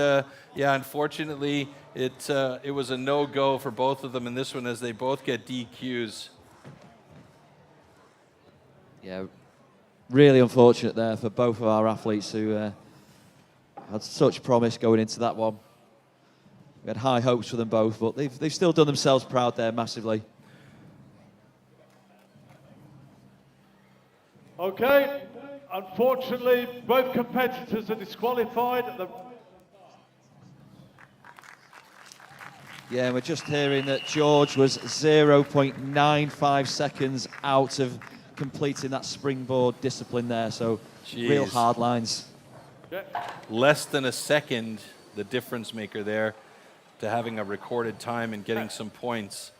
yeah, unfortunately, it was a no-go for both of them in this one, as they both get DQs. Yeah, really unfortunate there for both of our athletes who had such promise going into that one. We had high hopes for them both, but they've still done themselves proud there massively. Okay, unfortunately, both competitors are disqualified. Yeah, we're just hearing that George was 0.95 seconds out of completing that springboard discipline there, so real hard lines. Less than a second, the difference maker there to having a recorded time and getting some points.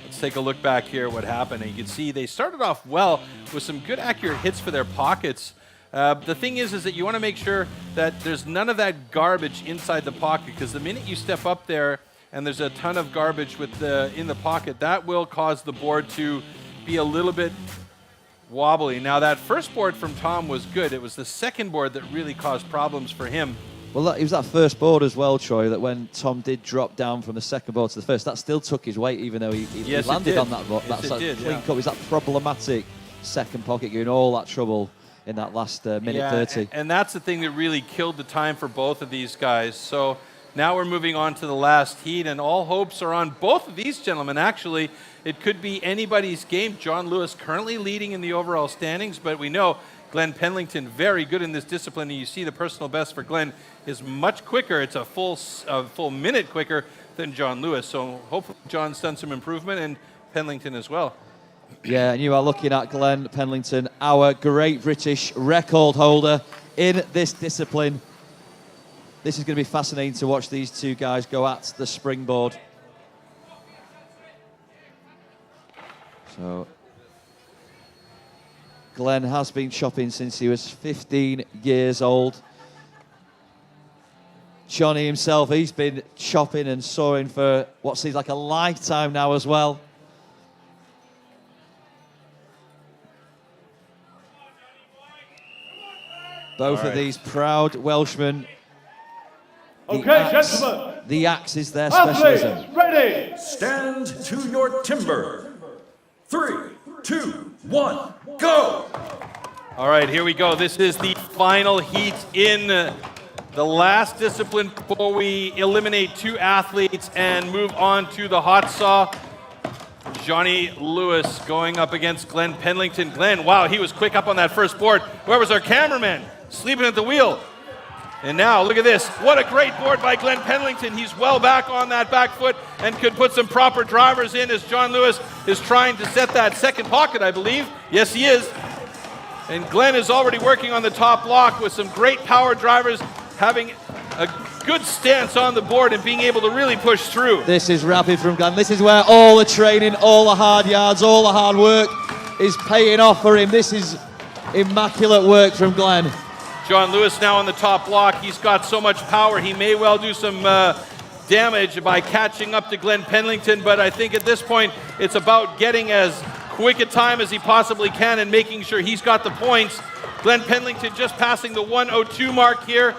Let's take a look back here at what happened. And you can see they started off well with some good accurate hits for their pockets. The thing is that you want to make sure that there's none of that garbage inside the pocket, because the minute you step up there and there's a ton of garbage with in the pocket, that will cause the board to be a little bit wobbly. Now that first board from Tom was good. It was the second board that really caused problems for him. Well, it was that first board as well, Troy, that when Tom did drop down from the second board to the first, that still took his weight, even though he Yes, landed on that board. Yes, That's it did, clean yeah. cut. It was that problematic second pocket, giving all that trouble in that last minute 30. And that's the thing that really killed the time for both of these guys. So now we're moving on to the last heat, and all hopes are on both of these gentlemen. Actually, it could be anybody's game. John Lewis currently leading in the overall standings, but we know Glenn Penlington very good in this discipline, and you see the personal best for Glenn is much quicker. It's a full minute quicker than John Lewis. So hopefully John's done some improvement, and Penlington as well. Yeah, and you are looking at Glenn Penlington, our great British record holder in this discipline. This is going to be fascinating to watch these two guys go at the springboard. So Glenn has been chopping since he was 15 years old. Johnny himself, he's been chopping and sawing for what seems like a lifetime now as well. Both of these proud Welshmen. Okay, gentlemen. The axe is their Athletes, specialism. ready. Stand to your timber. 3, 2, 1, go! All right, here we go. This is the final heat in the last discipline before we eliminate 2 athletes and move on to the hot saw. Johnny Lewis going up against Glenn Penlington. Glenn, wow, he was quick up on that first board. Where was our cameraman? Sleeping at the wheel. And now, look at this. What a great board by Glenn Penlington. He's well back on that back foot and could put some proper drivers in as John Lewis is trying to set that second pocket, I believe. Yes, he is. And Glenn is already working on the top block with some great power drivers, having a good stance on the board and being able to really push through. This is rapid from Glenn. This is where all the training, all the hard yards, all the hard work is paying off for him. This is immaculate work from Glenn. John Lewis now on the top block. He's got so much power, he may well do some damage by catching up to Glenn Penlington, but I think at this point it's about getting as quick a time as he possibly can and making sure he's got the points. Glenn Penlington just passing the 1:02 mark here,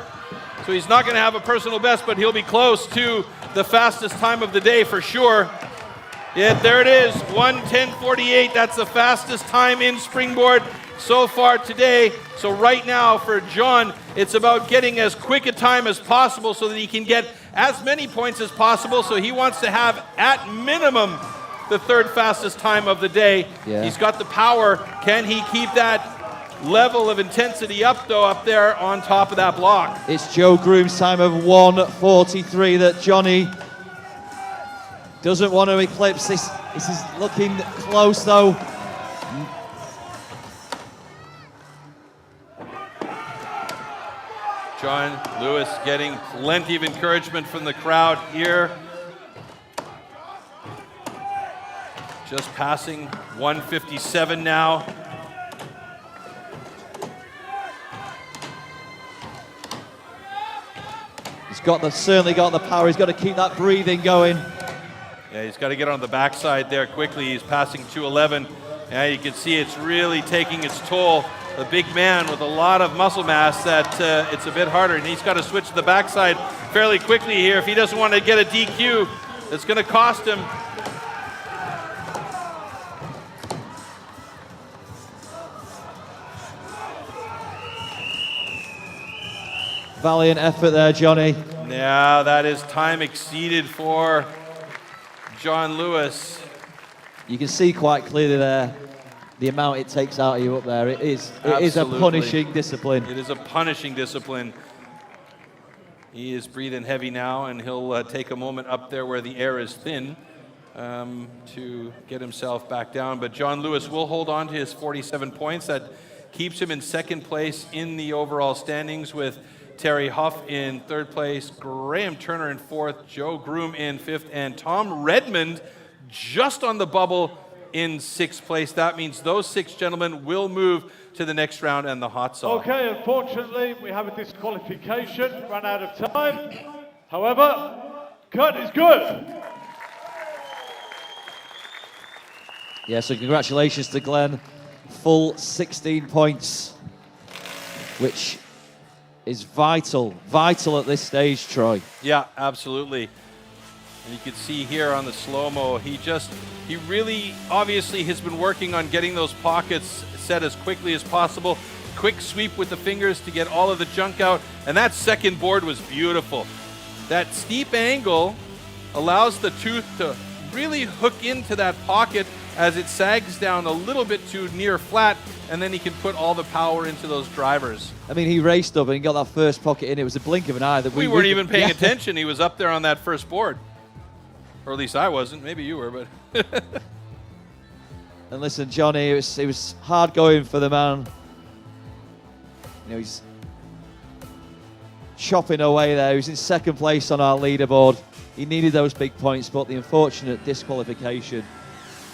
so he's not going to have a personal best, but he'll be close to the fastest time of the day for sure. Yeah, there it is, 1:10:48. That's the fastest time in Springboard so far today. So right now for John, it's about getting as quick a time as possible so that he can get as many points as possible. So he wants to have at minimum the 3rd fastest time of the day. Yeah. He's got the power. Can he keep that level of intensity up though, up there on top of that block? It's Joe Groom's time of 1:43 that Johnny doesn't want to eclipse. This is looking close though. John Lewis getting plenty of encouragement from the crowd here. Just passing 1:57 now. He's certainly got the power. He's got to keep that breathing going. Yeah, he's got to get on the backside there quickly. He's passing 2:11. Yeah, you can see it's really taking its toll. A big man with a lot of muscle mass, that it's a bit harder, and he's got to switch to the backside fairly quickly here if he doesn't want to get a DQ. It's going to cost him. Valiant effort there, Johnny. Yeah, that is time exceeded for John Lewis. You can see quite clearly there the amount it takes out of you up there. It is a Absolutely. punishing discipline. It is a punishing discipline. He is breathing heavy now, and he'll take a moment up there where the air is thin to get himself back down. But John Lewis will hold on to his 47 points. That keeps him in 2nd place in the overall standings, with Terry Huff in 3rd place, Graham Turner in 4th, Joe Groom in 5th, and Tom Redmond just on the bubble in 6th place. That means those 6 gentlemen will move to the next round and the hot saw. Okay, unfortunately, we have a disqualification, run out of time. However, cut is good. Yeah, so congratulations to Glenn. full 16 points, which is vital at this stage, Troy. Yeah, absolutely. And you can see here on the slow-mo, he really obviously has been working on getting those pockets set as quickly as possible. Quick sweep with the fingers to get all of the junk out. And that second board was beautiful. That steep angle allows the tooth to really hook into that pocket as it sags down a little bit to near flat, and then he can put all the power into those drivers. I mean, he raced up and he got that first pocket in. It was a blink of an eye that we weren't even paying attention. He was up there on that first board. Or at least I wasn't. Maybe you were, but... And listen, Johnny, it was hard going for the man. You know, he's chopping away there. He was in second place on our leaderboard. He needed those big points, but the unfortunate disqualification,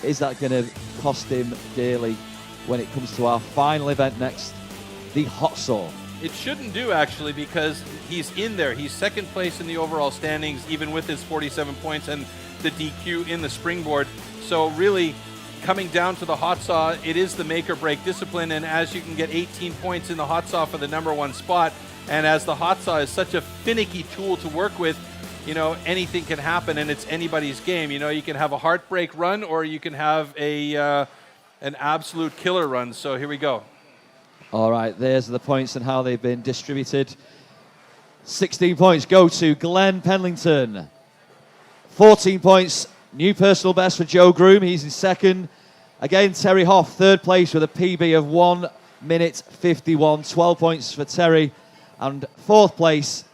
is that going to cost him dearly when it comes to our final event next, the hot saw? It shouldn't do, actually, because he's in there. He's second place in the overall standings, even with his 47 points and the DQ in the springboard. So really, coming down to the hot saw, it is the make or break discipline, and as you can get 18 points in the hot saw for the #1 spot, and as the hot saw is such a finicky tool to work with, you know, anything can happen, and it's anybody's game. You know, you can have a heartbreak run, or you can have an absolute killer run. So here we go. All right, there's the points and how they've been distributed. 16 points go to Glenn Penlington. 14 points, new personal best for Joe Groom. He's in second. Again, Terry Hoff, third place with a PB of 1 minute 51. 12 points for Terry. And fourth place,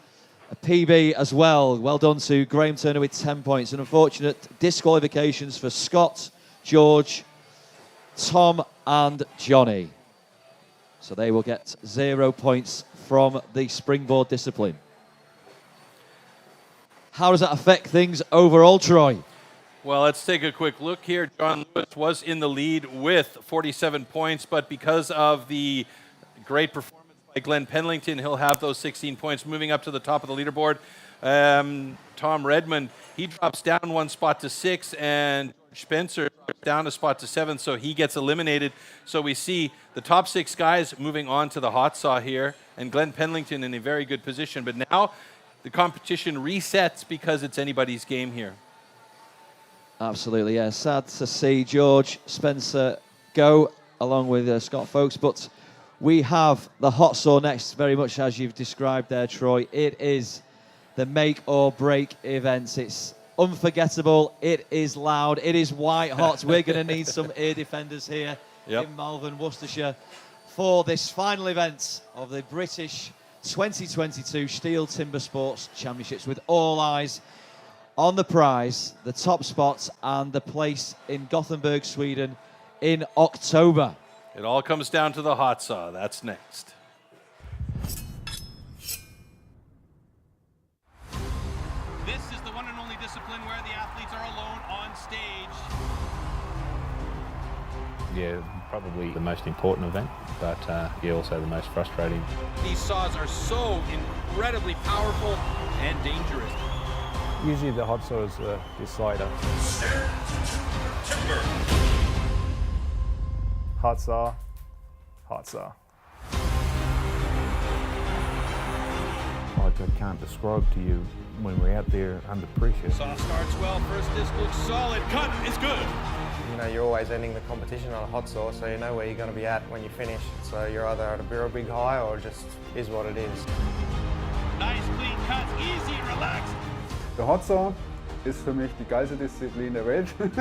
a PB as well. Well done to Graham Turner with 10 points. And unfortunate disqualifications for Scott, George, Tom, and Johnny. So they will get 0 points from the springboard discipline. How does that affect things overall, Troy? Well, let's take a quick look here. John Lewis was in the lead with 47 points, but because of the great performance by Glenn Penlington, he'll have those 16 points moving up to the top of the leaderboard. Tom Redmond, he drops down 1 spot to 6, and Spencer down a spot to 7, so he gets eliminated. So we see the top 6 guys moving on to the hot saw here, and Glenn Penlington in a very good position. But now the competition resets because it's anybody's game here. Absolutely, yeah. Sad to see George Spencer go along with Scott Folks, but we have the hot saw next, very much as you've described there, Troy. It is the make or break event. It's unforgettable, it is loud, it is white hot. We're going to need some ear defenders here in Malvern, Worcestershire, for this final event of the British 2022 STIHL Timbersports Championships, with all eyes on the prize, the top spots, and the place in Gothenburg, Sweden in October. It all comes down to the hot saw. That's next. This is the one and only discipline where the athletes are alone on stage. Yeah, probably the most important event, but yeah, also the most frustrating. These saws are so incredibly powerful and dangerous. Usually the hot saw is the decider. Hot saw, hot saw. Like I can't describe to you when we're out there under pressure. Saw starts well, first disc looks solid, cut is good. You know, you're always ending the competition on a hot saw, so you know where you're going to be at when you finish. So you're either at a real big high or just is what it is. Nice clean cuts, easy, relaxed. Der Hot Saw ist für mich die geilste Disziplin der Welt. 5, 6,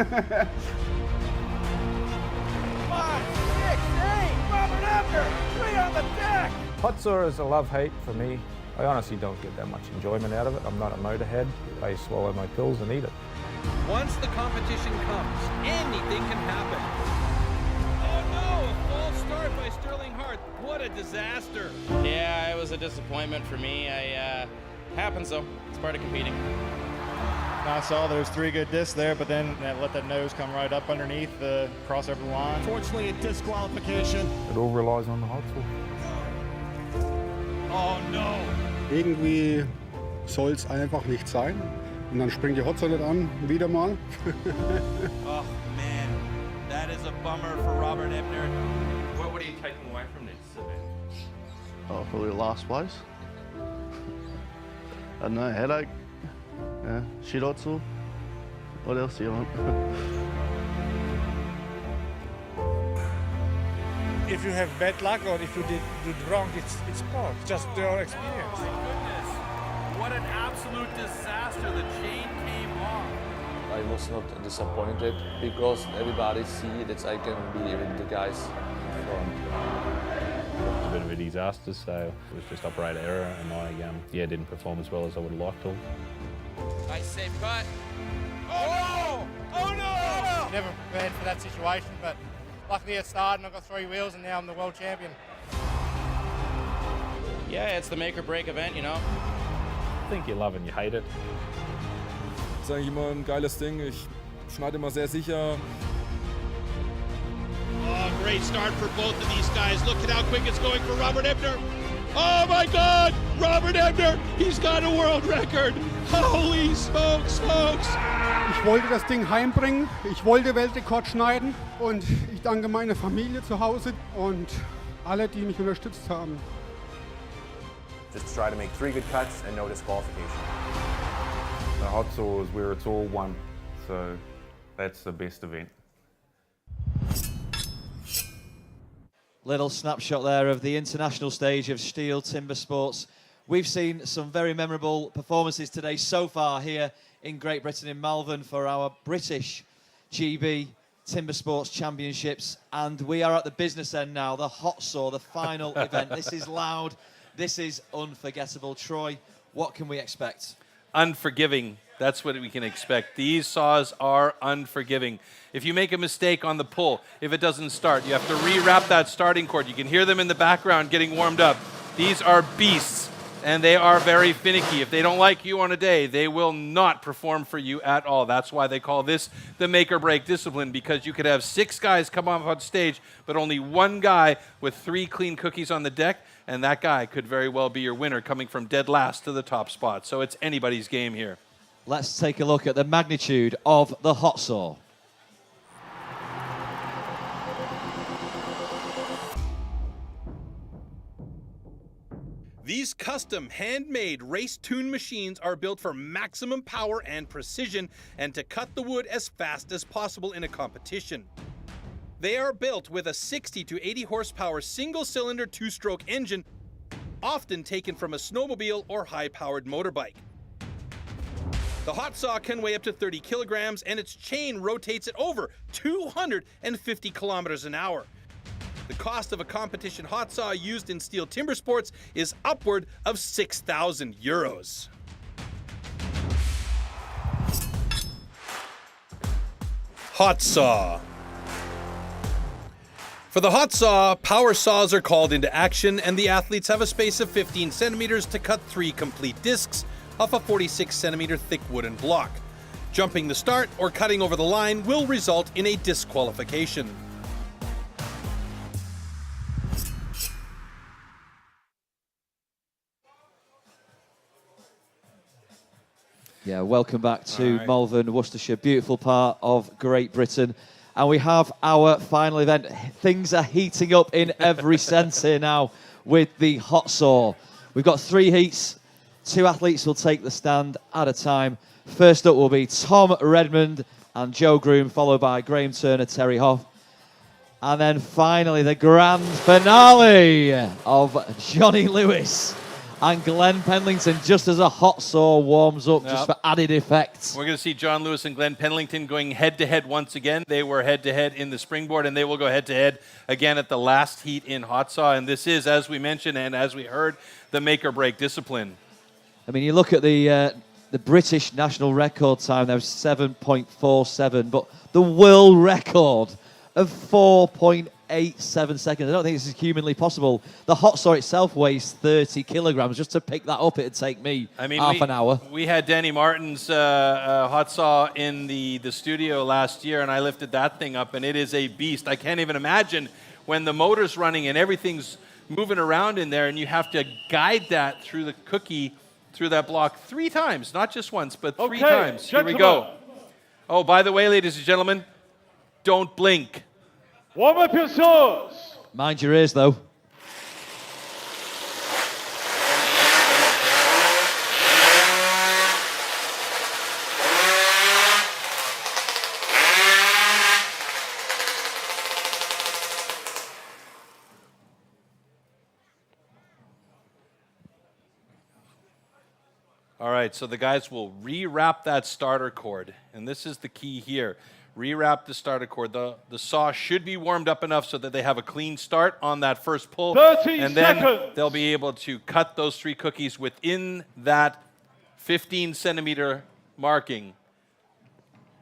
8, Robert Abner, 3 on the deck. Hot saw is a love-hate for me. I honestly don't get that much enjoyment out of it. I'm not a motorhead. I swallow my pills and eat it. Once the competition comes, anything can happen. Oh no, a false start by Sterling Hart. What a disaster. Yeah, it was a disappointment for me. Happens though, it's part of competing. I saw there's 3 good discs there, but then let that nose come right up underneath the crossover line. Unfortunately, a disqualification. It all relies on the hot saw. Oh no. Irgendwie soll es einfach nicht sein. Und dann springt die Hot Saw nicht an, wieder mal. Oh man, that is a bummer for Robert Ebner. What are you taking away from this event? Oh, probably last place. I don't know, headache. Yeah, shit hotzel. What else do you want? If you have bad luck or if you did wrong, it's part, just your experience. Oh my goodness. What an absolute disaster. The chain came off. I was not disappointed because everybody see that I can be with the guys in front. It was a bit of a disaster, so it was just operator error, and I didn't perform as well as I would have liked to. Nice safe cut. Oh no! Oh no! Never prepared for that situation, but luckily it started and I've got 3 wheels and now I'm the world champion. Yeah, it's the make or break event, you know. I think you love and you hate it. Das ist eigentlich immer ein geiles Ding. Ich schneide immer sehr sicher. Oh, great start for both of these guys. Look at how quick it's going for Robert Ebner. Oh my God, Robert Ebner, he's got a world record. Holy smokes, folks. Ich wollte das Ding heimbringen, ich wollte Weltrekord schneiden und ich danke meiner Familie zu Hause und alle, die mich unterstützt haben. Just try to make 3 good cuts and no disqualification. The hot saw is where it's all one, so that's the best event. Little snapshot there of the international stage of STIHL Timbersports. We've seen some very memorable performances today so far here in Great Britain, in Malvern, for our British GB Timbersports Championships. And we are at the business end now, the hot saw, the final event. This is loud, this is unforgettable. Troy, what can we expect? Unforgiving. That's what we can expect. These saws are unforgiving. If you make a mistake on the pull, if it doesn't start, you have to rewrap that starting cord. You can hear them in the background getting warmed up. These are beasts, and they are very finicky. If they don't like you on a day, they will not perform for you at all. That's why they call this the make or break discipline, because you could have 6 guys come up on stage, but only 1 guy with 3 clean cookies on the deck, and that guy could very well be your winner, coming from dead last to the top spot. So it's anybody's game here. Let's take a look at the magnitude of the hot saw. These custom, handmade, race-tuned machines are built for maximum power and precision and to cut the wood as fast as possible in a competition. They are built with a 60 to 80 horsepower single-cylinder 2-stroke engine, often taken from a snowmobile or high-powered motorbike. The hot saw can weigh up to 30 kilograms and its chain rotates at over 250 kilometers an hour. The cost of a competition hot saw used in STIHL Timbersports is upward of 6,000 euros. Hot saw. For the hot saw, power saws are called into action and the athletes have a space of 15 centimeters to cut 3 complete discs off a 46 centimeter thick wooden block. Jumping the start or cutting over the line will result in a disqualification. Yeah, welcome back to Malvern, Worcestershire, beautiful part of Great Britain. And we have our final event. Things are heating up in every sense here now with the hot saw. We've got 3 heats. 2 athletes will take the stand at a time. First up will be Tom Redmond and Joe Groom, followed by Graham Turner, Terry Hoff. And then finally, the grand finale of Johnny Lewis and Glenn Pendleton, just as a hot saw warms up, just for added effect. We're going to see John Lewis and Glenn Pendleton going head-to-head once again. They were head-to-head in the Springboard, and they will go head-to-head again at the last heat in hot saw. And this is, as we mentioned and as we heard, the make-or-break discipline. I mean, you look at the British national record time, there was 7.47, but the world record of 4.87 seconds. I don't think this is humanly possible. The hot saw itself weighs 30 kilograms. Just to pick that up, it'd take me half an hour. We had Danny Martin's hot saw in the studio last year, and I lifted that thing up, and it is a beast. I can't even imagine when the motor's running and everything's moving around in there, and you have to guide that through the cookie, through that block 3 times, not just once, but 3 times. Here we go. Oh, by the way, ladies and gentlemen, don't blink. Warm up your saws. Mind your ears, though. All right, so the guys will rewrap that starter cord, and this is the key here. Rewrap the starter cord. The saw should be warmed up enough so that they have a clean start on that first pull. 30 and then seconds. they'll be able to cut those 3 cookies within that 15-centimeter marking.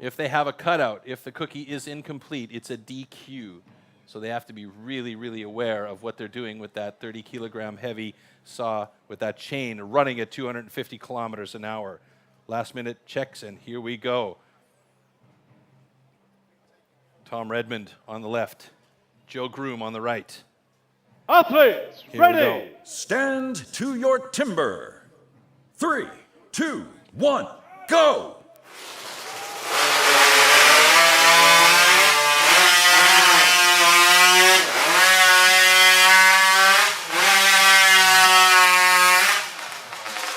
If they have a cutout, if the cookie is incomplete, it's a DQ. So they have to be really, really aware of what they're doing with that 30-kilogram heavy saw with that chain running at 250 kilometers an hour. Last minute checks, and here we go. Tom Redmond on the left, Joe Groom on the right. Athletes, Here we ready. Stand to your timber. 3, 2, 1, go!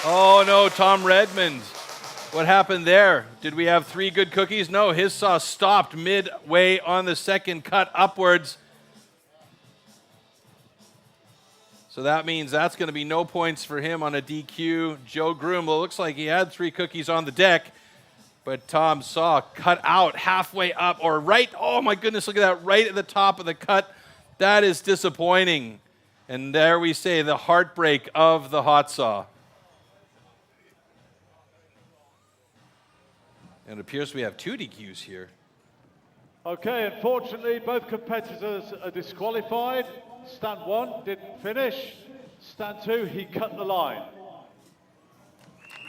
Oh no, Tom Redmond. What happened there? Did we have 3 good cookies? No, his saw stopped midway on the second cut upwards. So that means that's going to be no points for him on a DQ. Joe Groom, well, looks like he had 3 cookies on the deck, but Tom's saw cut out halfway up or right. Oh my goodness, look at that, right at the top of the cut. That is disappointing. And there we say the heartbreak of the hot saw. And it appears we have 2 DQs here. Okay, unfortunately, both competitors are disqualified. Stand 1 didn't finish. Stand 2, he cut the line.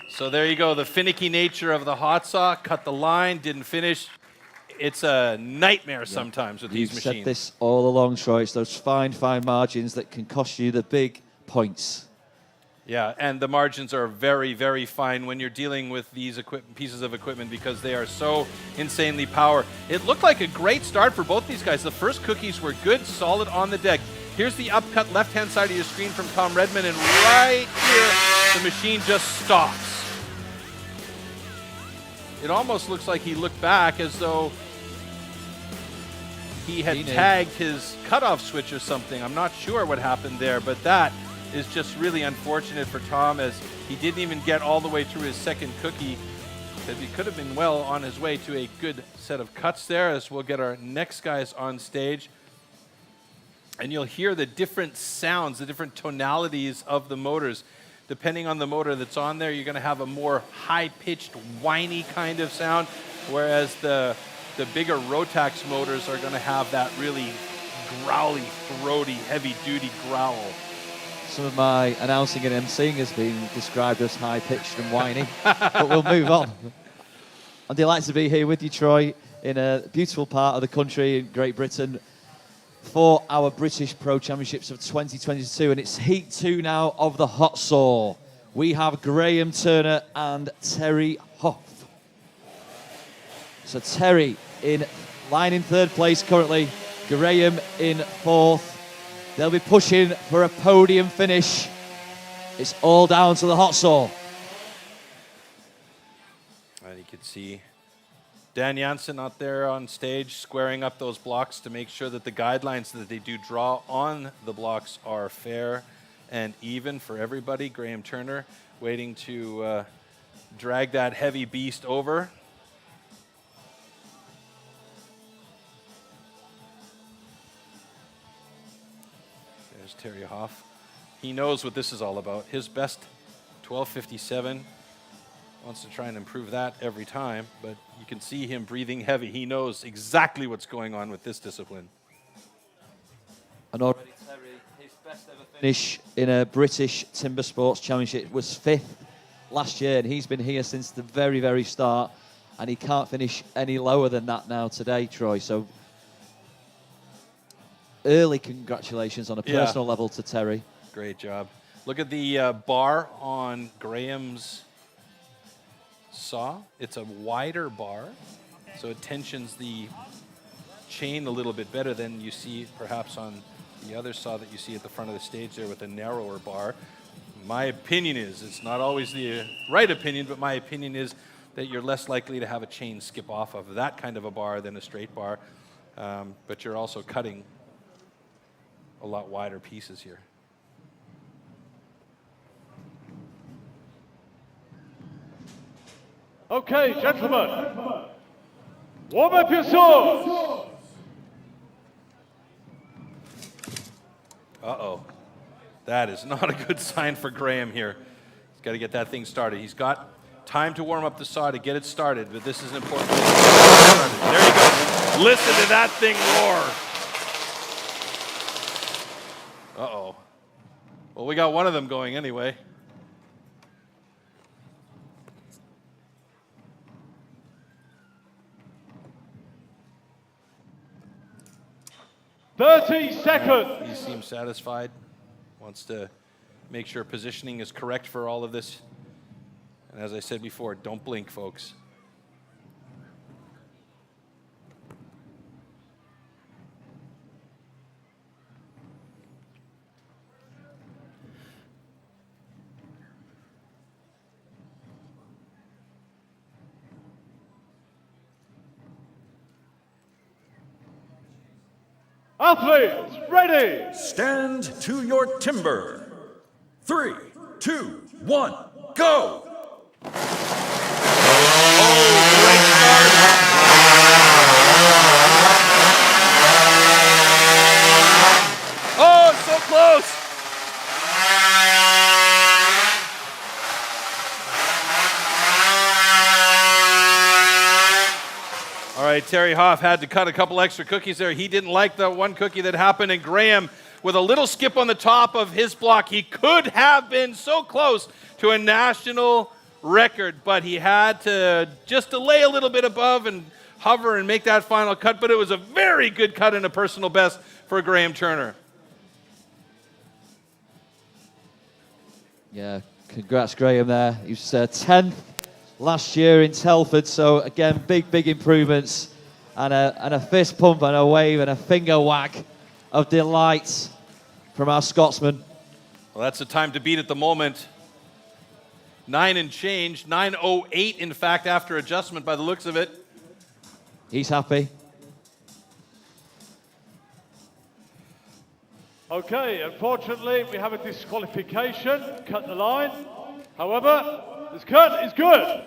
So there you go, the finicky nature of the hot saw, cut the line, didn't finish. It's a nightmare sometimes with these You've machines. said this all along, Troy. It's those fine, fine margins that can cost you the big points. Yeah, and the margins are very, very fine when you're dealing with these pieces of equipment because they are so insanely power. It looked like a great start for both these guys. The first cookies were good, solid on the deck. Here's the upcut left-hand side of your screen from Tom Redmond, and right here, the machine just stops. It almost looks like he looked back as though he had tagged his cutoff switch or something. I'm not sure what happened there, but that is just really unfortunate for Tom as he didn't even get all the way through his second cookie. Because he could have been well on his way to a good set of cuts there as we'll get our next guys on stage. And you'll hear the different sounds, the different tonalities of the motors. Depending on the motor that's on there, you're going to have a more high-pitched, whiny kind of sound, whereas the bigger Rotax motors are going to have that really growly, throaty, heavy-duty growl. Some of my announcing and emceeing has been described as high-pitched and whiny, but we'll move on. I'm delighted to be here with you, Troy, in a beautiful part of the country in Great Britain for our British Pro Championships of 2022, and it's Heat 2 now of the hot saw. We have Graham Turner and Terry Hoff. So Terry in line in 3rd place currently, Graham in 4th. They'll be pushing for a podium finish. It's all down to the hot saw. And you can see Dan Jansen out there on stage squaring up those blocks to make sure that the guidelines that they do draw on the blocks are fair and even for everybody. Graham Turner waiting to drag that heavy beast over. There's Terry Hoff. He knows what this is all about. His best 12:57. Wants to try and improve that every time, but you can see him breathing heavy. He knows exactly what's going on with this discipline. And already Terry, his best ever finish in a British Timber Sports Championship was 5th last year, and he's been here since the very, very start, and he can't finish any lower than that now today, Troy. So early congratulations on a personal level to Terry. Great job. Look at the bar on Graham's saw. It's a wider bar, so it tensions the chain a little bit better than you see perhaps on the other saw that you see at the front of the stage there with a narrower bar. My opinion is, it's not always the right opinion, but my opinion is that you're less likely to have a chain skip off of that kind of a bar than a straight bar. But you're also cutting a lot wider pieces here. Okay, gentlemen, warm up your swords. Uh-oh. That is not a good sign for Graham here. He's got to get that thing started. He's got time to warm up the saw to get it started, but this is an important thing. There you go. Listen to that thing roar. Uh-oh. Well, we got one of them going anyway. "30 seconds. He seems satisfied. Wants to make sure positioning is correct for all of this. And as I said before, don't blink, folks. Athletes, ready. Stand to your timber. 3, 2, 1, go! Oh, so close! All right, Terry Hoff had to cut a couple extra cookies there. He didn't like the one cookie that happened, and Graham, with a little skip on the top of his block, he could have been so close to a national record, but he had to just delay a little bit above and hover and make that final cut, but it was a very good cut and a personal best for Graham Turner. Yeah, congrats, Graham, there. He was 10th last year in Telford, so again, big improvements, and a fist pump and a wave and a finger whack of delight from our Scotsman. Well, that's the time to beat at the moment. 9 and change, 9:08 in fact after adjustment by the looks of it. He's happy. Okay, unfortunately, we have a disqualification. Cut the line. However, this cut is good.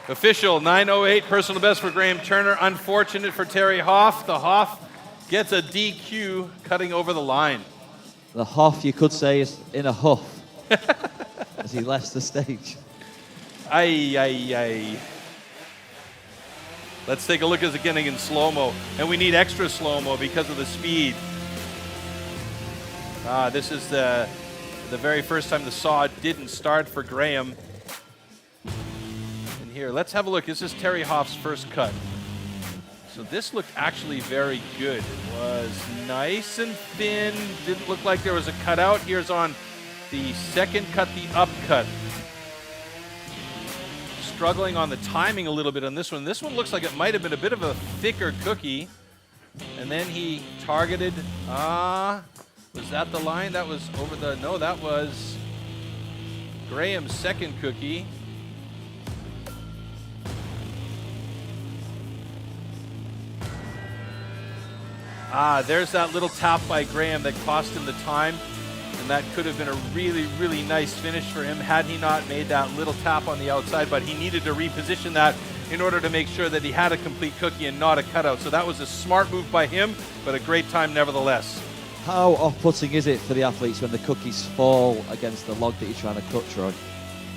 Official 9:08 personal best for Graham Turner. Unfortunate for Terry Hoff. The Hoff gets a DQ cutting over the line. The Hoff, you could say, is in a huff as he left the stage. Ay. Let's take a look at this again in slow-mo. And we need extra slow-mo because of the speed. This is the very first time the saw didn't start for Graham. And here, let's have a look. This is Terry Hoff's first cut. So this looked actually very good. It was nice and thin. Didn't look like there was a cutout. Here's on the second cut, the up cut. Struggling on the timing a little bit on this one. This one looks like it might have been a bit of a thicker cookie. And then he targeted, was that the line? That was over the, no, that was Graham's second cookie. There's that little tap by Graham that cost him the time, and that could have been a really nice finish for him had he not made that little tap on the outside, but he needed to reposition that in order to make sure that he had a complete cookie and not a cutout. So that was a smart move by him, but a great time nevertheless. How off-putting is it for the athletes when the cookies fall against the log that you're trying to cut, Troy?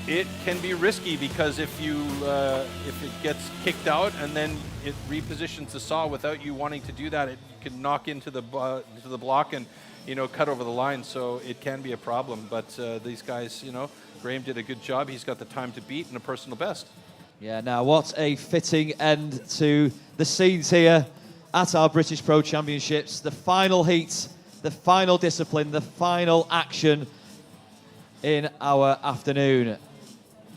It can be risky because if it gets kicked out and then it repositions the saw without you wanting to do that, it can knock into the block and cut over the line. So it can be a problem. But these guys, Graham did a good job. He's got the time to beat and a personal best. Yeah. Now, what a fitting end to the scenes here at our British Pro Championships. The final heat, the final discipline, the final action in our afternoon.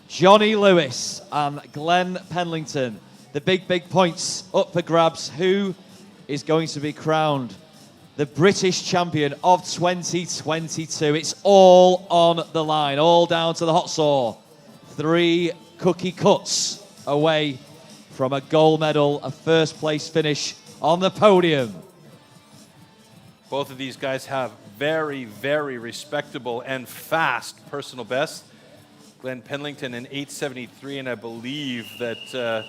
Johnny Lewis and Glenn Penlington. The big points up for grabs. Who is going to be crowned the British champion of 2022. It's all on the line, all down to the hot saw. 3 cookie cuts away from a gold medal, a first place finish on the podium. Both of these guys have very, very respectable and fast personal bests. Glenn Pendleton in 8:73, and I believe that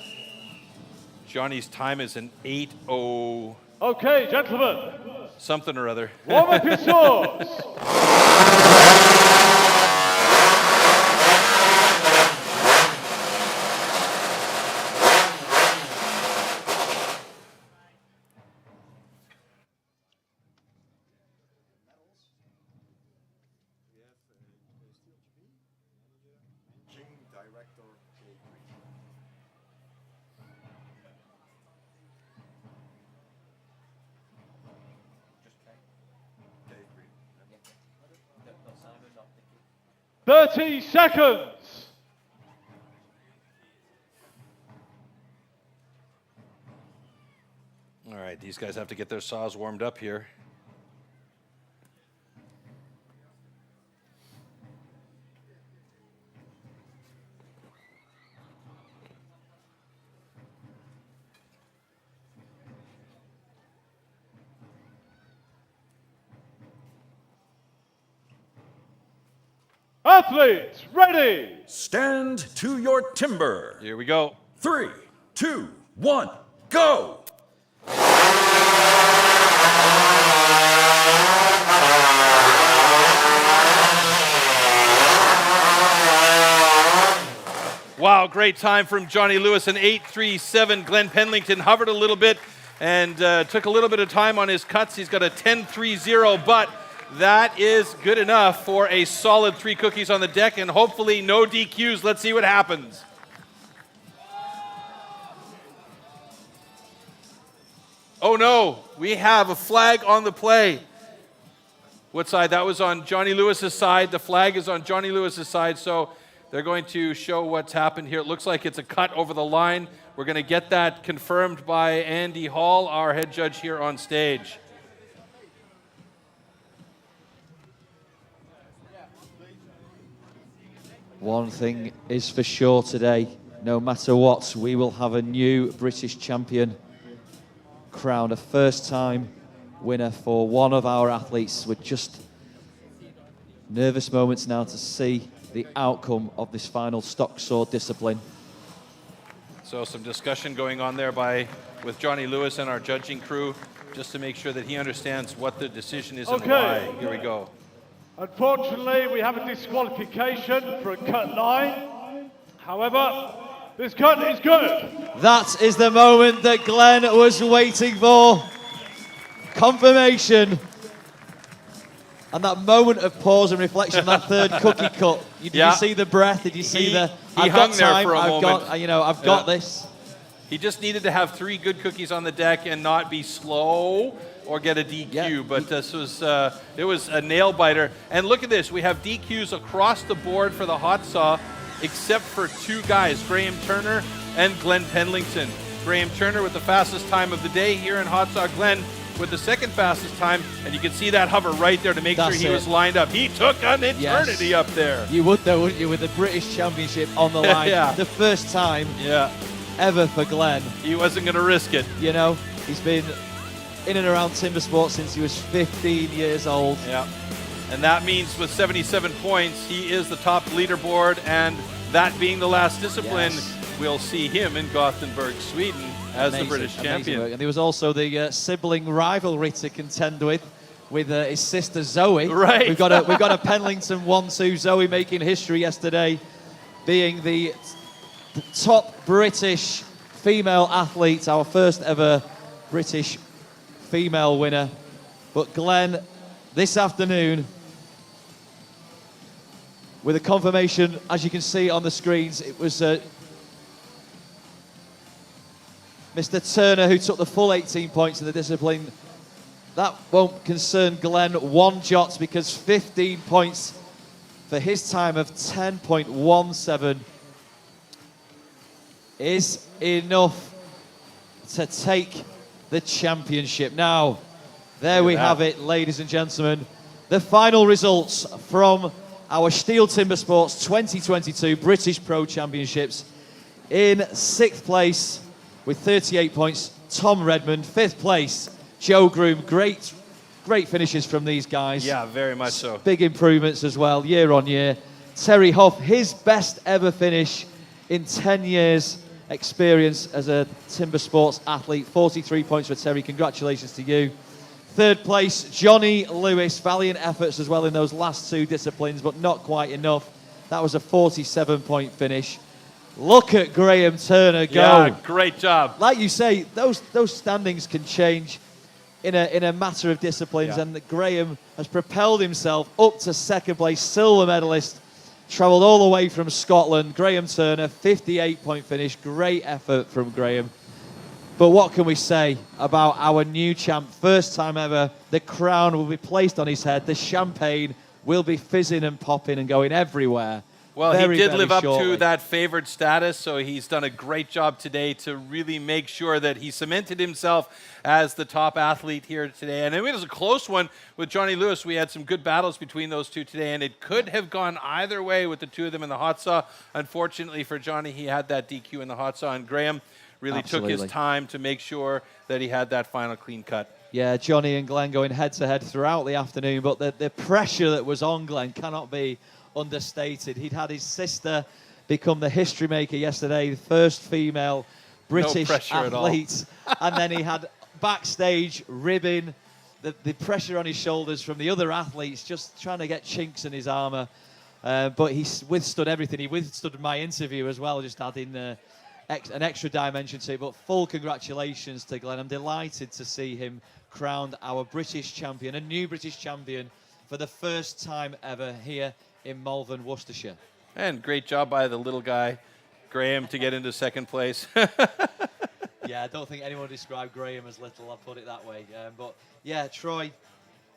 Johnny's time is an 8:0. Okay, gentlemen. Something or other. Warm up your swords. No, 30 seconds. All right, these guys have to get their saws warmed up here. Athletes, ready. Stand to your timber. Here we go. 3, 2, 1, go! Wow, great time from Johnny Lewis, an 8:37. Glenn Pendleton hovered a little bit and took a little bit of time on his cuts. He's got a 10:30, but that is good enough for a solid 3 cookies on the deck and hopefully no DQs. Let's see what happens. Oh no, we have a flag on the play. What side? That was on Johnny Lewis's side. The flag is on Johnny Lewis's side, so they're going to show what's happened here. It looks like it's a cut over the line. We're going to get that confirmed by Andy Hall, our head judge here on stage. One thing is for sure today, no matter what, we will have a new British champion crowned, a first-time winner for one of our athletes. We're just nervous moments now to see the outcome of this final stock sword discipline. So some discussion going on there with Johnny Lewis and our judging crew, just to make sure that he understands what the decision is and why. Here we go. Unfortunately, we have a disqualification for a cut line. However, this cut is good. That is the moment that Glenn was waiting for. Confirmation. And that moment of pause and reflection, that third cookie cut. Did you see the breath? Did you see the? I've got time. I've got this. He just needed to have 3 good cookies on the deck and not be slow or get a DQ. But this was it was a nail biter. And look at this, we have DQs across the board for the hot saw, except for 2 guys, Graham Turner and Glenn Pendleton. Graham Turner with the fastest time of the day here in hot saw. Glenn with the second fastest time, and you can see that hover right there to make sure he was lined up. He took an eternity up there. You would though, wouldn't you, with the British Championship on the line. The first time ever for Glenn. He wasn't going to risk it. You know, he's been in and around timber sports since he was 15 years old. Yeah, and that means with 77 points, he is the top leaderboard, and that being the last discipline, we'll see him in Gothenburg, Sweden, as the British champion. And there was also the sibling rivalry to contend with his sister Zoe. Right. We've got a Pendleton 1-2. Zoe making history yesterday, being the top British female athlete, our first ever British female winner. But Glenn, this afternoon, with a confirmation, as you can see on the screens, it was Mr. Turner who took the full 18 points in the discipline. That won't concern Glenn one jot, because 15 points for his time of 10.17 is enough to take the championship. Now, There we have it, ladies and gentlemen. The final results from our STIHL TIMBERSPORTS 2022 British Pro Championships. In 6th place with 38 points, Tom Redmond. 5th place, Joe Groom. Great finishes from these guys. Yeah, very much so. Big improvements as well, year on year. Terry Hoff, his best ever finish in 10 years experience as a timber sports athlete. 43 points for Terry. Congratulations to you. 3rd place, Johnny Lewis. Valiant efforts as well in those last 2 disciplines, but not quite enough. That was a 47-point finish. Look at Graham Turner go. Yeah, great job. Like you say, those standings can change in a matter of disciplines, and Graham has propelled himself up to 2nd place, silver medalist, travelled all the way from Scotland. Graham Turner, 58-point finish. Great effort from Graham. But what can we say about our new champ? First time ever, the crown will be placed on his head. The champagne will be fizzing and popping and going everywhere. Well, very, he did very live up shortly. to that favored status, so he's done a great job today to really make sure that he cemented himself as the top athlete here today. And it was a close one with Johnny Lewis. We had some good battles between those two today, and it could have gone either way with the two of them in the hot saw. Unfortunately for Johnny, he had that DQ in the hot saw, and Graham really took his time to make sure that he had that final clean cut. Yeah, Johnny and Glenn going head-to-head throughout the afternoon, but the pressure that was on Glenn cannot be understated. He'd had his sister become the history maker yesterday, the first female British athlete, and then he had backstage ribbing, the pressure on his shoulders from the other athletes, just trying to get chinks in his armour. But he withstood everything. He withstood my interview as well, just adding an extra dimension to it. But full congratulations to Glenn. I'm delighted to see him crowned our British champion, a new British champion for the first time ever here in Malvern, Worcestershire. And great job by the little guy, Graham, to get into 2nd place. Yeah, I don't think anyone described Graham as little, I'll put it that way. But yeah, Troy,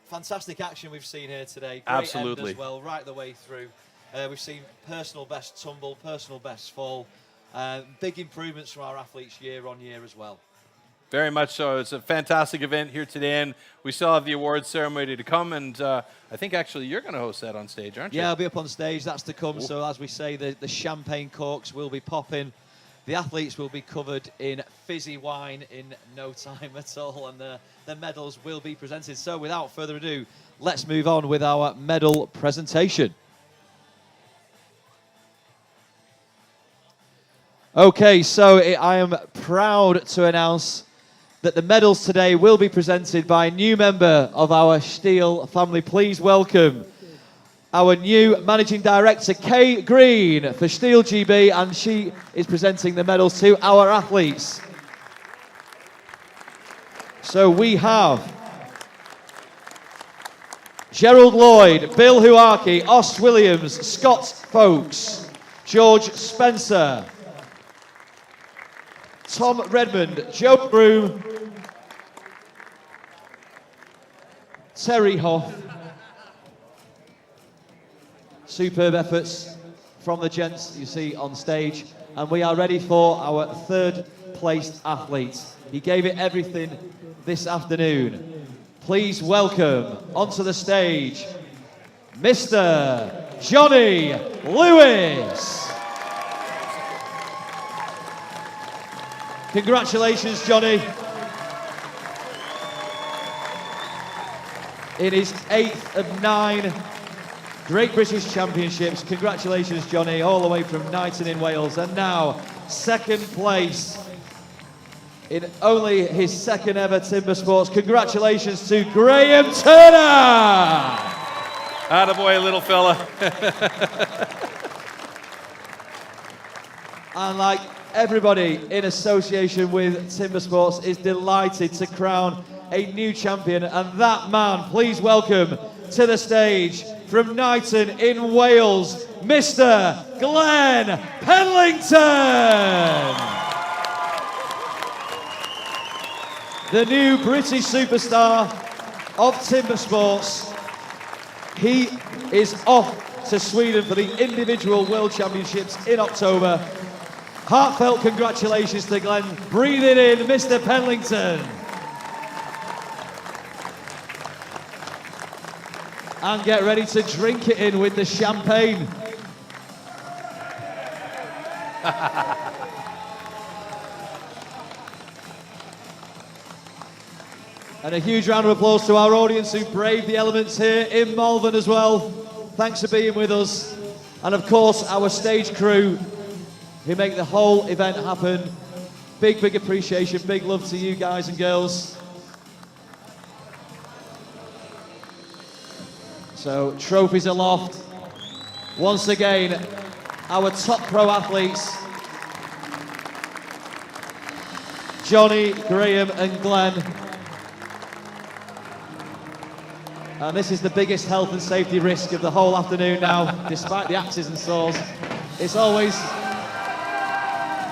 fantastic action we've seen here today. Great Absolutely. End as well, right the way through. We've seen personal best tumble, personal best fall. Big improvements from our athletes year on year as well. Very much so. It's a fantastic event here today, and we still have the awards ceremony to come, and I think actually you're going to host that on stage, aren't you? Yeah, I'll be up on stage. That's to come. Ooh. So as we say, the champagne corks will be popping. The athletes will be covered in fizzy wine in no time at all, and the medals will be presented. So without further ado, let's move on with our medal presentation. Okay, so I am proud to announce that the medals today will be presented by a new member of our STIHL family. Please welcome our new Managing Director, Kay Green, for STIHL GB, and she is presenting the medals to our athletes. So we have Gerald Lloyd, Bill Huarki, Os Williams, Scott Folkes, George Spencer, Tom Redmond, Joe Broom, Terry Hoff. Superb efforts from the gents you see on stage. And we are ready for our 3rd placed athlete. He gave it everything this afternoon. Please welcome onto the stage, Mr. Johnny Lewis. Congratulations, Johnny. In his 8th of 9 Great British Championships. Congratulations, Johnny, all the way from Knighton in Wales. And now, 2nd place in only his 2nd ever Timber Sports. Congratulations to Graham Turner. Attaboy, little fella. And like everybody in association with Timber Sports is delighted to crown a new champion, and that man, please welcome to the stage from Knighton in Wales, Mr. Glenn Penlington. The new British superstar of Timber Sports. He is off to Sweden for the individual World Championships in October. Heartfelt congratulations to Glenn. Breathe it in, Mr. Penlington. and get ready to drink it in with the champagne. And a huge round of applause to our audience who braved the elements here in Malvern as well. Thanks for being with us. And of course, our stage crew who make the whole event happen. Big, big appreciation, big love to you guys and girls. So, trophies aloft. Once again, our top pro athletes, Johnny, Graham and Glenn. And this is the biggest health and safety risk of the whole afternoon now, despite the axes and saws. It's always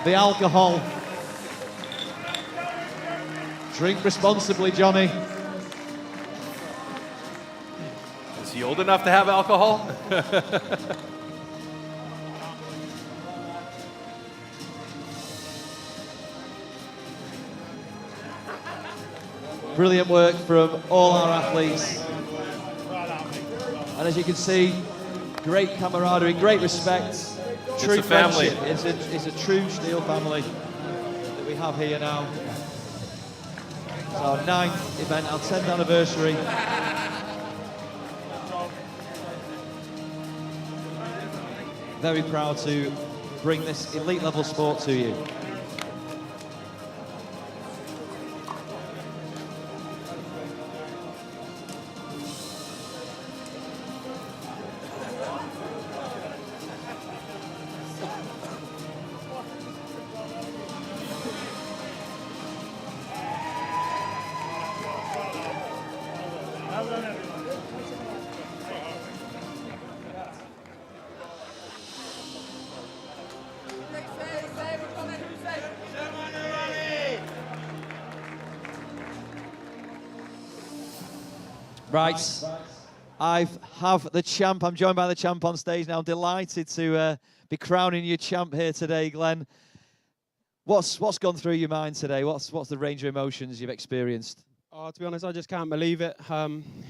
the alcohol. Drink responsibly, Johnny. Is he old enough to have alcohol? Brilliant work from all our athletes. And as you can see, great camaraderie, great respect, true It's a family. friendship. It's a true STIHL family that we have here now. It's our 9th event, our 10th anniversary. Very proud to bring this elite level sport to you. Right, I have the champ. I'm joined by the champ on stage now. I'm delighted to be crowning you champ here today, Glenn. What's gone through your mind today? What's the range of emotions you've experienced? Oh, to be honest, I just can't believe it.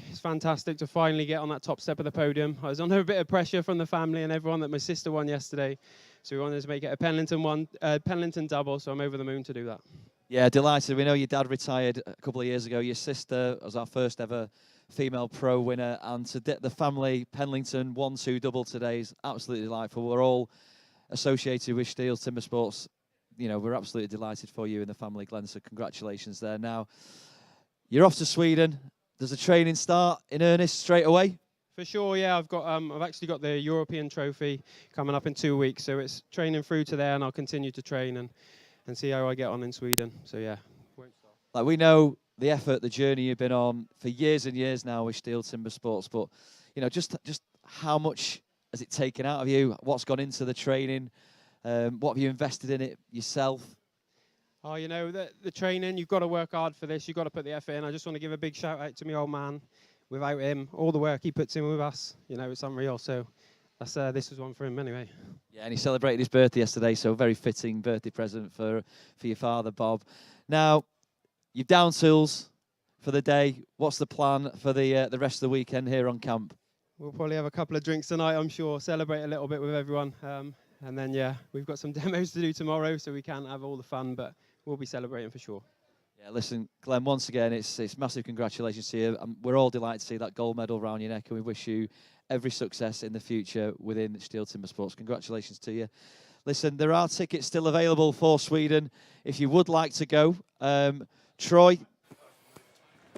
It's fantastic to finally get on that top step of the podium. I was under a bit of pressure from the family and everyone that my sister won yesterday, so we wanted to make it a Penlington double. So I'm over the moon to do that. Yeah, delighted. We know your dad retired a couple of years ago. Your sister was our first ever female pro winner, and to the family Penlington 1-2 double today is absolutely delightful. We're all associated with STIHL Timbersports. You know, we're absolutely delighted for you and the family, Glenn, so congratulations there. Now, you're off to Sweden. Does the training start in earnest straight away? For sure, yeah. I've actually got the European trophy coming up in 2 weeks, so it's training through to there, and I'll continue to train and see how I get on in Sweden. So yeah. Like, we know the effort, the journey you've been on for years and years now with STIHL Timbersports, but you know, just how much has it taken out of you? What's gone into the training? What have you invested in it yourself? Oh, you know, the training, you've got to work hard for this. You've got to put the effort in. I just want to give a big shout out to my old man. Without him, all the work he puts in with us, you know, it's unreal. So that's this was one for him anyway. Yeah, and he celebrated his birthday yesterday, so very fitting birthday present for your father, Bob. Now, you've down tools for the day. What's the plan for the rest of the weekend here on camp? We'll probably have a couple of drinks tonight, I'm sure. Celebrate a little bit with everyone. And then, yeah, we've got some demos to do tomorrow, so we can't have all the fun, but we'll be celebrating for sure. Yeah, listen, Glenn, once again, it's massive congratulations to you. We're all delighted to see that gold medal round your neck, and we wish you every success in the future within STIHL Timbersports. Congratulations to you. Listen, there are tickets still available for Sweden if you would like to go. Troy,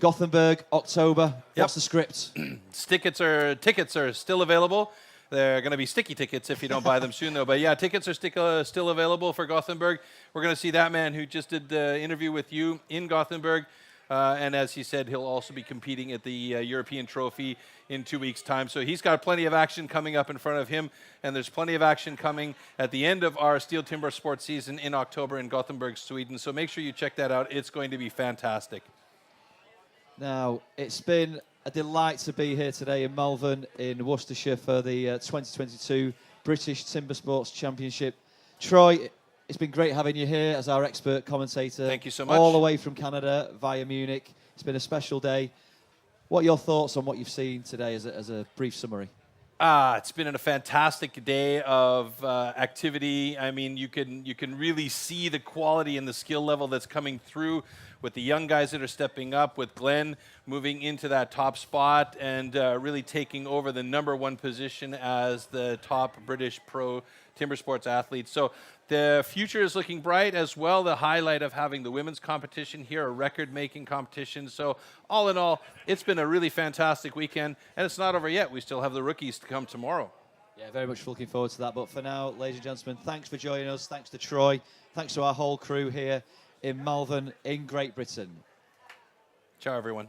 Gothenburg, October. Yep. What's the script? Tickets are still available. They're going to be sticky tickets if you don't buy them soon, though. But yeah, tickets are still available for Gothenburg. We're going to see that man who just did the interview with you in Gothenburg. And as he said, he'll also be competing at the European Trophy in 2 weeks' time. So he's got plenty of action coming up in front of him. And there's plenty of action coming at the end of our STIHL Timbersports season in October in Gothenburg, Sweden. So make sure you check that out. It's going to be fantastic. Now, it's been a delight to be here today in Malvern in Worcestershire for the 2022 British Timbersports Championship. Troy, it's been great having you here as our expert commentator. Thank you so much. All the way from Canada via Munich. It's been a special day. What are your thoughts on what you've seen today as a brief summary? It's been a fantastic day of activity. I mean, you can really see the quality and the skill level that's coming through with the young guys that are stepping up, with Glenn moving into that top spot and really taking over the #1 position as the top British pro timber sports athlete. So the future is looking bright as well. The highlight of having the women's competition here, a record-making competition. So all in all, it's been a really fantastic weekend, and it's not over yet. We still have the rookies to come tomorrow. Yeah, very much looking forward to that. But for now, ladies and gentlemen, thanks for joining us. Thanks to Troy. Thanks to our whole crew here in Malvern in Great Britain. Ciao, everyone.